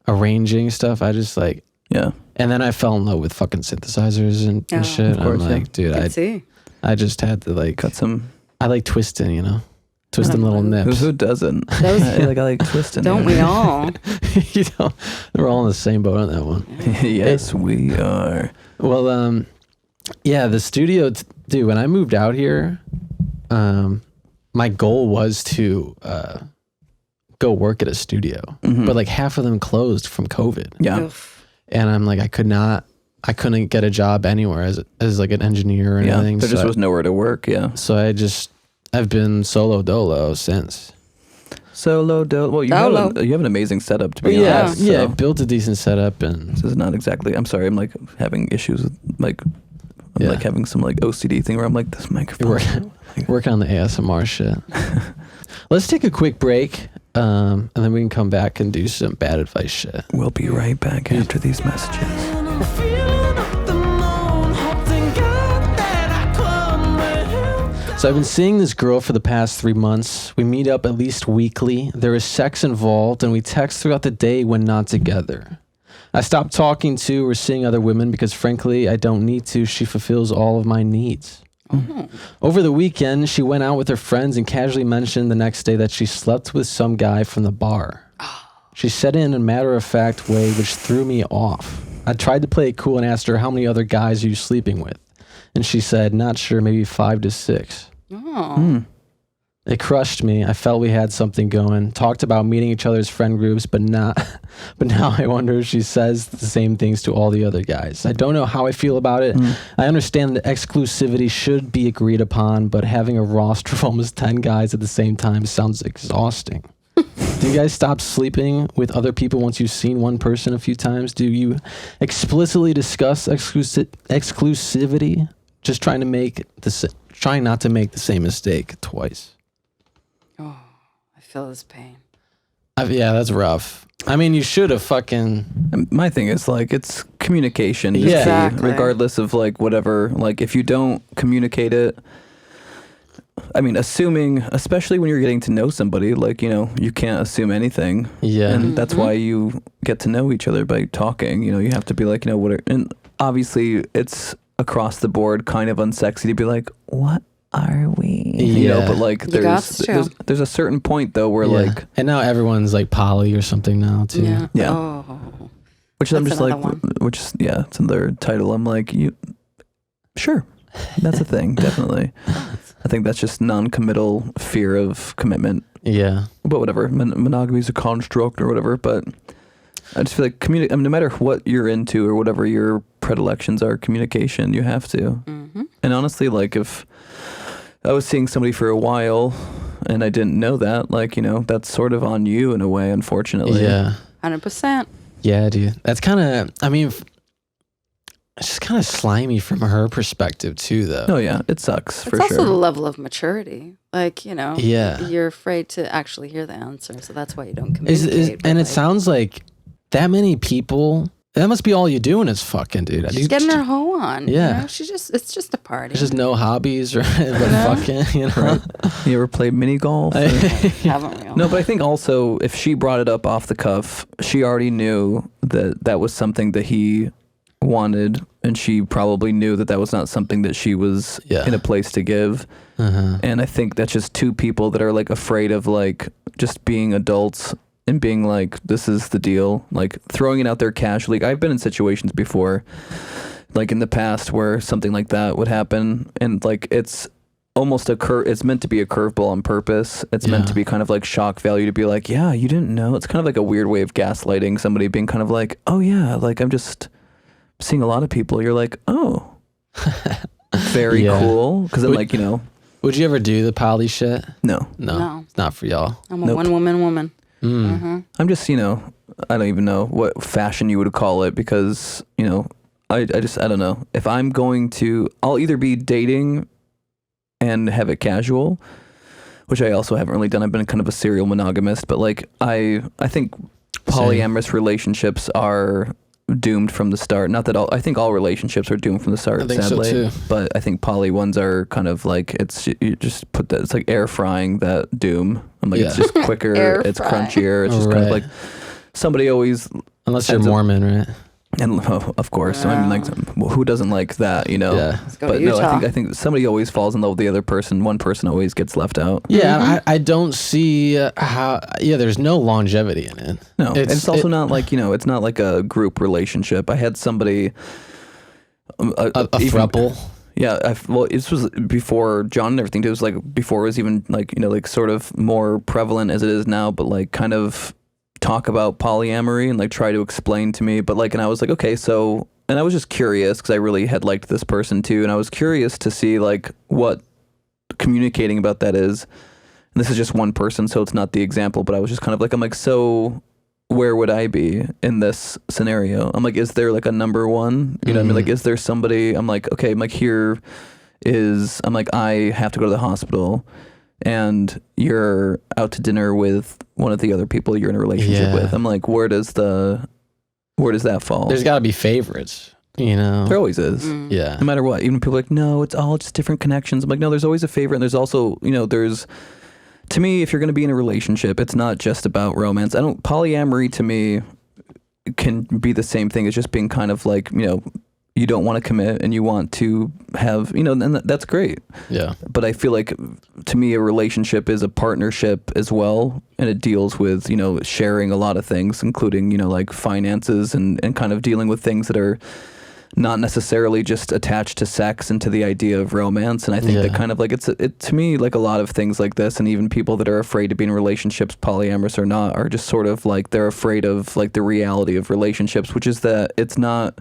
arranging stuff. I just like and then I fell in love with fucking synthesizers and shit. I'm like, dude, I just had to like cut some. I like twisting, twisting little nips. Who doesn't? I like twisting. Don't we all? We're all in the same boat on that one. Yes, we are. Well, the studio, dude. When I moved out here, my goal was to go work at a studio, but like half of them closed from COVID. Yeah. Oof. And I'm like, I couldn't get a job anywhere as like an engineer or anything. There just was nowhere to work. Yeah. So I've been solo dolo since. Solo dolo. Well, you have an amazing setup to be honest. Yeah. I built a decent setup, and this is not exactly. I'm sorry. I'm like having issues with like. I'm like having some like OCD thing where I'm like, this microphone. Working on the ASMR shit. Let's take a quick break, and then we can come back and do some bad advice shit. We'll be right back after these messages. So I've been seeing this girl for the past 3 months. We meet up at least weekly. There is sex involved, and we text throughout the day when not together. I stopped talking to or seeing other women because, frankly, I don't need to. She fulfills all of my needs. Over the weekend, she went out with her friends and casually mentioned the next day that she slept with some guy from the bar. She said it in a matter-of-fact way, which threw me off. I tried to play it cool and asked her, how many other guys are you sleeping with? And she said, not sure, maybe 5 to 6. It crushed me. I felt we had something going. Talked about meeting each other's friend groups, but now I wonder if she says the same things to all the other guys. I don't know how I feel about it. I understand that exclusivity should be agreed upon, but having a roster of almost 10 guys at the same time sounds exhausting. Do you guys stop sleeping with other people once you've seen one person a few times? Do you explicitly discuss exclusivity? Just trying not to make the same mistake twice. Oh, I feel his pain. Yeah, that's rough. I mean, you should have fucking... My thing is, like, it's communication. Yeah. Exactly. Regardless of, like, whatever. Like, if you don't communicate it... I mean, assuming... Especially when you're getting to know somebody, like, you know, you can't assume anything. Yeah. And that's why you get to know each other by talking. You know, you have to be like, you know, what... And obviously, it's across the board kind of unsexy to be like, what are we? You know, but like there's a certain point though where like, and now everyone's like poly or something now too. Yeah. Oh, which I'm just like, which is, it's another title. I'm like, sure, that's a thing, definitely. I think that's just non-committal fear of commitment. Yeah. But whatever, monogamy is a construct or whatever. But I just feel like I mean, no matter what you're into or whatever your predilections are, communication, you have to. And honestly, like if I was seeing somebody for a while and I didn't know that, like, you know, that's sort of on you in a way, unfortunately. Yeah. 100%. Yeah, dude. That's kind of, I mean, it's just kind of slimy from her perspective too, though. Oh yeah, it sucks for sure. It's also the level of maturity. Like, you know, yeah, you're afraid to actually hear the answer, so that's why you don't communicate. And it sounds like that many people, that must be all you're doing is fucking, dude. She's getting her hoe on. Yeah. You know? It's just a party. There's just no hobbies or fucking, you know. Right. You ever played mini golf? Haven't we all? No, but I think also if she brought it up off the cuff, she already knew that was something that he wanted, and she probably knew that was not something that she was in a place to give. And I think that's just two people that are like afraid of like just being adults and being like, this is the deal, like throwing it out there casually. I've been in situations before, like in the past, where something like that would happen, and like it's almost it's meant to be a curveball on purpose. It's meant to be kind of like shock value, to be like, yeah, you didn't know. It's kind of like a weird way of gaslighting somebody, being kind of like, oh yeah, like I'm just seeing a lot of people. You're like, oh, very cool. Because then, like, you know, would you ever do the poly shit? No, it's not for y'all. I'm a one-woman woman. I'm just, you know, I don't even know what fashion you would call it, because, you know, I don't know. If I'm going to, I'll either be dating and have it casual, which I also haven't really done. I've been kind of a serial monogamist, but like I think polyamorous relationships are doomed from the start. Not that I think all relationships are doomed from the start, sadly. So too. But I think poly ones are kind of like, you just put that, it's like air frying that doom. I'm like, it's just quicker, it's crunchier, it's just kind of like somebody always, unless you're Mormon, right? And of course, I mean, like, who doesn't like that, you know? Yeah. But no, I think somebody always falls in love with the other person. One person always gets left out. Yeah, I don't see how. Yeah, there's no longevity in it. No, it's also not like, you know, it's not like a group relationship. I had somebody a throuple. Yeah, well, this was before John and everything. It was like before it was even like, you know, like sort of more prevalent as it is now, but like kind of talk about polyamory and like try to explain to me, but like, and I was like, okay, so, and I was just curious because I really had liked this person too, and I was curious to see like what communicating about that is. And this is just one person, so it's not the example, but I was just kind of like, I'm like, so where would I be in this scenario? I'm like, is there like a number one? You know what I mean? Like, is there somebody? I'm like, okay, I'm like, I'm like, I have to go to the hospital. and you're out to dinner with one of the other people you're in a relationship with. I'm like, where does that fall? There's got to be favorites, you know? There always is. Yeah. No matter what. Even people are like, no, it's all just different connections. I'm like, no, there's always a favorite. And there's also, to me, if you're going to be in a relationship, it's not just about romance. Polyamory to me can be the same thing as just being kind of like, you don't want to commit and you want to have, and that's great. Yeah. But I feel like, to me, a relationship is a partnership as well. And it deals with, sharing a lot of things, including, like finances and kind of dealing with things that are not necessarily just attached to sex and to the idea of romance. And I think that kind of like, to me, like a lot of things like this, and even people that are afraid to be in relationships, polyamorous or not, are just sort of like, they're afraid of like the reality of relationships, which is that it's not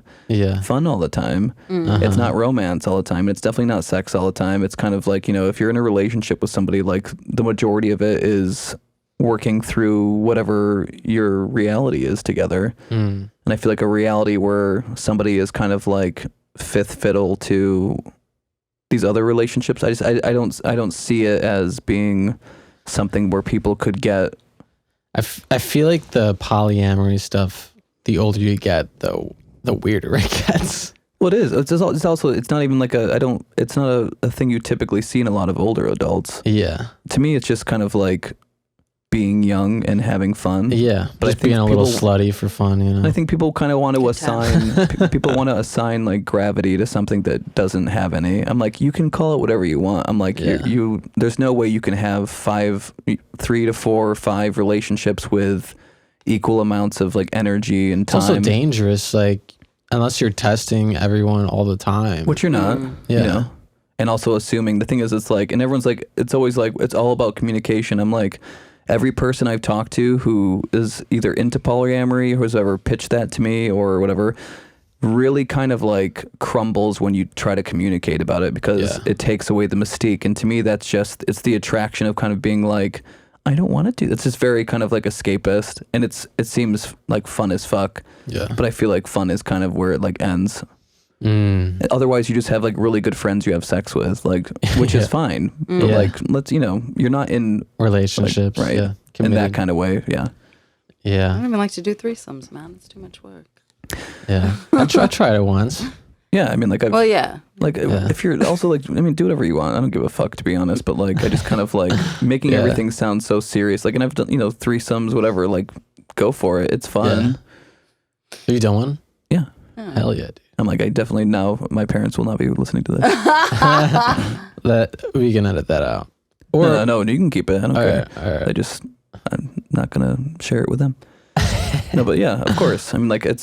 fun all the time. It's not romance all the time. It's definitely not sex all the time. It's kind of like, if you're in a relationship with somebody, like the majority of it is working through whatever your reality is together. And I feel like a reality where somebody is kind of like fifth fiddle to these other relationships, I don't see it as being something where people could get. I feel like the polyamory stuff, the older you get, the weirder it gets. Well, it is. It's also, it's not even like it's not a thing you typically see in a lot of older adults. Yeah. To me, it's just kind of like being young and having fun. Yeah, but just being a little slutty for fun, I think people kind of want to assign like gravity to something that doesn't have any. I'm like, you can call it whatever you want. I'm like, you there's no way you can have 3 to 4 or 5 relationships with equal amounts of like energy and time. It's also dangerous, like unless you're testing everyone all the time, which you're not. And also assuming, the thing is, it's like, and everyone's like, it's always like, it's all about communication. I'm like, every person I've talked to who is either into polyamory, who's ever pitched that to me or whatever, really kind of like crumbles when you try to communicate about it, because it takes away the mystique. And to me, that's just, it's the attraction of kind of being like, I don't want to do. It's just very kind of like escapist, and it seems like fun as fuck. Yeah. But I feel like fun is kind of where it like ends. Otherwise, you just have like really good friends you have sex with, like, which is fine. But like, let's, you're not in relationships, like, right? Yeah. In that kind of way, yeah. I don't even like to do threesomes, man. It's too much work. Yeah, I tried it once. Yeah, I mean, like, if you're also like, I mean, do whatever you want. I don't give a fuck, to be honest. But like, I just kind of like making everything sound so serious. Like, and I've done, threesomes, whatever. Like, go for it. It's fun. Have you done one? Yeah. Hell yeah, dude. I'm like, I definitely know my parents will not be listening to this. That we can edit that out. Or no, you can keep it. I don't care. All right. I'm not gonna share it with them. No, but yeah, of course. I mean, like, I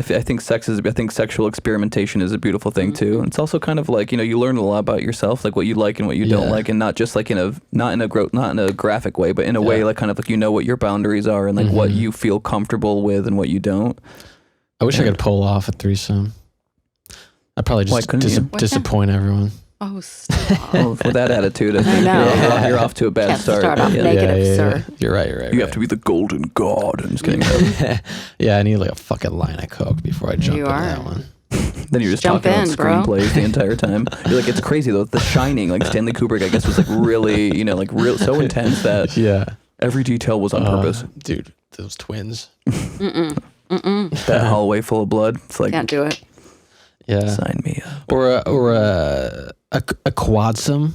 think sexual experimentation is a beautiful thing too. And it's also kind of like, you learn a lot about yourself, like what you like and what you don't like, and not just like not in a graphic way, but in a way like kind of like, what your boundaries are and like what you feel comfortable with and what you don't. I wish I could pull off a threesome. I'd probably just disappoint everyone. Oh, stop. With that attitude, I think you're off to a bad start. Start off negative, sir. You're right. You have to be the golden god. I'm just kidding. I need like a fucking line of coke before I jump into that one. Then you're just talking about screenplays the entire time. You're like, it's crazy though. The Shining, like Stanley Kubrick, I guess, was like really, so intense that every detail was on purpose. Dude, those twins. That hallway full of blood. It's like, can't do it. Yeah. Sign me up. Or a quadsome.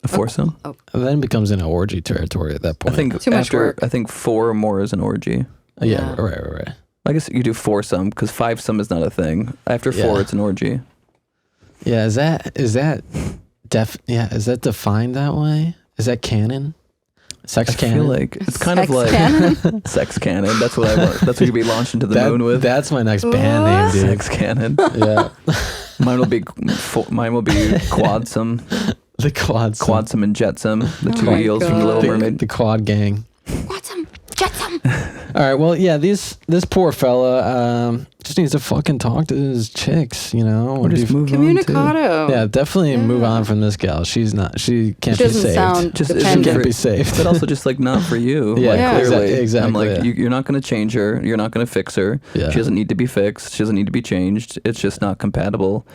A foursome? Oh. And then it becomes an orgy territory at that point. I think too much work. I think 4 or more is an orgy. Yeah. Right. I guess you do foursome, because fivesome is not a thing. After 4, it's an orgy. Yeah, is that defined that way? Is that canon? Sex canon? I feel like it's kind of like canon? Sex canon. That's what I want. That's what you'd be launched into the moon with. That's my next band name, dude. Sex canon. Yeah. Mine will be quadsome. The quadsome. Quadsome and jetsome. The 2 eels from the Little Mermaid. The quad gang. Quadsome, jetsome. All right. Well, yeah. This poor fella just needs to fucking talk to his chicks. Or just move Communicado. Yeah, definitely move on from this gal. She can't be saved. She can't be saved. But also just like not for you. Clearly. Exactly. I'm like, you're not going to change her. You're not going to fix her. Yeah. She doesn't need to be fixed. She doesn't need to be changed. It's just not compatible.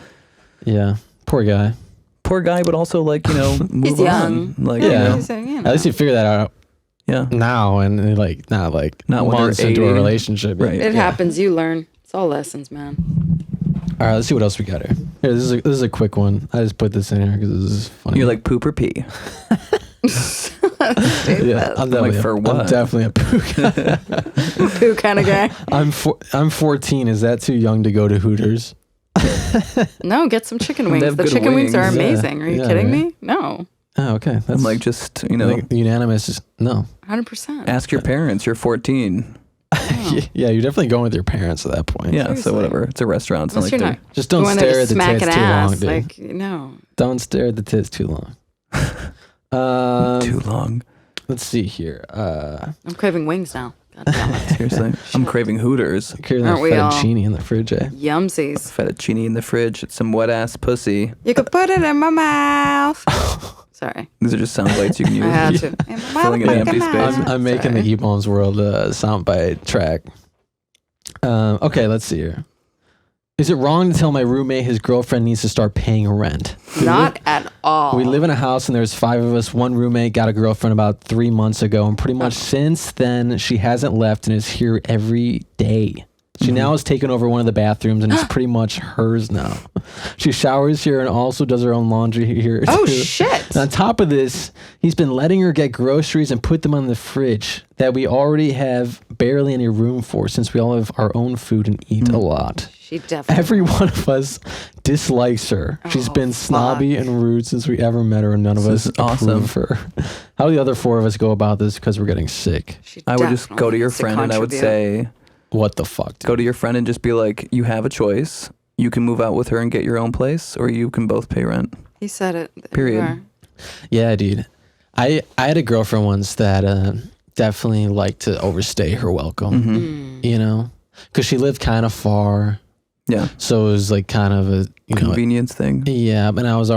Yeah. Poor guy. poor guy, but also like, move he's young. on. Like, He's, at least you figure that out. Yeah. Now and like not months into a relationship. Right. It happens. You learn. It's all lessons, man. All right, let's see what else we got here. Here, this is a quick one. I just put this in here because this is funny. You're like poop or pee? Yeah, I'm definitely a poo guy. Poo kind of guy. I'm 14. Is that too young to go to Hooters? No, get some chicken wings. The chicken wings are amazing. Are you kidding me? No. Oh, okay. I'm like just unanimous. No. 100%. Ask your parents. You're 14. Oh. Yeah, you're definitely going with your parents at that point. Yeah, seriously. So whatever. It's a restaurant. It's not like just don't stare at the tits too long, dude. Like, no. Don't stare at the tits too long. Too long. Let's see here. I'm craving wings now. God damn it. Seriously. I'm craving Hooters. Craving that fettuccine in the fridge, eh? Yumsies. Fettuccine in the fridge. It's some wet ass pussy. You could put it in my mouth. Sorry. These are just sound bites you can use. I have to. Filling in the empty space. I'm making the E-Bombs World soundbite track. Okay, let's see here. Is it wrong to tell my roommate his girlfriend needs to start paying rent? Not at all. We live in a house and there's 5 of us. One roommate got a girlfriend about 3 months ago, and pretty much since then she hasn't left and is here every day. She now has taken over one of the bathrooms and it's pretty much hers now. She showers here and also does her own laundry here. Oh, shit. And on top of this, he's been letting her get groceries and put them on the fridge that we already have barely any room for, since we all have our own food and eat a lot. She definitely. Every one of us dislikes her. She's been snobby and rude since we ever met her, and none of us approve of her. How do the other 4 of us go about this? Because we're getting sick. I would just go to your friend and I would say, what the fuck, dude? Go to your friend and just be like, you have a choice. You can move out with her and get your own place, or you can both pay rent. He said it. Period. Yeah, dude. I had a girlfriend once that definitely liked to overstay her welcome, because she lived kind of far. Yeah. So it was like kind of a convenience thing. Yeah, but I was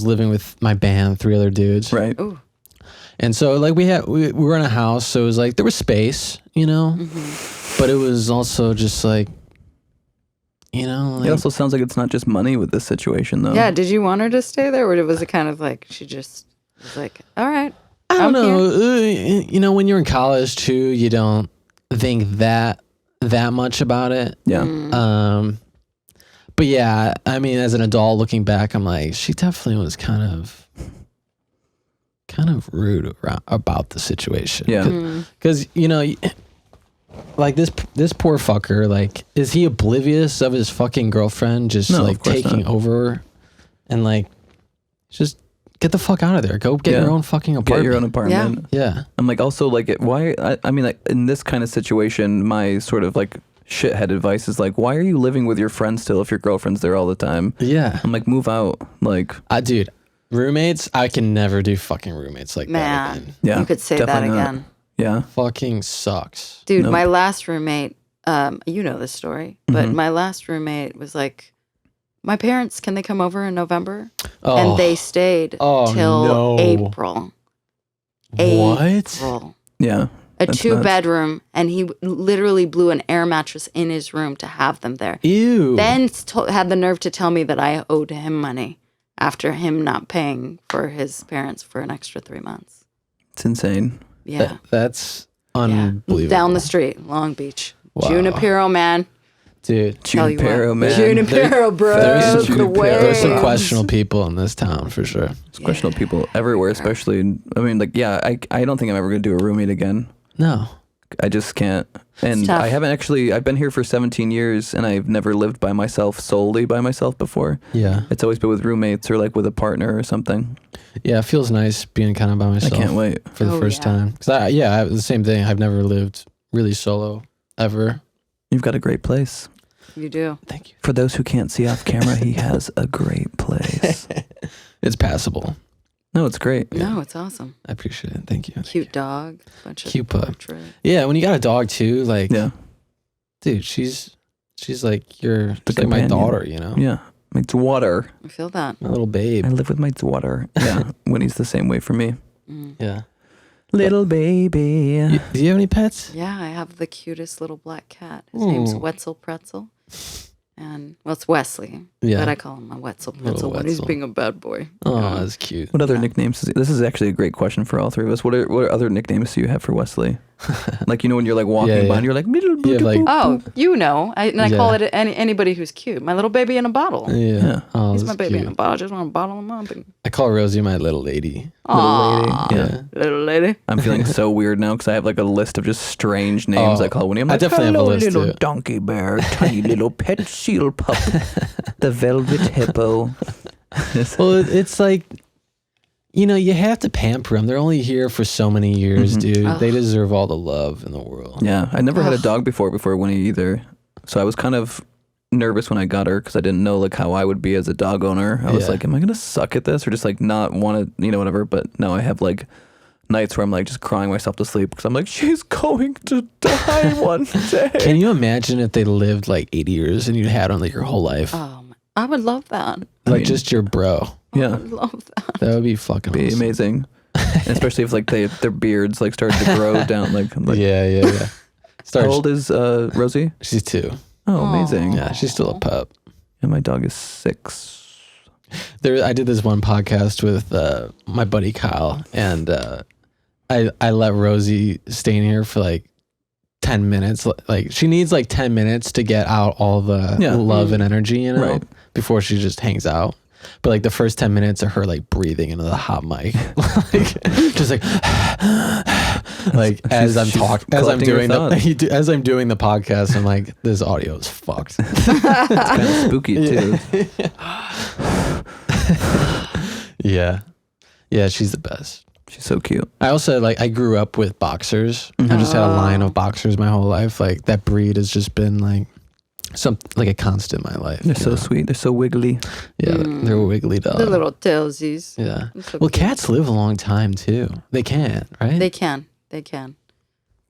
living with my band, 3 other dudes. Right. Ooh. And so like we were in a house, so it was like there was space, but it was also just like, it also sounds like it's not just money with this situation though. Yeah. Did you want her to stay there, or was it kind of like she just was like, all right? I don't know. When you're in college too, you don't think that much about it. Yeah. But yeah, I mean, as an adult looking back, I'm like, she definitely was kind of rude about the situation. Yeah. Because, like this poor fucker, like, is he oblivious of his fucking girlfriend just taking over and like, just get the fuck out of there. Go get your own fucking apartment. Get your own apartment. Yeah. I'm like, also like, I mean, like in this kind of situation, my sort of like shithead advice is like, why are you living with your friend still if your girlfriend's there all the time? Yeah. I'm like, move out. Like, dude, roommates, I can never do fucking roommates like that again. Yeah. You could say that again. Yeah. Fucking sucks. Dude, my last roommate, you know this story, but my last roommate was like, my parents, can they come over in November? Oh. And they stayed till April. What? April. Yeah. A 2-bedroom, and he literally blew an air mattress in his room to have them there. Ew. Then had the nerve to tell me that I owed him money after him not paying for his parents for an extra 3 months. It's insane. Yeah. That's unbelievable. Down the street, Long Beach. Wow. Junipero, man. Dude. Junipero, man. Junipero, bro. There's some questionable people in this town for sure. There's questionable people everywhere, especially. I mean, like, yeah, I don't think I'm ever going to do a roommate again. No. I just can't. And I haven't actually, I've been here for 17 years and I've never lived by myself, solely by myself before. Yeah. It's always been with roommates or like with a partner or something. Yeah, it feels nice being kind of by myself. I can't wait. For the first time. Because I have the same thing. I've never lived really solo ever. You've got a great place. You do. Thank you. For those who can't see off camera, he has a great place. It's passable. No, it's great. No, it's awesome. I appreciate it. Thank you. Cute dog. Bunch of cute pup. portrait. Yeah, when you got a dog too, like, dude, she's like like my daughter, Yeah, my daughter. I feel that. My little babe. I live with my daughter. Yeah, Winnie's the same way for me. Yeah. Little baby. Do you have any pets? Yeah, I have the cutest little black cat. His name's Wetzel Pretzel. And, well, it's Wesley. Yeah. But I call him my Wetzel Pencil when he's being a bad boy. Oh, that's cute. What other nicknames? This is actually a great question for all three of us. What other nicknames do you have for Wesley? Like, when you're like walking by and you're like, oh, I call it anybody who's cute. My little baby in a bottle. Yeah. Oh, he's my baby in a bottle. I just want to bottle him up. I call Rosie my little lady. Aww, little lady. Yeah. Little lady. I'm feeling so weird now because I have like a list of just strange names I call Winnie. I'm like, I definitely have a list little too. Donkey bear, tiny little pet seal pup, the velvet hippo. Well, it's like, you have to pamper them. They're only here for so many years, dude. Oh. They deserve all the love in the world. Yeah, I never had a dog before Winnie either. So I was kind of nervous when I got her because I didn't know like how I would be as a dog owner. I was like, am I going to suck at this or just like not want to, whatever. But now I have like nights where I'm like just crying myself to sleep because I'm like, she's going to die one day. Can you imagine if they lived like 80 years and you had them like your whole life? I would love that. Like just your bro. Yeah. I would love that. That would be fucking awesome. Amazing. And especially if like their beards like started to grow down like yeah. How old is Rosie? She's 2. Oh, amazing. Yeah, she's still a pup. And my dog is 6. I did this one podcast with my buddy Kyle, and I let Rosie stay in here for like 10 minutes. Like she needs like 10 minutes to get out all the love and energy, right, before she just hangs out. But like the first 10 minutes of her like breathing into the hot mic, like just like as I'm doing the podcast, I'm like, this audio is fucked. It's kind of spooky too. Yeah, she's the best. She's so cute. I also I grew up with boxers. I just had a line of boxers my whole life. Like that breed has just been like a constant in my life. They're so sweet. They're so wiggly. Yeah, they're wiggly dogs. The little tailsies. Yeah. So well, cats live a long time too. They can, right? They can.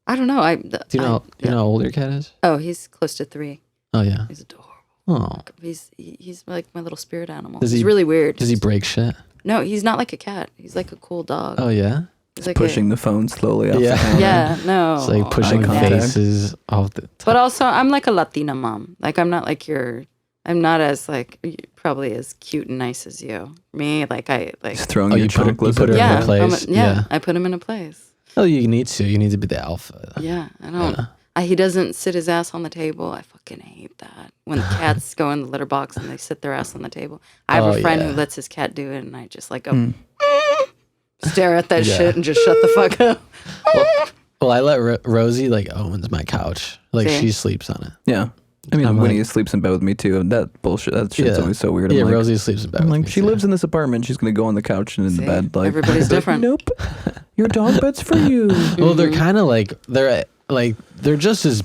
I don't know. Do you know how old your cat is? Oh, he's close to 3. Oh yeah. He's adorable. Oh. He's like my little spirit animal. He's really weird. Does he break shit? No, he's not like a cat. He's like a cool dog. Oh yeah. He's like pushing the phone slowly off the counter. Yeah, no. It's like pushing faces off the top. But also, I'm like a Latina mom. Like, I'm not like I'm not as like, probably as cute and nice as you. Me, like, Just throwing your chocolates. You put her in a place. I put him in a place. Oh, you need to. You need to be the alpha. Yeah, I don't. He doesn't sit his ass on the table. I fucking hate that. When the cats go in the litter box and they sit their ass on the table. I have a friend who lets his cat do it, and I just like go... stare at that shit and just shut the fuck up. Well, I let Rosie owns my couch. Like she sleeps on it. Yeah. I mean, Winnie sleeps in bed with me too. That bullshit, that shit's always so weird. I'm Rosie sleeps in bed with me. She lives in this apartment. She's going to go on the couch and in the bed. Like everybody's different. Nope. Your dog bed's for you. Well, they're kind of they're just as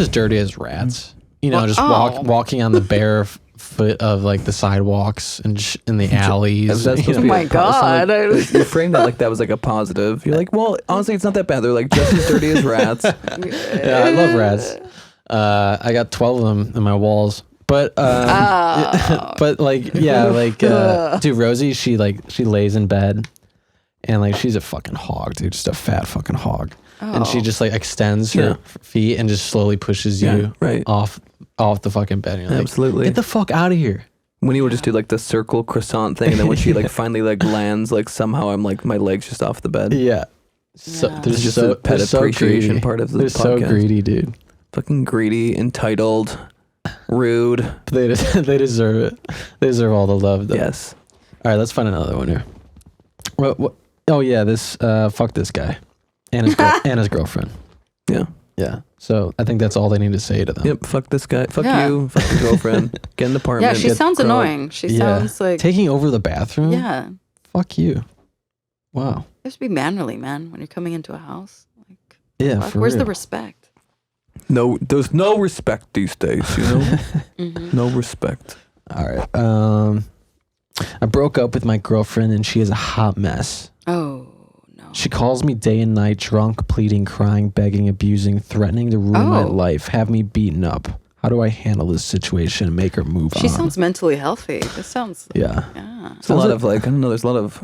dirty as rats. Walking on the bare foot of the sidewalks and in the alleys. Oh my god! You framed that like that was like a positive. You're like, well, honestly, it's not that bad. They're like just as dirty as rats. Yeah, I love rats. I got 12 of them in my walls. But dude, Rosie, she lays in bed and she's a fucking hog, dude, just a fat fucking hog. And she just extends her feet and just slowly pushes you off the fucking bed. And you're absolutely. Get the fuck out of here. Winnie would just do the circle croissant thing, and then when she finally lands, somehow I'm my legs just off the bed. Yeah. So there's just a pet appreciation part of the podcast. They're so greedy, dude. Fucking greedy, entitled, rude. They deserve it. They deserve all the love, though. Yes. All right, let's find another one here. What? Oh yeah, fuck this guy and his girlfriend. Yeah. Yeah. So I think that's all they need to say to them. Yep. Fuck this guy. Fuck you. Fuck your girlfriend. Get an apartment. Yeah, she sounds annoying. She sounds like taking over the bathroom. Yeah. Fuck you. Wow. You have to be mannerly, man, when you're coming into a house. Where's the respect? No, there's no respect these days. You know, no respect. All right. I broke up with my girlfriend, and she is a hot mess. Oh. She calls me day and night, drunk, pleading, crying, begging, abusing, threatening to ruin my life, have me beaten up. How do I handle this situation and make her move on? She sounds mentally healthy. This sounds... Yeah. It's a lot of I don't know, there's a lot of...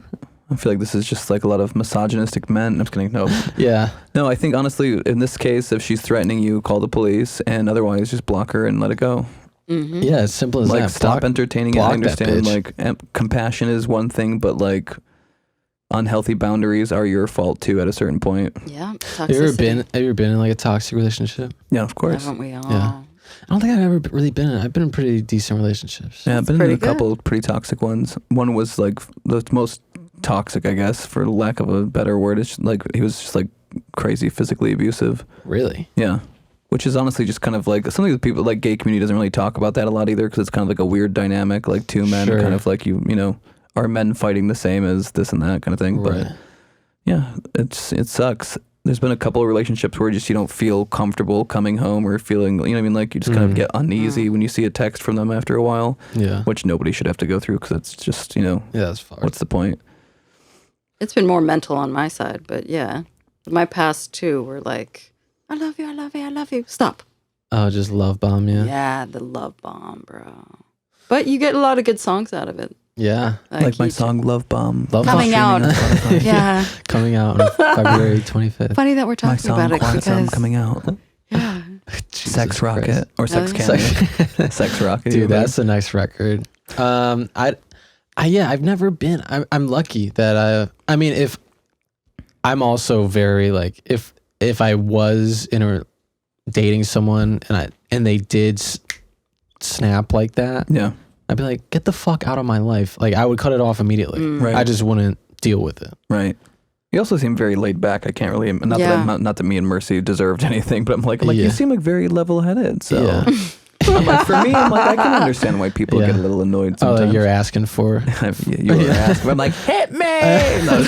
I feel like this is just a lot of misogynistic men. I'm just kidding. No. Yeah. No, I think honestly, in this case, if she's threatening you, call the police, and otherwise just block her and let it go. Mm-hmm. Yeah, as simple as like, that. Stop entertaining it. I understand, like, compassion is one thing, but, like, unhealthy boundaries are your fault, too, at a certain point. Yeah, toxicity. Have you ever been in, like, a toxic relationship? Yeah, of course. Haven't we all? Yeah. I don't think I've ever really been in. I've been in pretty decent relationships. Yeah, I've been in a couple pretty toxic ones. One was, like, the most toxic, I guess, for lack of a better word. It's like, he was just, like, crazy physically abusive. Really? Yeah. Which is honestly just kind of like something that people, like, gay community doesn't really talk about that a lot either, because it's kind of like a weird dynamic, like two men kind of like, you know, are men fighting the same as this and that kind of thing. Right. But yeah, it sucks. There's been a couple of relationships where just you don't feel comfortable coming home or feeling, you know what I mean? Like, you just kind of get uneasy when you see a text from them after a while. Yeah. Which nobody should have to go through, because it's just, you know, yeah, that's far. What's the point? It's been more mental on my side, but yeah. My past two were like, I love you, I love you, I love you. Stop. Oh, just love bomb you? Yeah, the love bomb, bro. But you get a lot of good songs out of it. Yeah. Like my song Love Bomb. Coming out. Yeah. Coming out on February 25th. Funny that we're talking about it. My song coming out. Yeah. Sex Rocket. Or Sex Cannon. Sex Rocket. Dude, that's the next record. I've never been. I'm lucky that I mean, if I'm also very like, if I was dating someone and they did snap like that, yeah, I'd be like, get the fuck out of my life. Like, I would cut it off immediately. Right. I just wouldn't deal with it. Right. You also seem very laid back. I can't really, not that me and Mercy deserved anything, but I'm like you seem like very level headed. So yeah. I'm like, for me, I'm like, I can understand why people get a little annoyed sometimes. Oh, like you're asking for. You were asking. I'm like, hit me. No,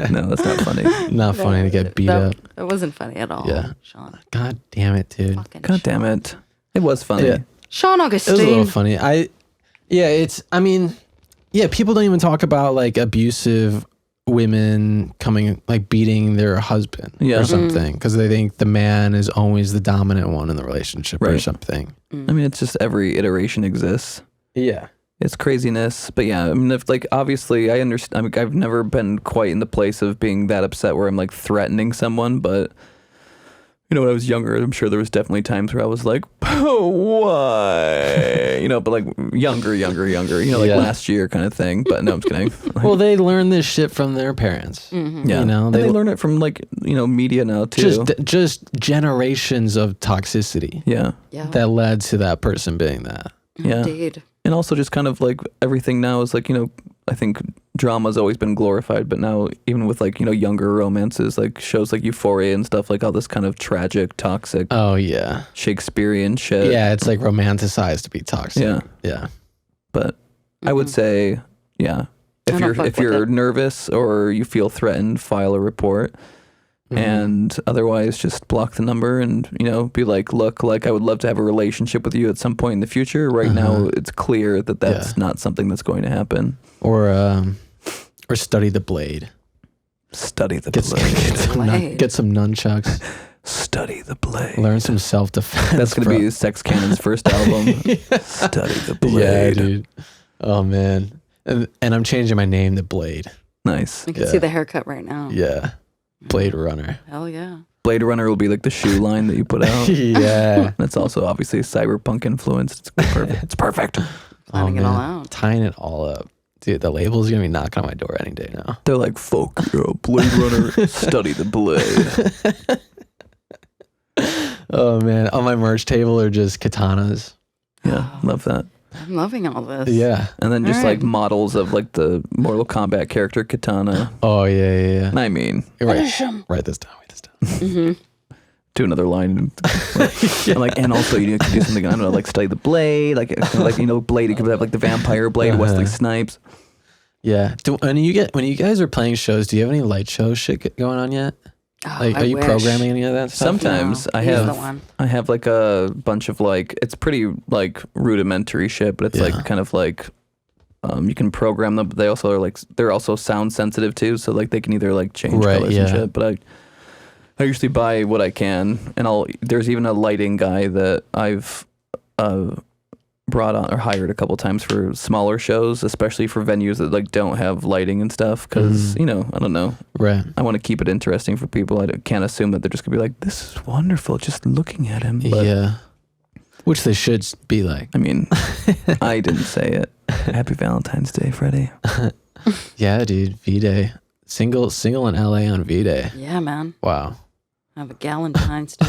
no, that's not funny. Not funny to get beat up. It wasn't funny at all. Yeah. Sean. God damn it, dude. God damn it. It was funny. Yeah. Sean Augustine. It was a little funny. People don't even talk about like abusive women coming, like beating their husband or something, because they think the man is always the dominant one in the relationship or something. I mean, it's just every iteration exists. Yeah. It's craziness. But yeah, I mean, if, like, obviously I understand. I mean, I've never been quite in the place of being that upset where I'm like threatening someone, but you know, when I was younger, I'm sure there was definitely times where I was like, oh, why? You know, but like younger, you know, like last year kind of thing. But no, I'm just kidding. Like, well, they learn this shit from their parents. Mm-hmm. Yeah. You know, they learn it from, like, you know, media now too. Just generations of toxicity. Yeah. That led to that person being that. Yeah. Indeed. And also just kind of like everything now is like, you know, I think drama's always been glorified, but now even with like, you know, younger romances, like shows like Euphoria and stuff, like all this kind of tragic, toxic, Shakespearean shit. Yeah, it's like romanticized to be toxic. Yeah. But I would say, if you're nervous or you feel threatened, file a report. And otherwise just block the number and, you know, be like, look, like I would love to have a relationship with you at some point in the future. Right now it's clear that that's not something that's going to happen. Or study the blade. Study the blade. Get some nunchucks. Study the blade. Learn some self-defense. That's going to be Sex Cannon's first album. Study the blade. Yeah, dude. Oh, man. And I'm changing my name to Blade. Nice. I can see the haircut right now. Yeah. Blade Runner. Hell yeah. Blade Runner will be like the shoe line that you put out. Yeah. That's also obviously cyberpunk influenced. It's perfect. It's perfect. Planning it all out. Tying it all up. Dude, the label's going to be knocking on my door any day now. They're like, fuck, Blade Runner, study the blade. Oh, man. On my merch table are just katanas. Yeah, love that. I'm loving all this. Yeah. And then just like models of like the Mortal Kombat character katana. Oh, yeah. I mean, write this down. Mm-hmm. Do another line. And also you could do something, I don't know, like study the blade, like you know, Blade, you could have like the vampire Blade, Wesley Snipes. Yeah. When you guys are playing shows, do you have any light show shit going on yet? Like, are you programming any of that stuff? Sometimes I have like a bunch of like, it's pretty like rudimentary shit, but it's like kind of like you can program them, but they also are like, they're also sound sensitive too, so like they can either like change colors and shit. But I usually buy what I can, and there's even a lighting guy that I've brought on or hired a couple times for smaller shows, especially for venues that like don't have lighting and stuff. Because I don't know. Right. I want to keep it interesting for people. I can't assume that they're just gonna be like, "This is wonderful," just looking at him. But, yeah. Which they should be like. I mean, I didn't say it. Happy Valentine's Day, Freddy. Yeah, dude. V-Day. Single in LA on V-Day. Yeah, man. Wow. I have a Galentine's Day.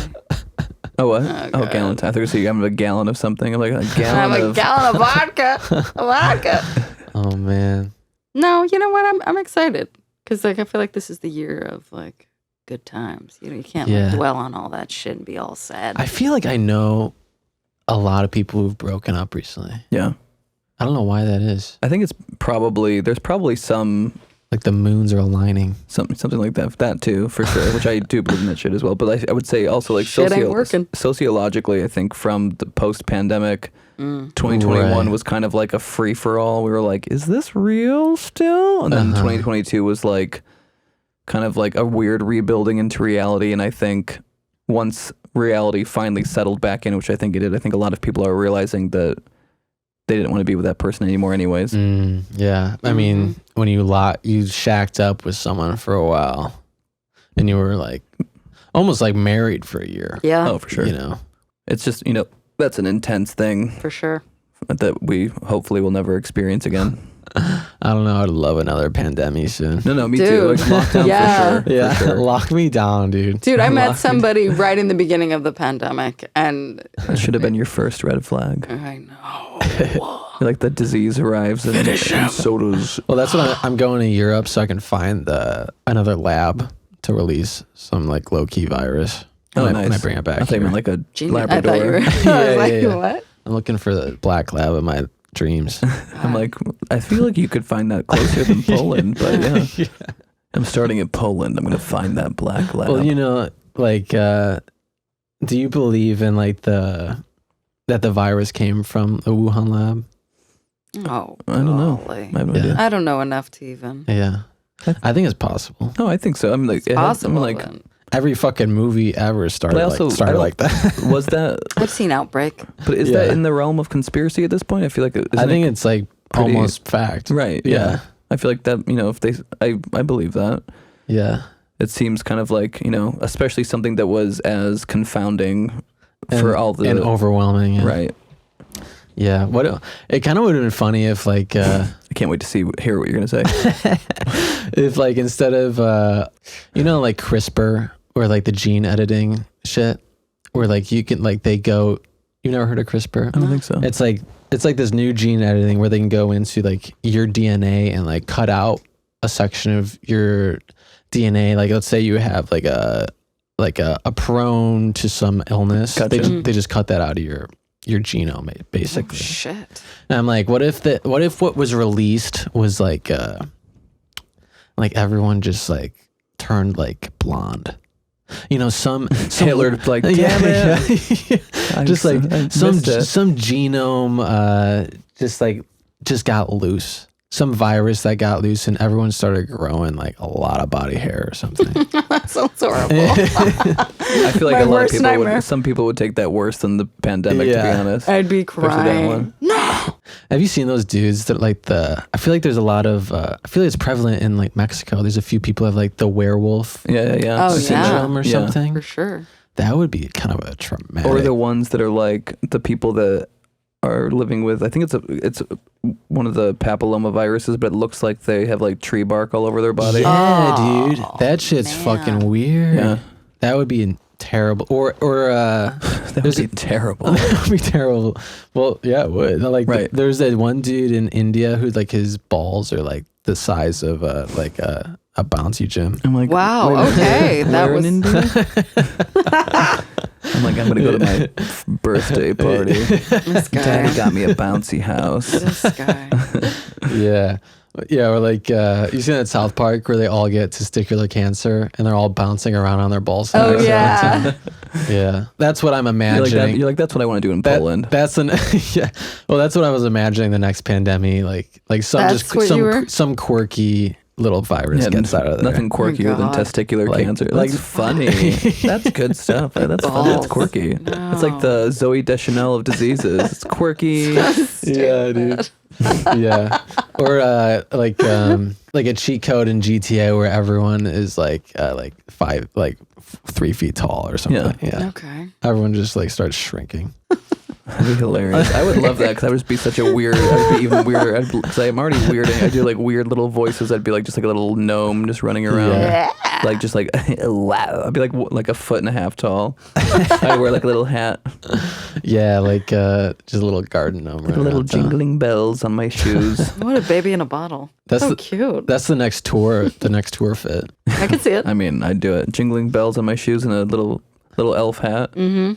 Oh, what? Oh, gallon. I thought you said you have a gallon of something. I'm like, a gallon I have a gallon of vodka. Oh, man. No, you know what? I'm excited. Because like I feel like this is the year of like good times. You know, you can't like, dwell on all that shit and be all sad. I feel like I know a lot of people who've broken up recently. Yeah. I don't know why that is. I think there's probably some... Like the moons are aligning. Something like that too, for sure, which I do believe in that shit as well. But I would say also like sociologically, I think from the post-pandemic, 2021 was kind of like a free-for-all. We were like, is this real still? And then 2022 was like kind of like a weird rebuilding into reality. And I think once reality finally settled back in, which I think it did, I think a lot of people are realizing that they didn't want to be with that person anymore anyways. Yeah. I mean, when you shacked up with someone for a while and you were like almost like married for a year. Yeah. Oh, for sure. You know, it's just, that's an intense thing. For sure. That we hopefully will never experience again. I don't know. I'd love another pandemic soon. No, me too. Like lockdown for sure. Yeah. For sure. Lock me down, dude. Dude, I met somebody right in the beginning of the pandemic and... That should have been your first red flag. I know. Like the disease arrives and so does... Well, that's what I'm going to Europe so I can find another lab to release some like low-key virus. Nice. When I bring it back. I thought you meant like a Labrador. I thought you were... I was like, what? I'm looking for the black lab of my dreams. I'm like, I feel like you could find that closer than Poland, but yeah. I'm starting in Poland. I'm going to find that black lab. Well, like, do you believe in like that the virus came from the Wuhan lab? Oh, I don't know. I have no idea. I don't know enough to even. Yeah. I think it's possible. Oh, I think so. I'm like, it's possible. Like, every fucking movie ever started like that. Was that? I've seen Outbreak. But is that in the realm of conspiracy at this point? I feel like I think it's like almost fact. Right. Yeah. I feel like that. If I believe that. Yeah. It seems kind of like especially something that was as confounding for all the and overwhelming. Yeah. Right. Yeah. It kind of would have been funny if like I can't wait to hear what you're gonna say. If like instead of like CRISPR or like the gene editing shit, where like you can like they go. You never heard of CRISPR? I don't think so. It's like this new gene editing where they can go into like your DNA and like cut out a section of your DNA. Like let's say you have like a prone to some illness. Gotcha. They just cut that out of your genome basically. Oh, shit. And I'm like, what if what was released was like everyone just like turned like blonde. Some Hitler like damn it. Just like some genome just got loose. Some virus that got loose and everyone started growing like a lot of body hair or something. That sounds horrible. I feel like a lot of some people would take that worse than the pandemic, to be honest. I'd be crying. No. Have you seen those dudes that like I feel like there's a lot of, I feel like it's prevalent in like Mexico. There's a few people have like the werewolf syndrome or something. For sure. That would be kind of a traumatic. Or the ones that are like the people that are living with, I think it's one of the papilloma viruses, but it looks like they have like tree bark all over their body. Yeah, dude. That shit's fucking weird. Yeah. That would be terrible. Or that would be terrible. That would be terrible. Well, yeah, it would. Like there's that one dude in India who like his balls are like the size of a bouncy gym. I'm like, wow, okay. That was in India? I'm like, I'm going to go to my birthday party. This guy. Daddy got me a bouncy house. This guy. Yeah. Yeah, or like, you see that South Park where they all get testicular cancer and they're all bouncing around on their balls. Oh, yeah. Yeah. That's what I'm imagining. You're like, that's what I want to do in Poland. That's yeah. Well, that's what I was imagining the next pandemic. Like some quirky little virus gets out of there. Nothing quirkier than testicular cancer. That's funny. That's good stuff. That's funny. That's quirky. No. It's like the Zoe Deschanel of diseases. It's quirky. Yeah, dude. Yeah. Or like a cheat code in GTA where everyone is like 3 feet tall or something. Yeah. Okay. Everyone just like starts shrinking. That'd be hilarious. I would love that because I would just be such a weird. I'd be even weirder because I'm already weirding. I do like weird little voices. I'd be like just like a little gnome just running around, like just like wow. I'd be like a 1.5 feet tall. I'd wear like a little hat. Yeah, like just a little garden gnome. Like little jingling bells on my shoes. What a baby in a bottle. That's so cute. That's the next tour. The next tour fit. I can see it. I mean, I'd do it. Jingling bells on my shoes and a little elf hat. Mm-hmm.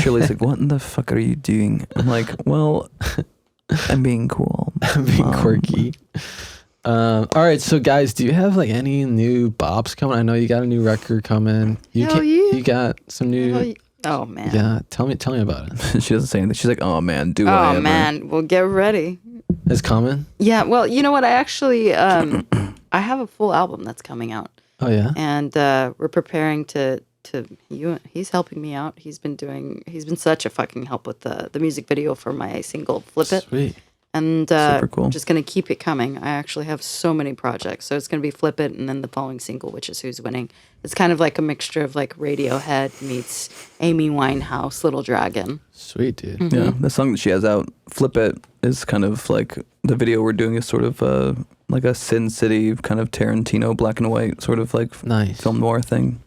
Shirley's like, what in the fuck are you doing? I'm like, well, I'm being cool. I'm being quirky. All right, so guys, do you have like any new bops coming? I know you got a new record coming. You got some new. Oh man. Yeah, tell me about it. She doesn't say anything. She's like, oh man, Oh man, well get ready. It's coming? Yeah, well, you know what? I actually I have a full album that's coming out. Oh yeah. And we're preparing to he's helping me out. He's been such a fucking help with the music video for my single Flip It. Sweet. And super cool. I'm just going to keep it coming. I actually have so many projects. So it's going to be Flip It and then the following single, which is Who's Winning. It's kind of like a mixture of like Radiohead meets Amy Winehouse, Little Dragon. Sweet, dude. Mm-hmm. Yeah, the song that she has out, Flip It, is kind of like the video we're doing is sort of like a Sin City kind of Tarantino black and white sort of like film noir thing.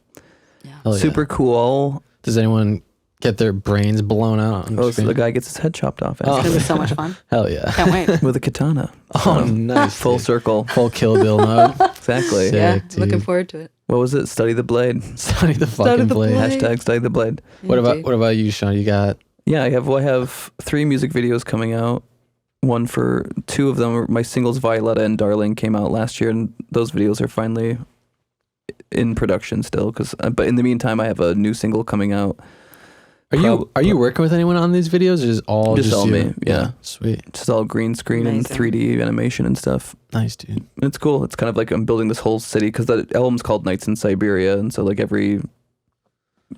Yeah. Super cool. Does anyone get their brains blown out? So the guy gets his head chopped off. It's going to be so much fun. Hell yeah. Can't wait. With a katana. Oh, nice. Full circle. Full Kill Bill mode. Exactly. Sick, looking forward to it. What was it? Study the blade. Study the fucking blade. Hashtag study the blade. What about you, Sean? You got... Yeah, I have 3 music videos coming out. One for 2 of them. My singles Violetta and Darling came out last year, and those videos are finally in production still. But in the meantime, I have a new single coming out. Are you working with anyone on these videos, or is all just all me? Yeah, sweet. Just all green screen and 3D animation and stuff. Nice, dude. It's cool. It's kind of like I'm building this whole city because the album's called Nights in Siberia, and so like every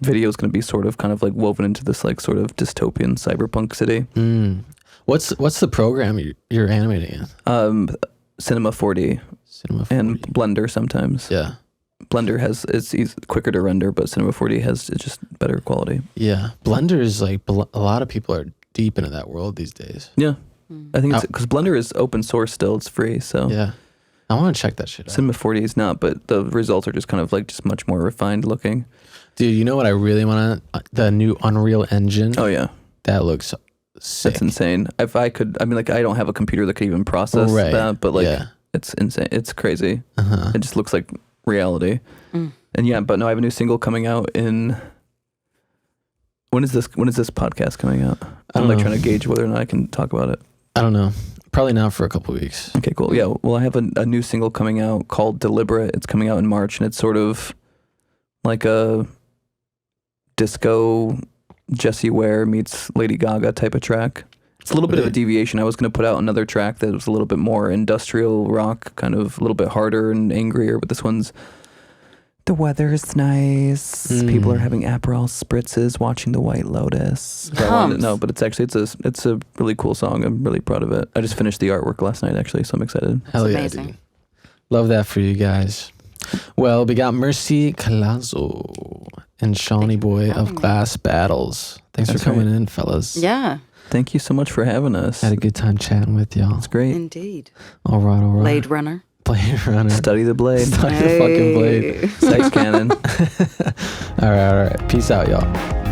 video is going to be sort of kind of like woven into this like sort of dystopian cyberpunk city. What's the program you're animating in? Cinema 4D. And Blender sometimes. Yeah. Blender it's quicker to render, but Cinema 4D has just better quality. Yeah, Blender is like a lot of people are deep into that world these days. Yeah, I think it's because Blender is open source still; it's free. So yeah, I want to check that shit out. Cinema 4D is not, but the results are just kind of like just much more refined looking. Dude, you know what I really want to? The new Unreal Engine. Oh yeah, that looks sick. That's insane. If I could, I mean, like I don't have a computer that could even process that, but like it's insane. It's crazy. It just looks like reality. And yeah, but no, I have a new single coming out in when is this podcast coming out? I'm like trying to gauge whether or not I can talk about it. I don't know. Probably not for a couple of weeks. Okay, cool. Yeah, well I have a new single coming out called Deliberate. It's coming out in March, and it's sort of like a disco Jessie Ware meets Lady Gaga type of track. It's a little bit of a deviation. I was going to put out another track that was a little bit more industrial rock, kind of a little bit harder and angrier, but this one's the weather's nice. People are having Aperol spritzes, watching the White Lotus. But it's actually it's a really cool song. I'm really proud of it. I just finished the artwork last night actually, so I'm excited. Hell yeah, dude. Love that for you guys. Well, we got Mercy Collazo and Shawnee Boy of Glass Battles. Thanks for coming in, fellas. Yeah. Thank you so much for having us. Had a good time chatting with y'all. It's great. Indeed. All right. Blade Runner. Study the blade. Study the fucking blade. Sex cannon. All right. Peace out, y'all.